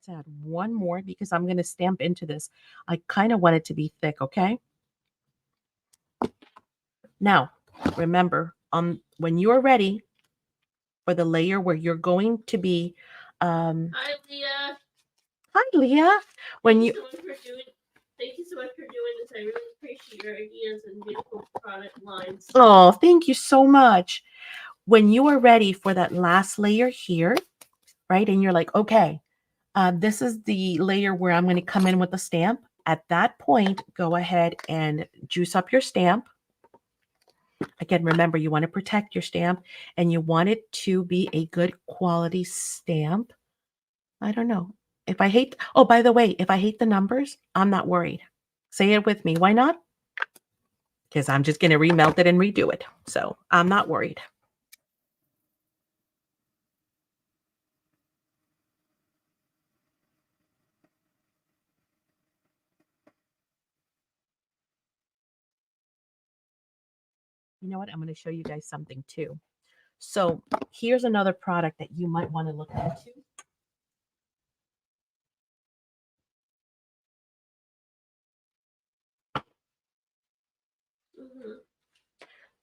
Let's add one more because I'm going to stamp into this. I kind of want it to be thick, okay? Now, remember, when you're ready for the layer where you're going to be, Hi, Leah. Hi, Leah. Thank you so much for doing this. I really appreciate your ideas and beautiful product lines. Oh, thank you so much. When you are ready for that last layer here, right, and you're like, okay, this is the layer where I'm going to come in with the stamp. At that point, go ahead and juice up your stamp. Again, remember, you want to protect your stamp and you want it to be a good quality stamp. I don't know. If I hate, oh, by the way, if I hate the numbers, I'm not worried. Say it with me. Why not? Because I'm just going to remelt it and redo it. So I'm not worried. You know what? I'm going to show you guys something too. So here's another product that you might want to look into. Mhm.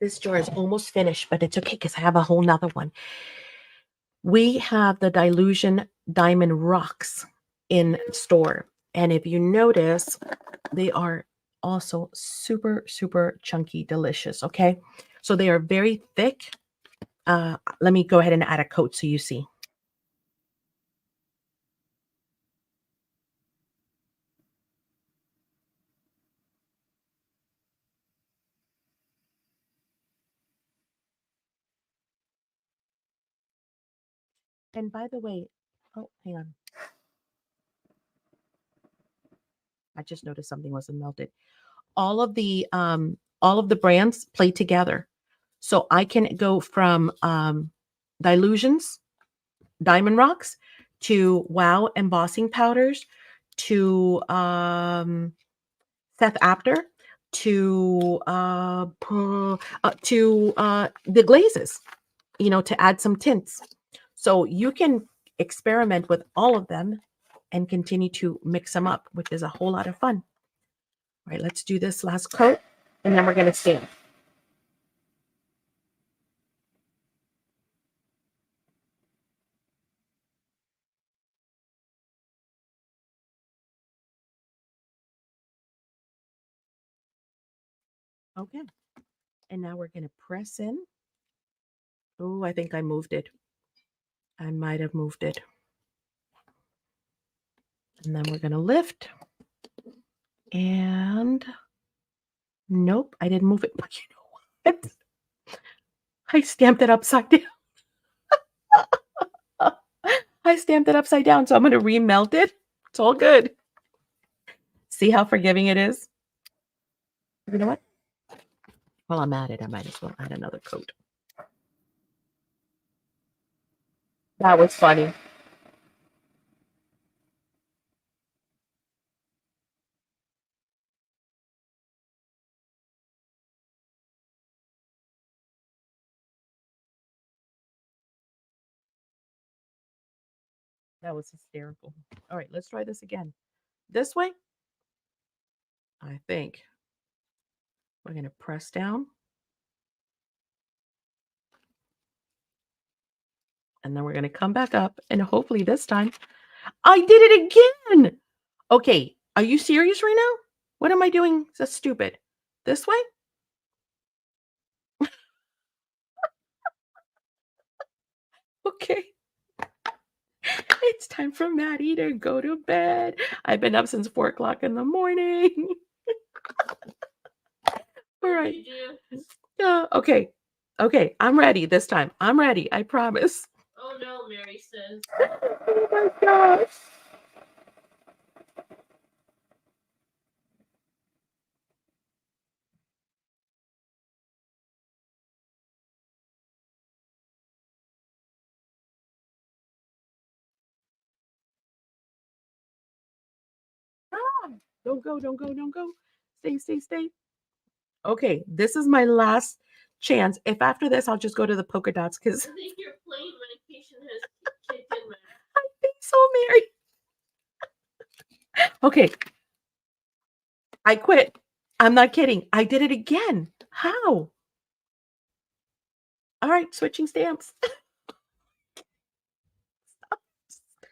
This jar is almost finished, but it's okay because I have a whole nother one. We have the Dilution Diamond Rocks in store. And if you notice, they are also super, super chunky, delicious. Okay. So they are very thick. Let me go ahead and add a coat so you see. And by the way, oh, hang on. I just noticed something wasn't melted. All of the brands play together. So I can go from Dilutions, Diamond Rocks, to Wow embossing powders, to Seth Apter, to the glazes, to add some tints. So you can experiment with all of them and continue to mix them up, which is a whole lot of fun. All right, let's do this last coat, and then we're going to stamp. Okay, and now we're going to press in. Oh, I think I moved it. I might have moved it. And then we're going to lift. And nope, I didn't move it. But you know what? I stamped it upside down. I stamped it upside down, so I'm going to remelt it. It's all good. See how forgiving it is? You know what? While I'm at it, I might as well add another coat. That was funny. That was hysterical. All right, let's try this again. This way, I think we're going to press down. And then we're going to come back up. And hopefully this time, I did it again. Okay, are you serious right now? What am I doing so stupid? This way? Okay. It's time for Maddie to go to bed. I've been up since 4 o'clock in the morning. All What right. did you do? Okay. Okay, I'm ready this time. I'm ready. I promise. Oh no, Mary says. Oh my gosh. Ah, don't go, don't go, don't go. Stay, stay, stay. Okay, this is my last chance. If after this, I'll just go to the polka dots because I think your plane medication has kicked in, man. I think so, Mary. Okay, I quit. I'm not kidding. I did it again. How? All right, switching stamps.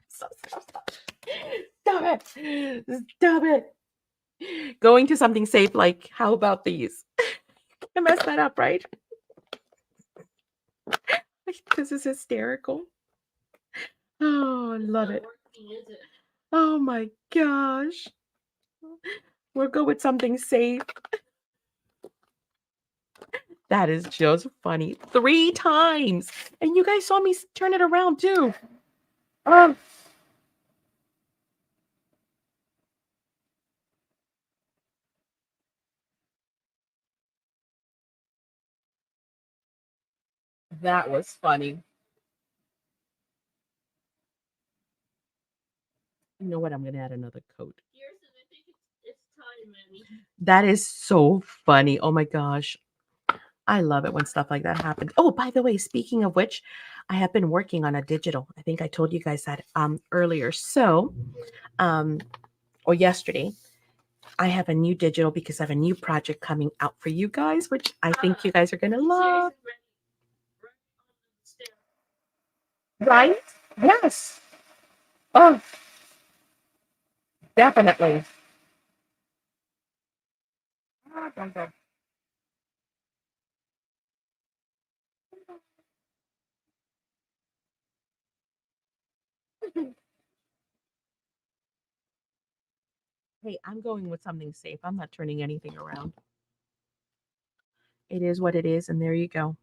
Stop, stop, stop. Stop it. Stop it. Going to something safe like, how about these? I messed that up, right? This is hysterical. Oh, I love it. Working, is it? Oh my gosh. We'll go with something safe. That is just funny. 3 times. And you guys saw me turn it around too. That was funny. You know what? I'm going to add another coat. Kirsten, I think it's time, Manny. That is so funny. Oh my gosh. I love it when stuff like that happens. Oh, by the way, speaking of which, I have been working on a digital. I think I told you guys that earlier. So, um, or yesterday, I have a new digital because I have a new project coming out for you guys, which I think you guys are gonna love. Right? Yes. Oh, definitely. Ah, don't go. Hey, I'm going with something safe. I'm not turning anything around. It is what it is, and there you go.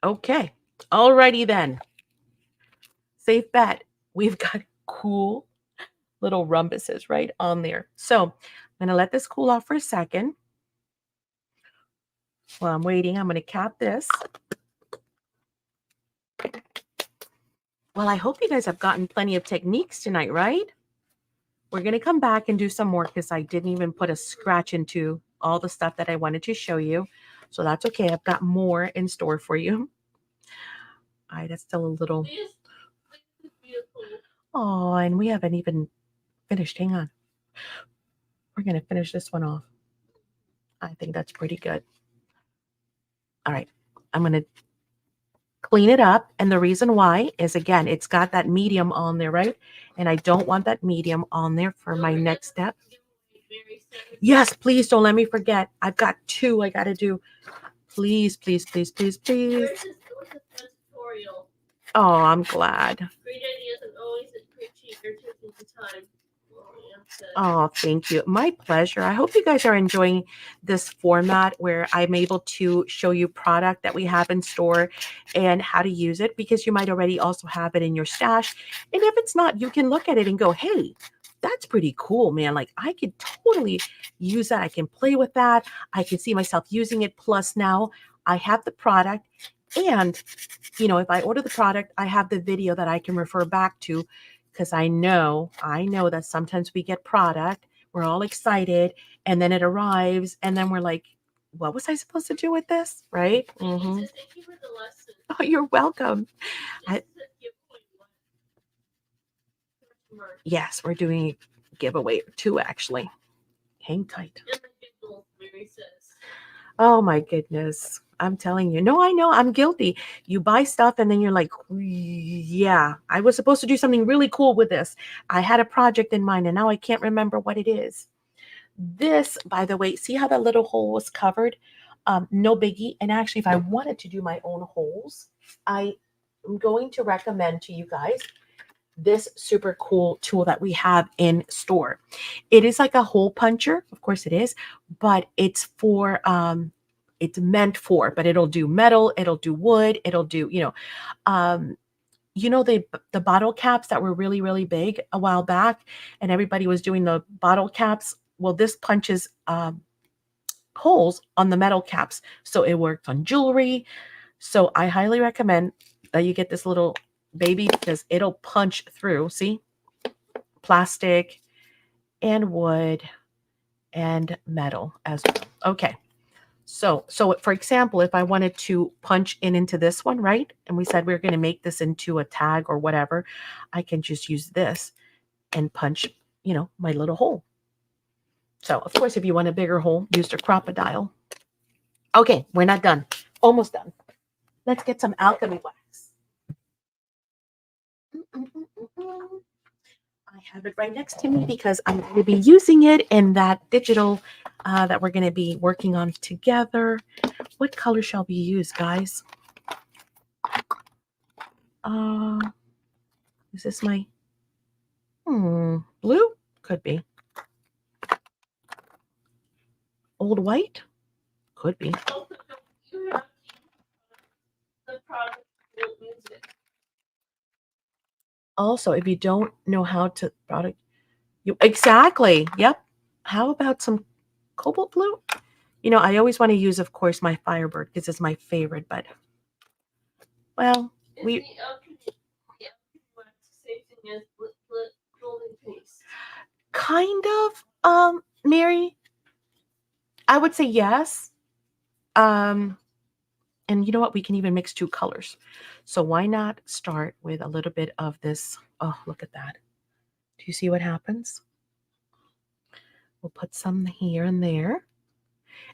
Okay. Alrighty then. Safe bet. We've got cool little rhombuses right on there. So I'm going to let this cool off for a second. While I'm waiting, I'm going to cap this. Well, I hope you guys have gotten plenty of techniques tonight, right? We're going to come back and do some more because I didn't even put a scratch into all the stuff that I wanted to show you. So that's okay. I've got more in store for you. All right, that's still a little. Oh, and we haven't even finished. Hang on. We're going to finish this one off. I think that's pretty good. All right. I'm going to clean it up. And the reason why is, again, it's got that medium on there, right? And I don't want that medium on there for my next step. Yes, please don't let me forget. I've got 2 I got to do. Please, please, please, please, please. Oh, I'm glad. Great ideas and always appreciate your taking the time. Oh, thank you. My pleasure. I hope you guys are enjoying this format where I'm able to show you product that we have in store and how to use it, because you might already also have it in your stash. And if it's not, you can look at it and go, hey, that's pretty cool, man. Like, I could totally use that. I can play with that. I can see myself using it. Plus, now I have the product. And, if I order the product, I have the video that I can refer back to, because I know that sometimes we get product, we're all excited, and then it arrives, and then we're like, what was I supposed to do with this? Right? Mm-hmm. Thank you for the lesson. Oh, you're welcome. Yes, we're doing a giveaway 2, actually. Hang tight. Oh my goodness. I'm telling you. No, I know. I'm guilty. You buy stuff and then you're like, yeah, I was supposed to do something really cool with this. I had a project in mind and now I can't remember what it is. This, by the way, see how that little hole was covered? No biggie. And actually, if I wanted to do my own holes, I am going to recommend to you guys this super cool tool that we have in store. It is like a hole puncher, of course it is, but it's meant for, but it'll do metal, it'll do wood, it'll do, the bottle caps that were really, really big a while back, and everybody was doing the bottle caps. Well, this punches holes on the metal caps, so it works on jewelry. So I highly recommend that you get this little baby because it'll punch through, see, plastic and wood and metal as well. Okay. So for example, if I wanted to punch into this one, right? And we said we are going to make this into a tag or whatever, I can just use this and punch, my little hole. So of course, if you want a bigger hole, use the crocodile. Okay, we're not done. Almost done. Let's get some alchemy wax. I have it right next to me because I'm going to be using it in that digital that we're going to be working on together. What color shall we use, guys? Is this my blue? Could be. Old white? Could be. Also, if you don't know how to product, exactly. Yep. How about some cobalt blue? I always want to use, of course, my Firebird because it's my favorite, but well, kind of, Mary. I would say yes. And you know what? We can even mix two colors. So why not start with a little bit of this? Oh, look at that. Do you see what happens? We'll put some here and there.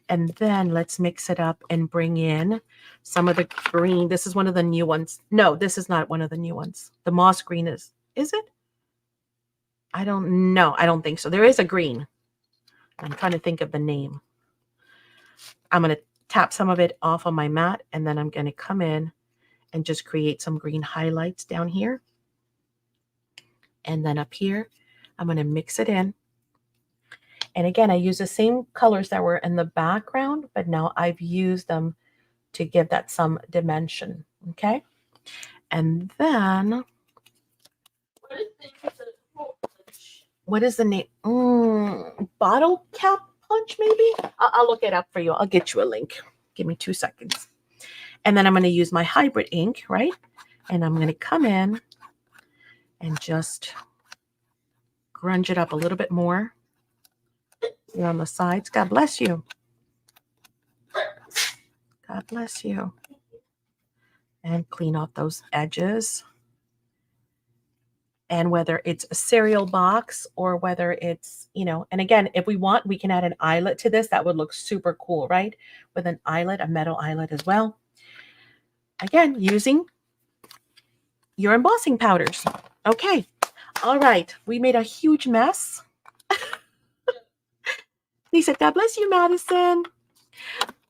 And then let's mix it up and bring in some of the green. This is one of the new ones. No, this is not one of the new ones. The moss green is it? I don't know. I don't think so. There is a green. I'm trying to think of the name. I'm going to tap some of it off on my mat, and then I'm going to come in and just create some green highlights down here. And then up here, I'm going to mix it in. And again, I use the same colors that were in the background, but now I've used them to give that some dimension. Okay. And then, what is the name? Bottle cap punch, maybe? I'll look it up for you. I'll get you a link. Give me 2 seconds. And then I'm going to use my hybrid ink, right? And I'm going to come in and just grunge it up a little bit more here on the sides. God bless you. God bless you. And clean off those edges. And whether it's a cereal box or whether it's, and again, if we want, we can add an eyelet to this. That would look super cool, right? With an eyelet, a metal eyelet as well. Again, using your embossing powders. Okay. All right. We made a huge mess. He said, God bless you, Madison.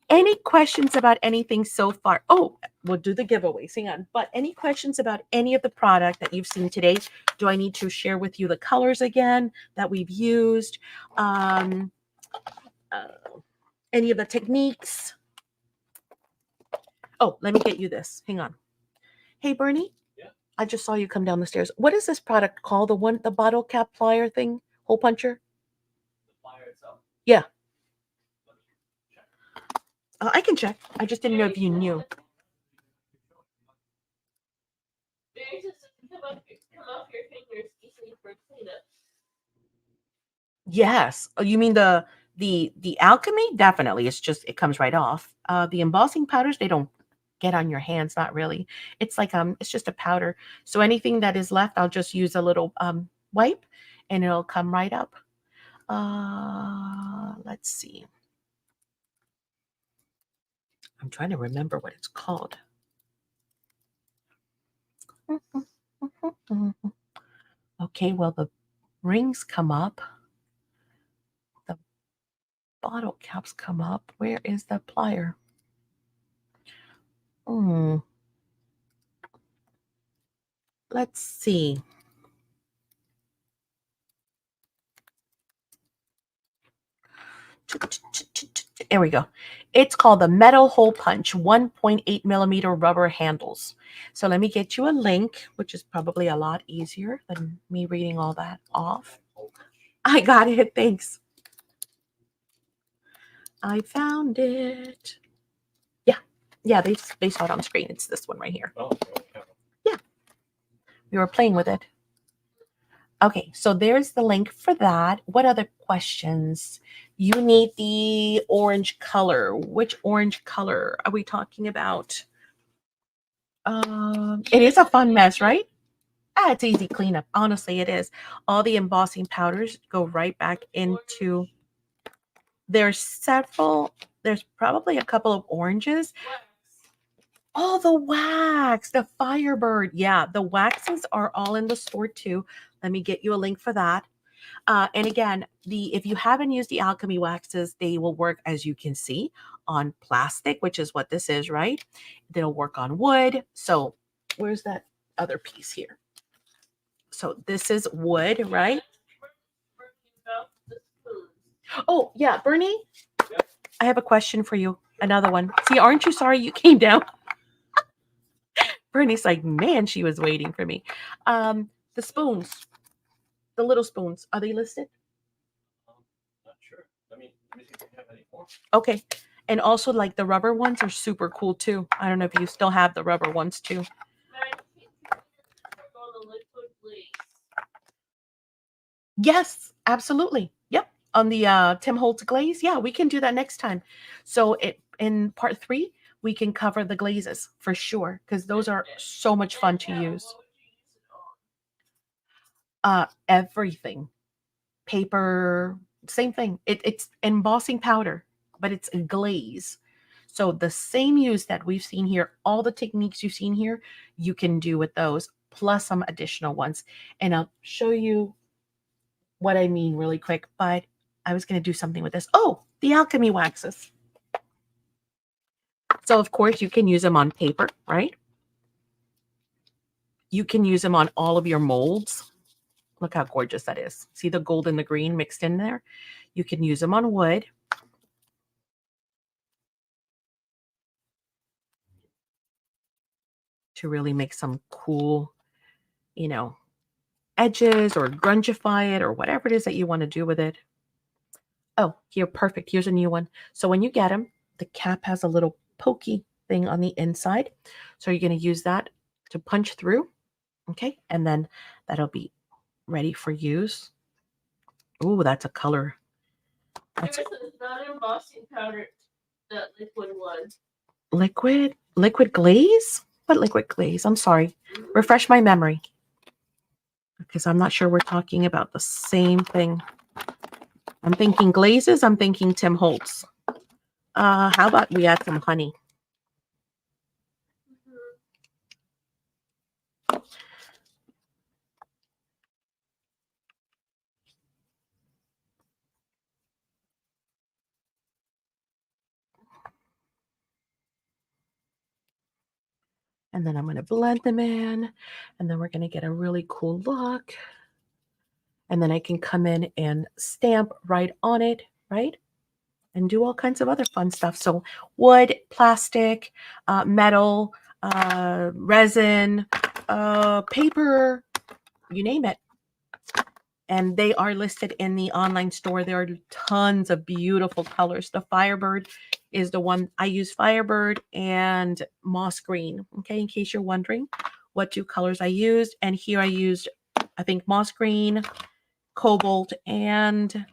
Any questions about anything so far? Oh, we'll do the giveaways. Hang on. But any questions about any of the product that you've seen today? Do I need to share with you the colors again that we've used? Any of the techniques? Oh, let me get you this. Hang on. Hey, Bernie. Yeah. I just saw you come down the stairs. What is this product called? The bottle cap plier thing? Hole puncher? The plier itself? Yeah. I can check. I just didn't know if you knew. Come off your fingers easily for cleanup. Yes. Oh, you mean the alchemy? Definitely. It comes right off. The embossing powders, they don't get on your hands, not really. It's like it's just a powder. So anything that is left, I'll just use a little wipe and it'll come right up. Let's see. I'm trying to remember what it's called. Okay, well, the rings come up. The bottle caps come up. Where is the plier? Let's see. There we go. It's called the Metal Hole Punch 1.8 millimeter rubber handles. So let me get you a link, which is probably a lot easier than me reading all that off. I got it. Thanks. I found it. Yeah, they saw it on screen. It's this one right here. Oh, yeah. We were playing with it. Okay, so there's the link for that. What other questions? You need the orange color. Which orange color are we talking about? It is a fun mess, right? It's easy cleanup. Honestly, it is. All the embossing powders go right back into. There's probably a couple of oranges. Oh, the wax, the Firebird. Yeah, the waxes are all in the store too. Let me get you a link for that. And again, if you haven't used the alchemy waxes, they will work, as you can see, on plastic, which is what this is, right? They'll work on wood. So where's that other piece here? So this is wood, right? Oh, yeah, Bernie, Yep. I have a question for you. Another one. See, aren't you sorry you came down? Bernie's like, man, she was waiting for me. The spoons, the little spoons, are they listed? Not sure. Let me see if we have any more. Okay. And also, like, the rubber ones are super cool too. I don't know if you still have the rubber ones too. Yes, absolutely. Yep. Tim Holtz glaze. Yeah, we can do that next time. So in part 3, we can cover the glazes for sure because those are so much fun to use. What would you use it on? Everything, paper, same thing. It's embossing powder, but it's a glaze. So the same use that we've seen here, all the techniques you've seen here, you can do with those, plus some additional ones. And I'll show you what I mean really quick, but I was going to do something with this. Oh, the alchemy waxes. So of course you can use them on paper, right? You can use them on all of your molds. Look how gorgeous that is. See the gold and the green mixed in there? You can use them on wood. To really make some cool, edges or grungify it or whatever it is that you want to do with it. Oh, here, perfect. Here's a new one. So when you get them, the cap has a little pokey thing on the inside. So you're going to use that to punch through. Okay. And then that'll be ready for use. Oh, that's a color. That's It's not embossing powder, that liquid one. liquid glaze? What liquid glaze? I'm sorry. Refresh my memory. Because I'm not sure we're talking about the same thing. I'm thinking glazes. I'm thinking Tim Holtz. How about we add some honey? And then I'm going to blend them in. And then we're going to get a really cool look. And then I can come in and stamp right on it, right? And do all kinds of other fun stuff. So wood, plastic, metal, resin, paper, you name it. And they are listed in the online store. There are tons of beautiful colors. The Firebird is the one I use, Firebird and moss green. Okay, in case you're wondering what 2 colors I used. And here I used, I think, moss green, cobalt, and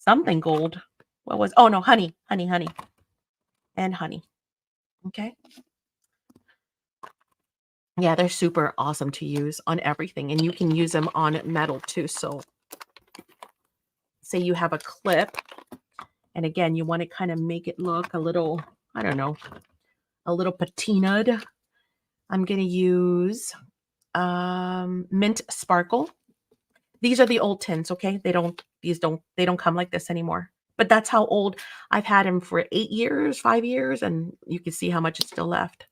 something gold. What was, oh no, honey, and honey. Okay. Yeah, they're super awesome to use on everything. And you can use them on metal too. So say you have a clip, and again, you want to kind of make it look a little, I don't know, a little patinaed. I'm going to use mint sparkle. These are the old tins, okay? They don't come like this anymore. But that's how old. I've had them for 8 years, 5 years, and you can see how much is still left.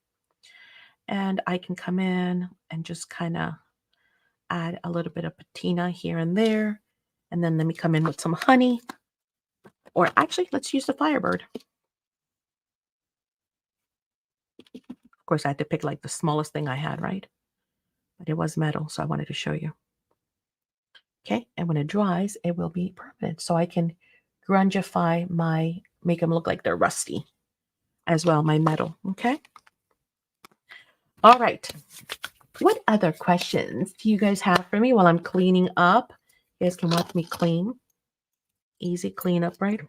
And I can come in and just kind of add a little bit of patina here and there. And then let me come in with some honey. Or actually, let's use the Firebird. Of course, I had to pick like the smallest thing I had, right? But it was metal, so I wanted to show you. Okay, and when it dries, it will be permanent. So I can grungify make them look like they're rusty as well, my metal, okay? All right. What other questions do you guys have for me while I'm cleaning up? You guys can watch me clean. Easy cleanup, right?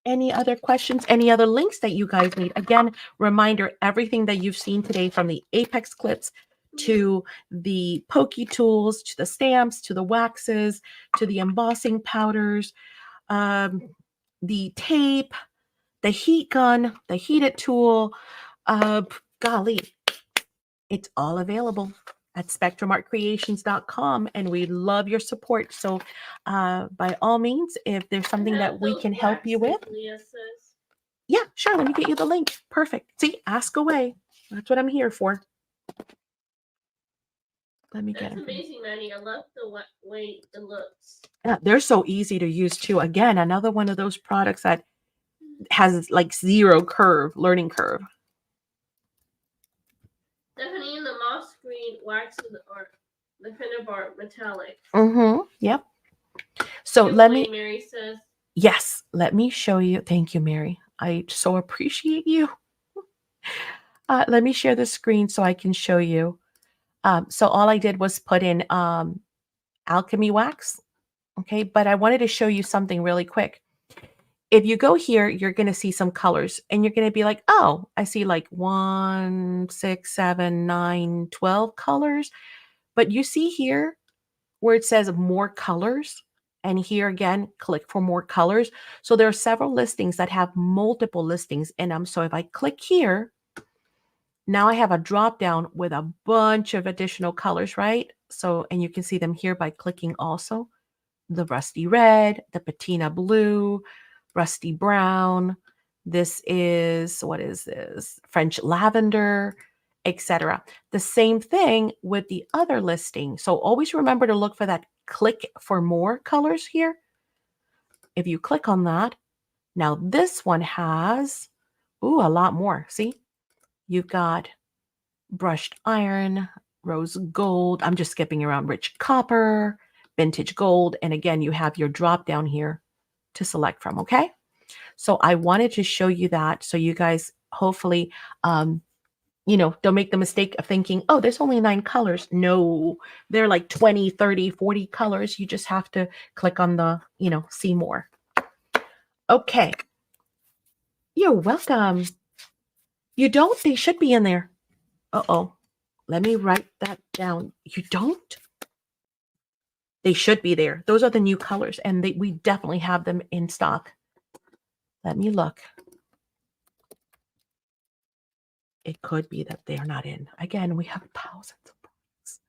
Any other questions? Any other links that you guys need? Again, reminder, everything that you've seen today from the Apex clips to the pokey tools, to the stamps, to the waxes, to the embossing powders, the tape, the heat gun, the heated tool, golly, it's all available at spectrumartcreations.com, and we love your support. So by all means, if there's something that we can help you with, yeah, sure, let me get you the link. Perfect. See, ask away. That's what I'm here for. Let me get it. That's amazing, Maddie. I love the way it looks. Yeah, they're so easy to use too. Again, another one of those products that has like zero learning curve. Stephanie, and the moss green waxes are the kind of are metallic. Yep. So let me. Mary says. Yes, let me show you. Thank you, Mary. I so appreciate you. Let me share the screen so I can show you. So all I did was put in alchemy wax. Okay, but I wanted to show you something really quick. If you go here, you're going to see some colors and you're going to be like, oh, I see like 1, 6, 7, 9, 12 colors. But you see here where it says more colors. And here again, click for more colors. So there are several listings that have multiple listings in them. So if I click here, now I have a drop down with a bunch of additional colors, right? So, and you can see them here by clicking also. The rusty red, the patina blue, rusty brown. This is, what is this? French lavender, etc. The same thing with the other listing. So always remember to look for that click for more colors here. If you click on that, now this one has, ooh, a lot more. See, you've got brushed iron, rose gold. I'm just skipping around rich copper, vintage gold. And again, you have your drop down here to select from. Okay. So I wanted to show you that. So you guys hopefully, don't make the mistake of thinking, oh, there's only 9 colors. No, they're like 20, 30, 40 colors. You just have to click on the, see more. Okay. You're welcome. You don't? They should be in there. Uh-oh. Let me write that down. You don't? They should be there. Those are the new colors, and we definitely have them in stock. Let me look. It could be that they're not in. Again, we have thousands of products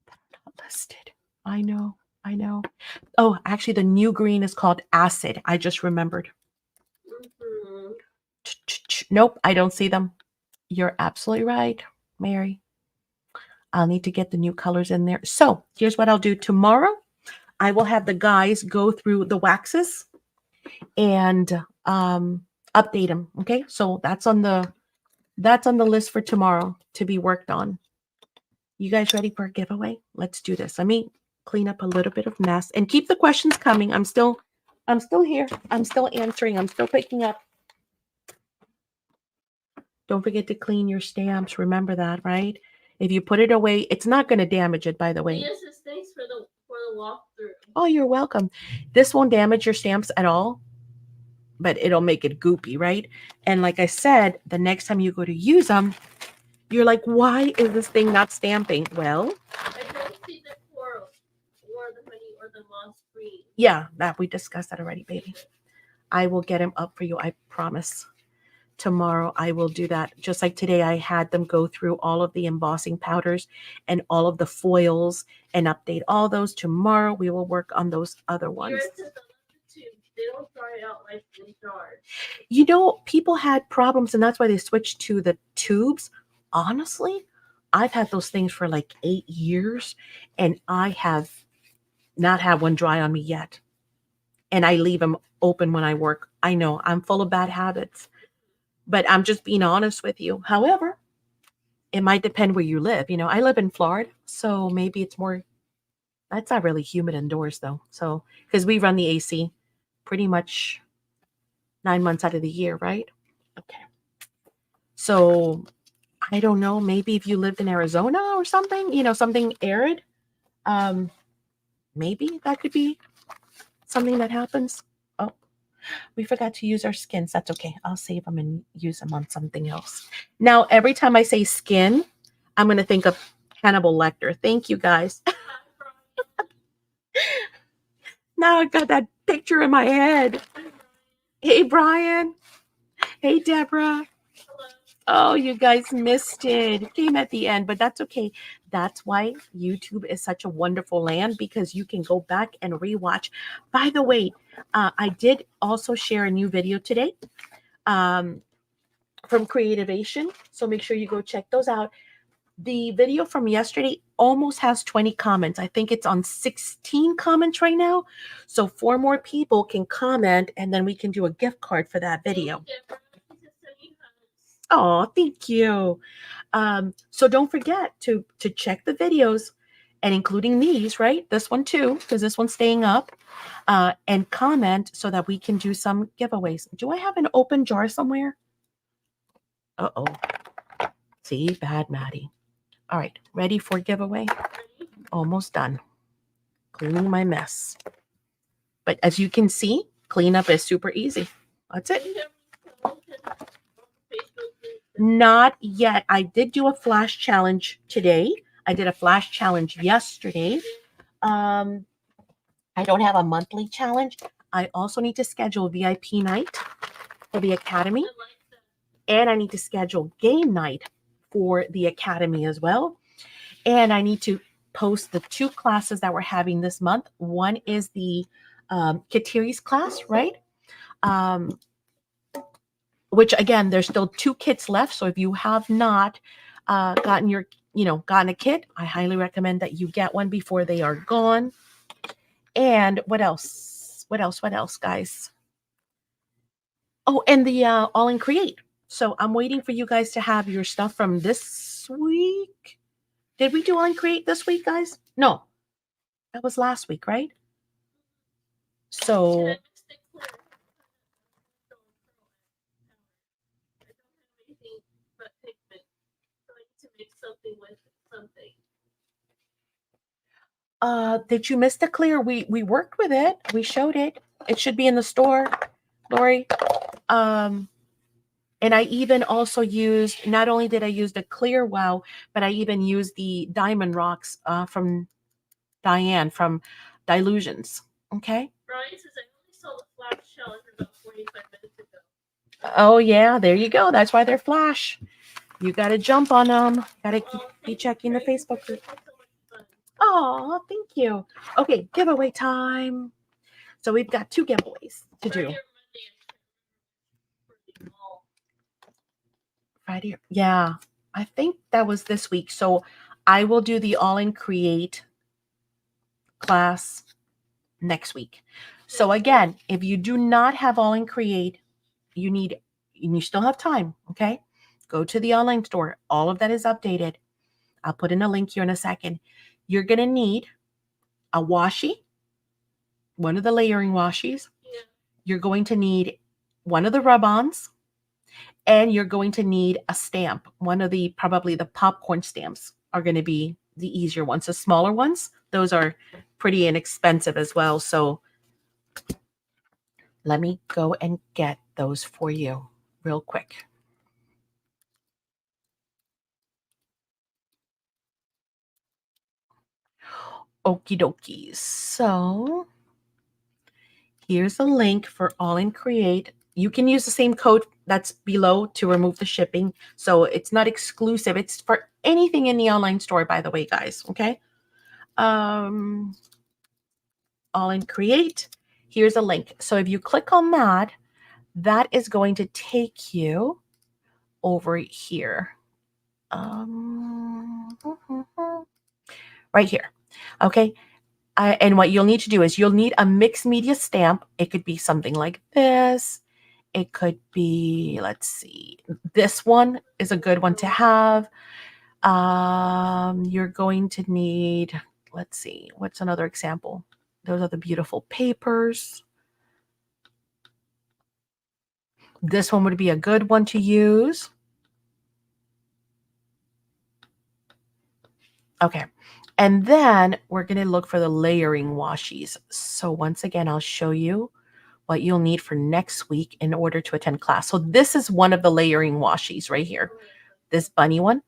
that are not listed. I know. Oh, actually, the new green is called Acid. I just remembered. Nope, I don't see them. You're absolutely right, Mary. I'll need to get the new colors in there. So here's what I'll do tomorrow. I will have the guys go through the waxes and update them. Okay, so that's on the list for tomorrow to be worked on. You guys ready for a giveaway? Let's do this. Let me clean up a little bit of mess and keep the questions coming. I'm still here. I'm still answering. I'm still picking up. Don't forget to clean your stamps. Remember that, right? If you put it away, it's not going to damage it, by the way. Yes, thanks for the walkthrough. Oh, you're welcome. This won't damage your stamps at all, but it'll make it goopy, right? And like I said, the next time you go to use them, you're like, why is this thing not stamping? Well, I don't see the coral or the honey or the moss green. yeah, that we discussed that already, baby. I will get them up for you. I promise. Tomorrow I will do that. Just like today, I had them go through all of the embossing powders and all of the foils and update all those. Tomorrow we will work on those other ones. They don't dry out like in jars. People had problems, and that's why they switched to the tubes. Honestly, I've had those things for like 8 years, and I have not had one dry on me yet. And I leave them open when I work. I know I'm full of bad habits, but I'm just being honest with you. However, it might depend where you live. I live in Florida, so maybe it's more, that's not really humid indoors though. So, because we run the AC pretty much 9 months out of the year, right? Okay. So I don't know, maybe if you lived in Arizona or something, something arid, maybe that could be something that happens. Oh, we forgot to use our skins. That's okay. I'll save them and use them on something else. Now, every time I say skin, I'm going to think of Hannibal Lecter. Thank you, guys. Now I got that picture in my head. Hey, Brian. Hey, Deborah. Oh, you guys missed it. It came at the end, but that's okay. That's why YouTube is such a wonderful land, because you can go back and rewatch. By the way, I did also share a new video today from Creativation. So make sure you go check those out. The video from yesterday almost has 20 comments. I think it's on 16 comments right now. So 4 more people can comment, and then we can do a gift card for that video. Oh, thank you. So don't forget to check the videos, and including these, right? This one too, because this one's staying up, and comment so that we can do some giveaways. Do I have an open jar somewhere? Uh-oh. See, bad Maddie. All right, ready for giveaway? Almost done. cleaning my mess. But as you can see, cleanup is super easy. That's it. Do you have any content on Facebook group? Not yet. I did do a flash challenge today. I did a flash challenge yesterday. I don't have a monthly challenge. I also need to schedule VIP night for the academy, I like that. and I need to schedule game night for the academy as well. And I need to post the 2 classes that we're having this month. One is the Katiri's class, right? Which again, there's still 2 kits left. So if you have not gotten a kit, I highly recommend that you get one before they are gone. And what else? What else, guys? Oh, and the All in Create. So I'm waiting for you guys to have your stuff from this week. Did we do All in Create this week, guys? No, that was last week, right? So Can I mix the clear? I don't have anything but pigment. So I need to make something with something. did you miss the clear? We worked with it. We showed it. It should be in the store, Lori. And I even also used, not only did I use the clear wow, but I even used the diamond rocks from Diane from Dilutions. Okay. Brian says I only saw the flash challenge about 45 minutes ago. Oh yeah, there you go. That's why they're flash. You got to jump on them. Got to be Thank you, checking the Grace. Facebook group. This was so much fun. Oh, thank you. Okay, giveaway time. So we've got 2 giveaways to do. Friday or Monday, I can't remember. Friday. Yeah, I think that was this week. So I will do the All in Create class next week. So again, if you do not have All in Create, and you still have time, okay? Go to the online store. All of that is updated. I'll put in a link here in a second. You're going to need a washi, one of the layering washies. Yeah. You're going to need one of the rub-ons, and you're going to need a stamp. Probably the popcorn stamps are going to be the easier ones. The smaller ones, those are pretty inexpensive as well. So let me go and get those for you real quick. Okie dokies. So here's a link for All in Create. You can use the same code that's below to remove the shipping. So it's not exclusive. It's for anything in the online store, by the way, guys. Okay. All in Create. Here's a link. So if you click on that, that is going to take you over here. Right here. Okay. And what you'll need to do is you'll need a mixed media stamp. It could be something like this. It could be, let's see, this one is a good one to have. You're going to need, let's see, what's another example? Those are the beautiful papers. This one would be a good one to use. Okay. And then we're going to look for the layering washies. So once again, I'll show you what you'll need for next week in order to attend class. So this is one of the layering washies right here. This bunny one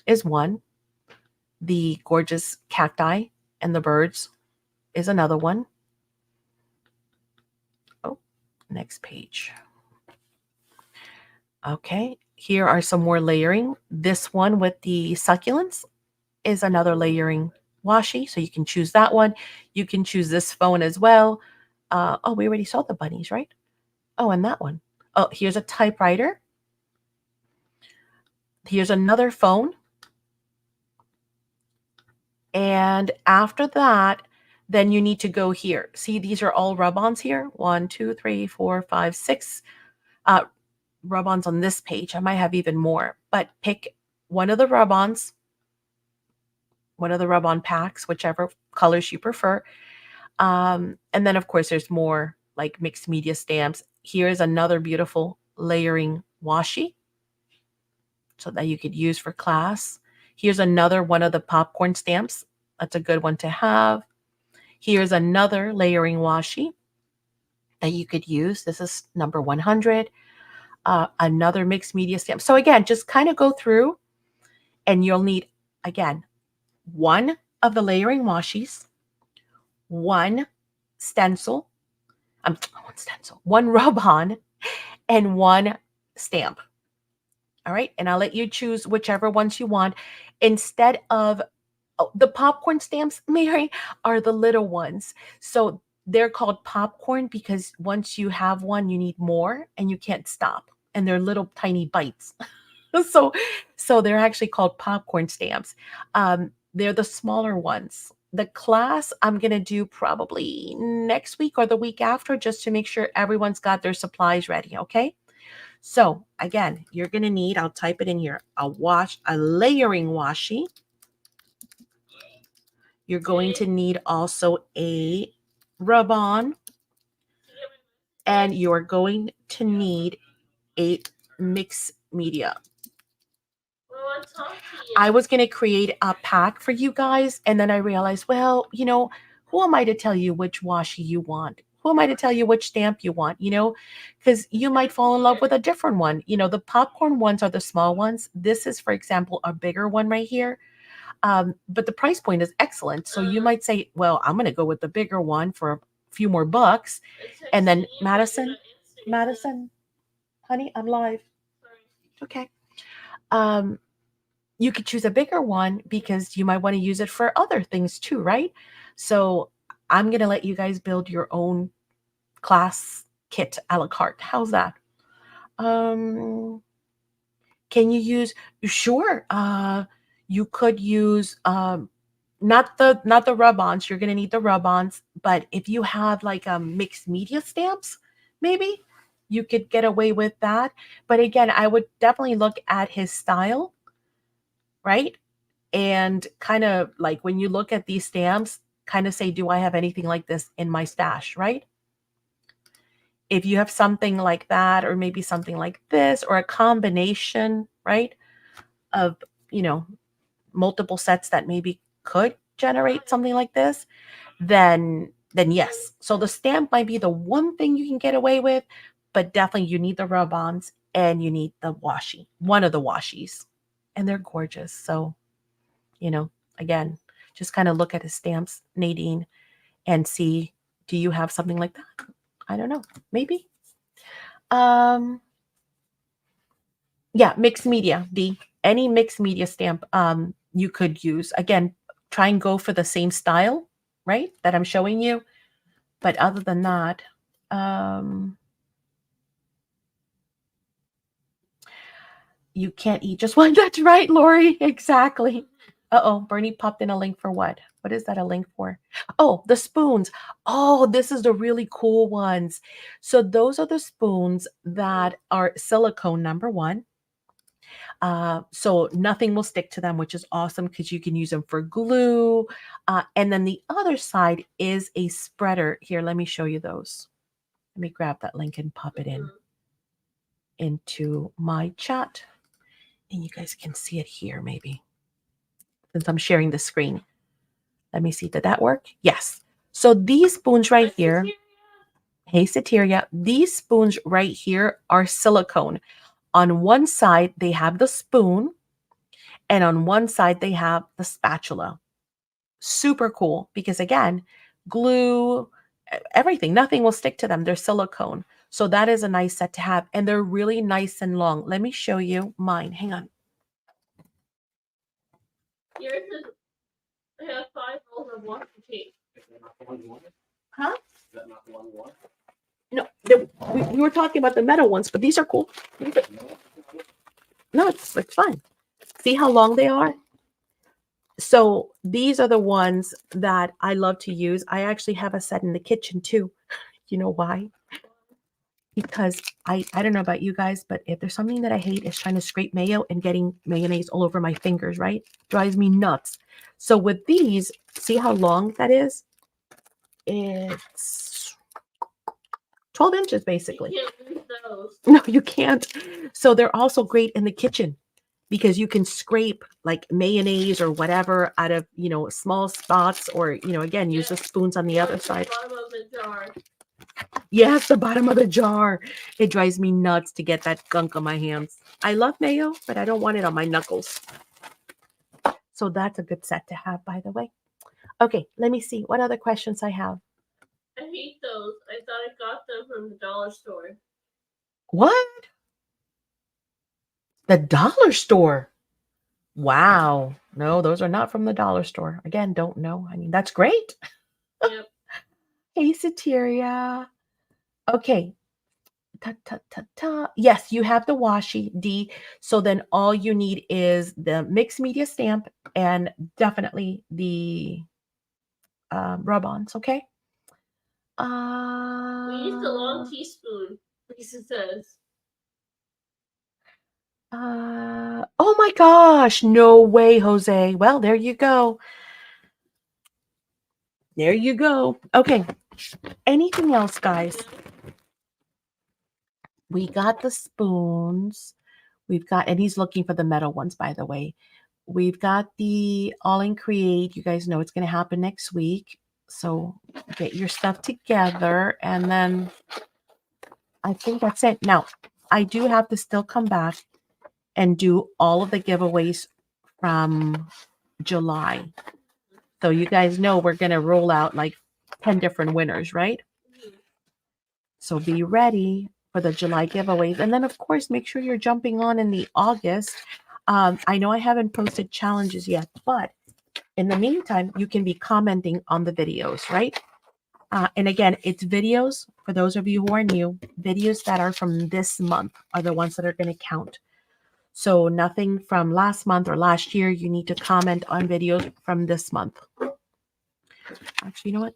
is one. The gorgeous cacti and the birds is another one. Oh, next page. Okay, here are some more layering. This one with the succulents is another layering washi, so you can choose that one. You can choose this phone as well. Oh, we already saw the bunnies, right? Oh, and that one. Oh, here's a typewriter. Here's another phone. And after that, then you need to go here. See, these are all rub-ons here. 1, 2, 3, 4, 5, 6 rub-ons on this page. I might have even more, but pick one of the rub-ons, one of the rub-on packs, whichever colors you prefer. And then, of course, there's more like mixed media stamps. Here's another beautiful layering washi so that you could use for class. Here's another one of the popcorn stamps. That's a good one to have. Here's another layering washi that you could use. This is number 100. Another mixed media stamp. So again, just kind of go through and you'll need, again, one of the layering washies, one stencil, one rub-on, and one stamp. All right. And I'll let you choose whichever ones you want. Instead of the popcorn stamps, Mary, are the little ones. So they're called popcorn because once you have one, you need more and you can't stop. And they're little tiny bites. so they're actually called popcorn stamps. They're the smaller ones. The class I'm going to do probably next week or the week after just to make sure everyone's got their supplies ready. Okay. So again, you're going to need, I'll type it in here, a layering washi. You're going to need also a rub-on, and you're going to need a mixed media. I was going to create a pack for you guys, and then I realized, well, you know, who am I to tell you which washi you want? Who am I to tell you which stamp you want, you know, because you might fall in love with a different one. You know, the popcorn ones are the small ones. This is, for example, a bigger one right here. But the price point is excellent. So you might say, well, I'm going to go with the bigger one for a few more bucks. And then Madison, honey, I'm live. Okay. You could choose a bigger one because you might want to use it for other things too, right? So I'm going to let you guys build your own class kit a la carte. How's that? Can you use, sure. You could use, not the rub-ons. You're going to need the rub-ons, but if you have like mixed media stamps, maybe you could get away with that. But again, I would definitely look at his style, right? And kind of like when you look at these stamps, kind of say, do I have anything like this in my stash, right? If you have something like that, or maybe something like this, or a combination, right, of, you know, multiple sets that maybe could generate something like this, then yes. So the stamp might be the one thing you can get away with, but definitely you need the rub-ons and you need the washi, one of the washies, and they're gorgeous. So, you know, again, just kind of look at his stamps, Nadine, and see, do you have something like that? I don't know, maybe. Yeah, mixed media, any mixed media stamp you could use. Again, try and go for the same style, right, that I'm showing you. But other than that, you can't eat just one. That's right, Lori. Exactly. Uh-oh, Bernie popped in a link for what? What is that a link for? Oh, the spoons. Oh, this is the really cool ones. So those are the spoons that are silicone, number one. So nothing will stick to them, which is awesome because you can use them for glue. And then the other side is a spreader. Here, let me show you those. Let me grab that link and pop it into my chat. And you guys can see it here, maybe, since I'm sharing the screen. Let me see. Did that work? Yes. So these spoons right here. Hey, Sateria. These spoons right here are silicone. On one side, they have the spoon. And on one side, they have the spatula. Super cool because, again, glue, everything, nothing will stick to them. They're silicone. So that is a nice set to have. And they're really nice and long. Let me show you mine. Hang on. Yours is, I have 5 rolls of washi tape. Is that not the one you wanted? Huh? Is that not the one you wanted? No, we were talking about the metal ones, but these are cool. No, it's fine. See how long they are? So these are the ones that I love to use. I actually have a set in the kitchen too. You know why? Because I don't know about you guys, but if there's something that I hate, is trying to scrape mayo and getting mayonnaise all over my fingers, right? Drives me nuts. So with these, see how long that is? It's 12 inches basically. You can't lose those. No, you can't. So they're also great in the kitchen. because you can scrape like mayonnaise or whatever out of, small spots, or, again, use the spoons on the other side. Bottom of the jar. Yes, the bottom of the jar. It drives me nuts to get that gunk on my hands. I love mayo, but I don't want it on my knuckles. So that's a good set to have, by the way. Okay, let me see what other questions I have. I hate those. I thought I got them from the dollar store. What? The dollar store? Wow. No, those are not from the dollar store. Again, don't know. I mean, that's great. Yep. Hey, Sateria. Okay. Yes, you have the washi, D. So then all you need is the mixed media stamp and definitely the rub-ons, okay? We used a long teaspoon, Lisa says. Oh my gosh, no way, Jose. Well, there you go. There you go. Okay. Anything else, guys? We got the spoons. We've got, and he's looking for the metal ones, by the way. We've got the All in Create. You guys know it's going to happen next week. So get your stuff together. And then I think that's it. Now, I do have to still come back and do all of the giveaways from July. So you guys know we're going to roll out like 10 different winners, right? So be ready for the July giveaways. And then, of course, make sure you're jumping on in the August. I know I haven't posted challenges yet, but in the meantime, you can be commenting on the videos, right? And again, it's videos, for those of you who are new, videos that are from this month are the ones that are going to count. So nothing from last month or last year. You need to comment on videos from this month. Actually, you know what?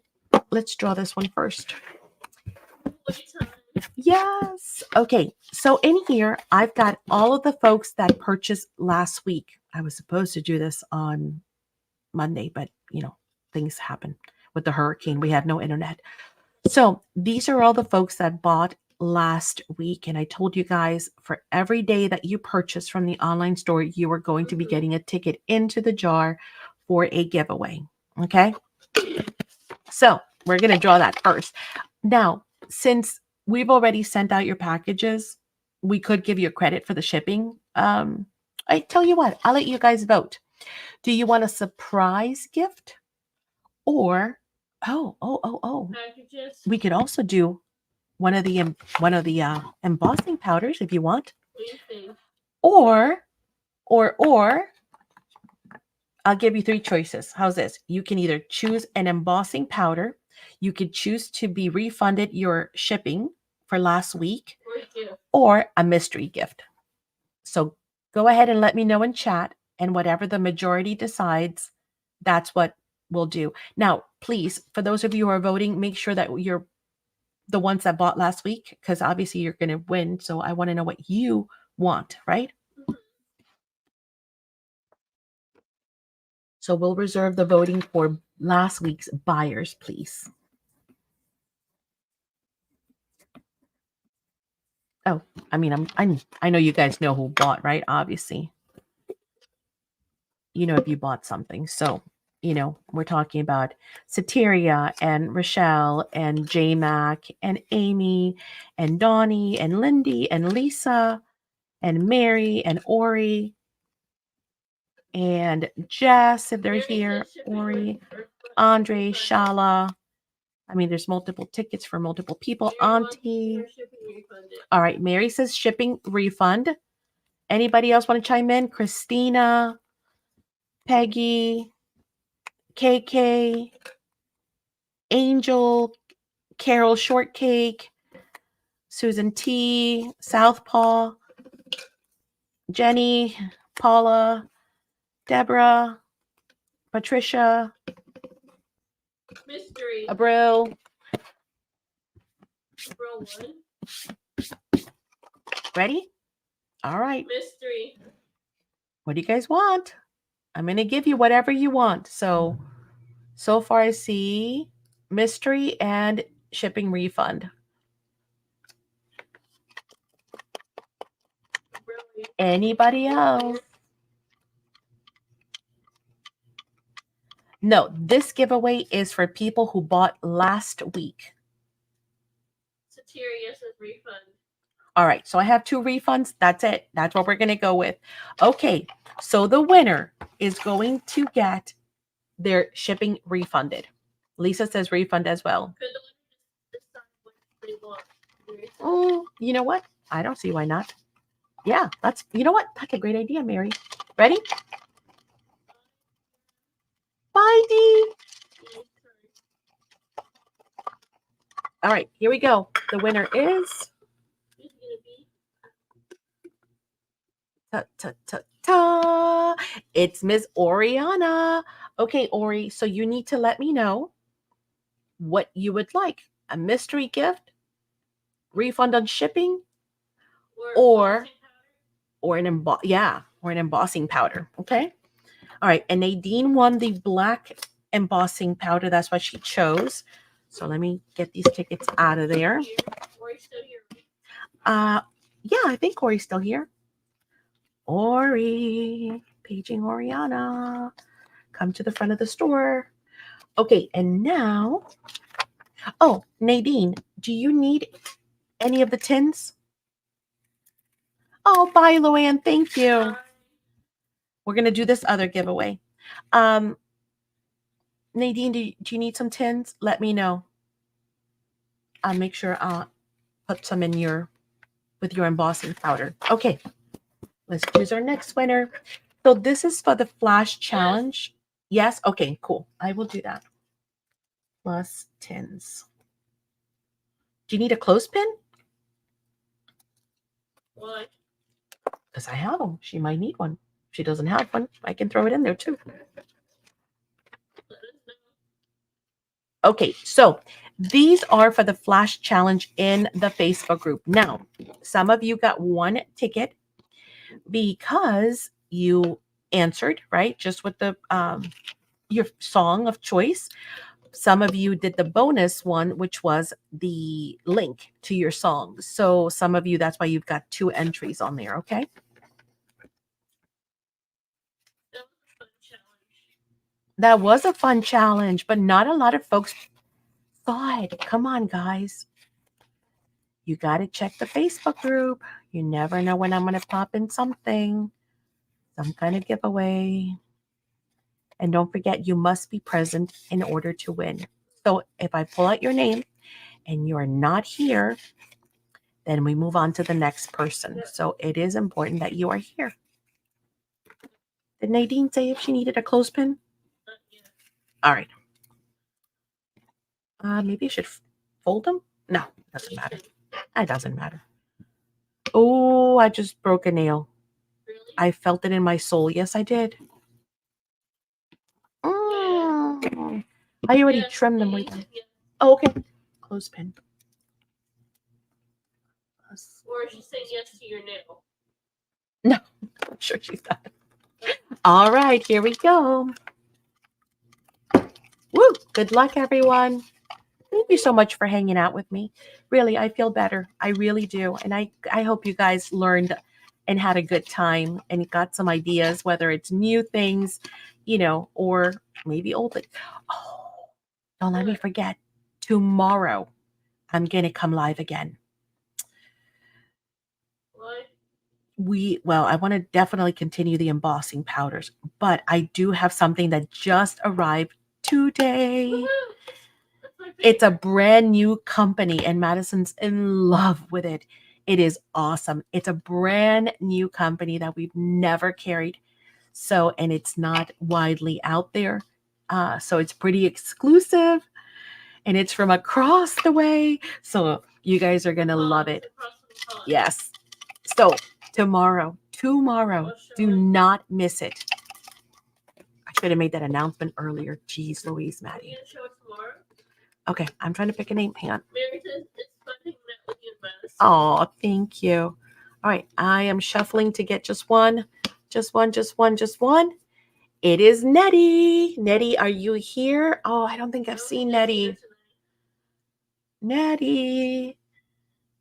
Let's draw this one first. Yes. Okay. So in here, I've got all of the folks that purchased last week. I was supposed to do this on Monday, but things happen with the hurricane. We have no internet. So these are all the folks that bought last week. And I told you guys, for every day that you purchase from the online store, you are going to be getting a ticket into the jar for a giveaway. Okay. So we're going to draw that first. Now, since we've already sent out your packages, we could give you a credit for the shipping. I tell you what, I'll let you guys vote. Do you want a surprise gift, or Packages. we could also do one of the embossing powders if you want, What do you think? or I'll give you three choices. How's this? You can either choose an embossing powder. You could choose to be refunded your shipping for last week, or a mystery gift. So go ahead and let me know in chat, and whatever the majority decides, that's what we'll do. Now, please, for those of you who are voting, make sure that you're the ones that bought last week, because obviously you're going to win. So I want to know what you want, right? So we'll reserve the voting for last week's buyers, please. Oh, I mean, I know you guys know who bought, right? Obviously, if you bought something. So, we're talking about Sateria and Rochelle and J Mac and Amy and Donnie and Lindy and Lisa and Mary and Ori and Jess, if they're here, Ori, Andre, Shala. I mean, there's multiple tickets for multiple people. Auntie. All right, Mary says shipping refund. Anybody else want to chime in? Christina, Peggy, KK, Angel, Carol Shortcake, Susan T, Southpaw, Jenny, Paula, Deborah, Patricia, Mystery. Abril. Roll one. Ready? All right. Mystery. What do you guys want? I'm going to give you whatever you want. So far I see mystery and shipping refund. Really? Anybody else? No, this giveaway is for people who bought last week. Sateria says refund. All right, so I have 2 refunds. That's it. That's what we're going to go with. Okay, so the winner is going to get their shipping refunded. Lisa says refund as well. Could the winner just decide what they want? Oh, you know what? I don't see why not. Yeah, you know what? That's a great idea, Mary. Ready? Bye, Dee. All right, here we go. The winner is Who's gonna be? ta ta ta ta. It's Miss Oriana. Okay, Ori, so you need to let me know what you would like. A mystery gift, refund on shipping, or an embossing powder. Okay. All right, and Nadine won the black embossing powder. That's what she chose. So let me get these tickets out of there. Ori's still here. Yeah, I think Ori's still here. Ori, paging Oriana. Come to the front of the store. Okay, and now, oh, Nadine, do you need any of the tins? Oh, bye, Luann. Thank you. We're going to do this other giveaway. Nadine, do you need some tins? Let me know. I'll make sure I'll put some in with your embossing powder. Okay, let's choose our next winner. So this is for the flash challenge. Yes? Okay, cool. I will do that. Plus tins. Do you need a clothespin? Why? Because I have them. She might need one. If she doesn't have one, I can throw it in there too. Okay, so these are for the flash challenge in the Facebook group. Now, some of you got 1 ticket because you answered, right? Just with the your song of choice. Some of you did the bonus one, which was the link to your song. So some of you, that's why you've got 2 entries on there, okay? That was a fun challenge, but not a lot of folks saw it. Come on, guys. You got to check the Facebook group. You never know when I'm going to pop in something, some kind of giveaway. And don't forget, you must be present in order to win. So if I pull out your name and you are not here, then we move on to the next person. So it is important that you are here. Did Nadine say if she needed a clothespin? All right. Maybe I should fold them? No, it doesn't matter. It doesn't matter. Oh, I just broke a nail. Really? I felt it in my soul. Yes, I did. I already trimmed them. Oh, okay. Clothespin. Or she's saying yes to your nail. No, I'm sure she's not. All right, here we go. Woo! Good luck, everyone. Thank you so much for hanging out with me. Really, I feel better. I really do. And I hope you guys learned and had a good time and got some ideas, whether it's new things, or maybe old things. Oh, don't let me forget. Tomorrow, I'm going to come live again. What? I want to definitely continue the embossing powders, but I do have something that just arrived today. Woohoo! It's a brand new company and Madison's in love with it. It is awesome. It's a brand new company that we've never carried. So, and it's not widely out there. So it's pretty exclusive and it's from across the way. So you guys are going to love it. Yes. So tomorrow, do not miss it. I should have made that announcement earlier. Jeez Louise, Maddie. Okay, I'm trying to pick a name. Hang on. Mary says it's fun hanging out with you, Madison. Oh, thank you. All right, I am shuffling to get just one. It is Nettie. Nettie, are you here? Oh, I don't think I've seen Nettie. Nettie.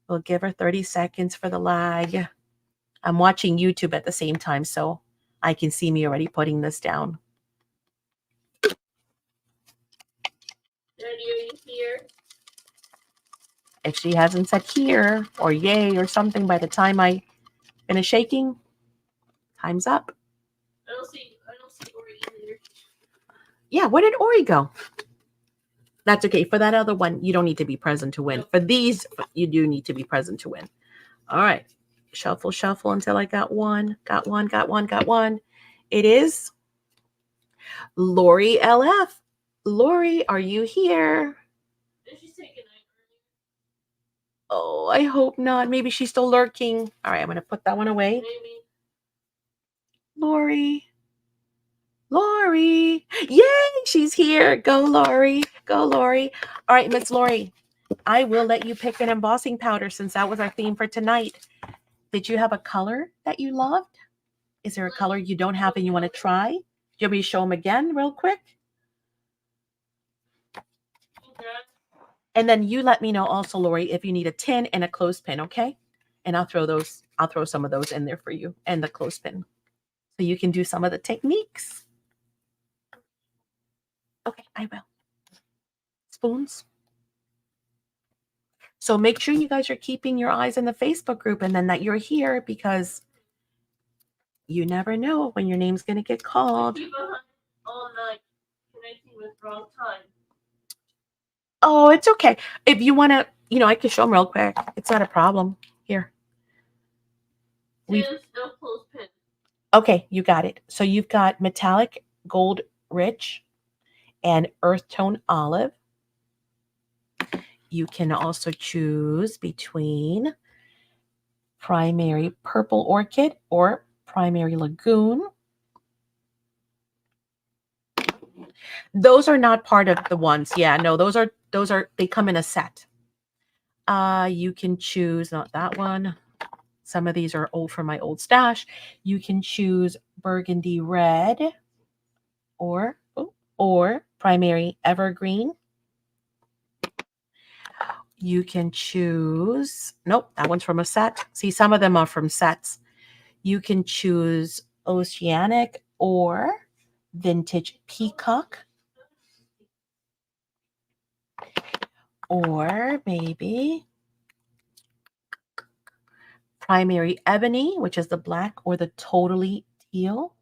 We'll give her 30 seconds for the lag. I'm watching YouTube at the same time, so I can see me already putting this down. Brandy, are you here? If she hasn't said here or yay or something by the time I finish shaking, time's up. I don't see Ori either. Yeah, where did Ori go? That's okay. For that other one, you don't need to be present to win. Nope. For these, you do need to be present to win. All right. Shuffle, shuffle until I got one. Got one, got one, got one. It is Lori LF. Lori, are you here? Did she say goodnight earlier? Oh, I hope not. Maybe she's still lurking. All right, I'm going to put that one away. Maybe. Lori. Lori. Yay, she's here. Go, Lori. Go, Lori. All right, Miss Lori, I will let you pick an embossing powder since that was our theme for tonight. Did you have a color that you loved? Is there a color you don't have and you want to try? Do you want me to show them again real quick? Okay. And then you let me know also, Lori, if you need a tin and a clothespin, okay? And I'll throw some of those in there for you and the clothespin. So you can do some of the techniques. Okay, I will. Spoons. So make sure you guys are keeping your eyes in the Facebook group and then that you're here because you never know when your name's going to get called. Keep behind all night connecting with wrong time. Oh, it's okay. If you want to, I can show them real quick. It's not a problem. Here. We've- Tim's no clothespin. Okay, you got it. So you've got metallic gold rich and earth tone olive. You can also choose between primary purple orchid or primary lagoon. Those are not part of the ones. Yeah, no, those are they come in a set. You can choose not that one. Some of these are old from my old stash. You can choose burgundy red or primary evergreen. You can choose, nope, that one's from a set. See, some of them are from sets. You can choose oceanic or vintage peacock. Or maybe primary ebony, which is the black, or the totally teal.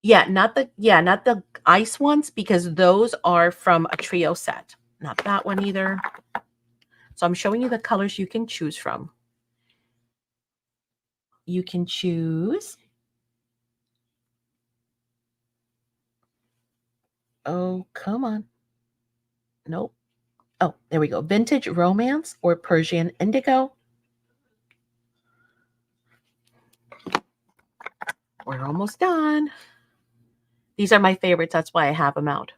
Not the ice ones because those are from a trio set. Not that one either. So I'm showing you the colors you can choose from. You can choose. Oh, come on. Nope. Oh, there we go. Vintage romance or Persian indigo. We're almost done. These are my favorites. That's why I have them out.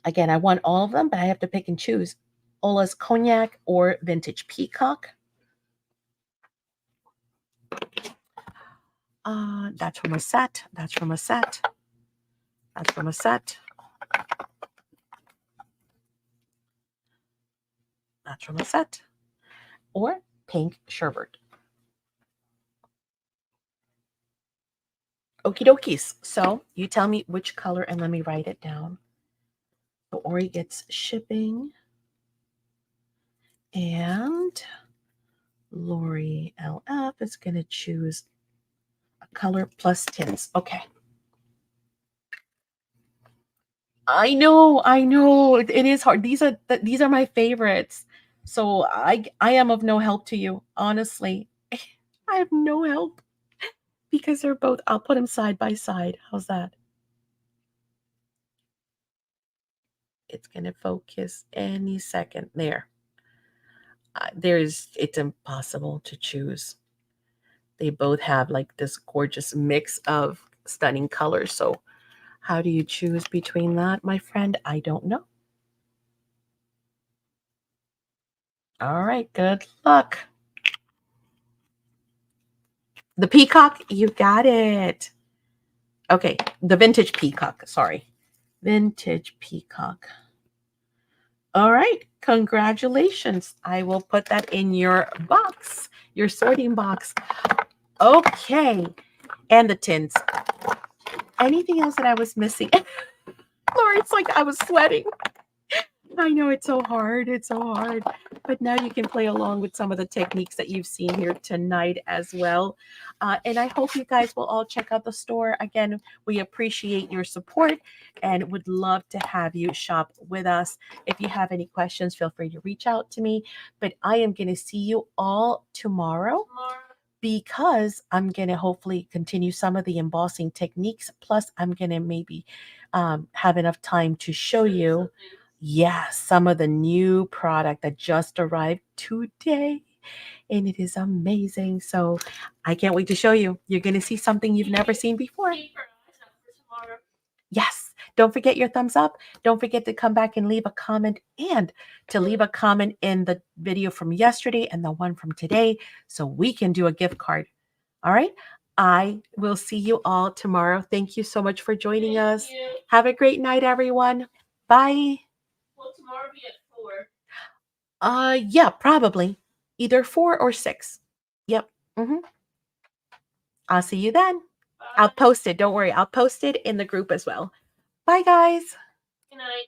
Again, I want all of them, but I have to pick and choose. Ola's cognac or vintage peacock. That's from a set. That's from a set. That's from a set. That's from a set. Or pink sherbet. Okie dokies. So you tell me which color and let me write it down. So Ori gets shipping. And Lori LF is going to choose a color plus tints. Okay. I know. It is hard. These are my favorites. So I am of no help to you, honestly. I have no help because they're both. I'll put them side by side. How's that? It's gonna focus any second. There. It's impossible to choose. They both have like this gorgeous mix of stunning colors. So how do you choose between that, my friend? I don't know. All right, good luck. The peacock, you got it. Okay, the vintage peacock, sorry. Vintage peacock. All right. Congratulations. I will put that in your box, your sorting box. Okay. And the tins. Anything else that I was missing? Laura, it's like I was sweating. I know it's so hard. It's so hard. But now you can play along with some of the techniques that you've seen here tonight as well. And I hope you guys will all check out the store. Again, we appreciate your support and would love to have you shop with us. If you have any questions, feel free to reach out to me. But I am going to see you all tomorrow, because I'm going to hopefully continue some of the embossing techniques. Plus, I'm going to maybe have enough time to show you, some of the new product that just arrived today. And it is amazing. So I can't wait to show you. You're going to see something you've never seen before. Keep our eyes out for tomorrow. Yes. Don't forget your thumbs up. Don't forget to come back and leave a comment, and to leave a comment in the video from yesterday and the one from today, so we can do a gift card. All right. I will see you all tomorrow. Thank you so much for joining Thank us. you. Have a great night, everyone. Bye. Will tomorrow be at 4? Yeah, probably either 4 or 6. Yep. I'll see you then. I'll Bye. post it. Don't worry. I'll post it in the group as well. Bye, guys. Good night.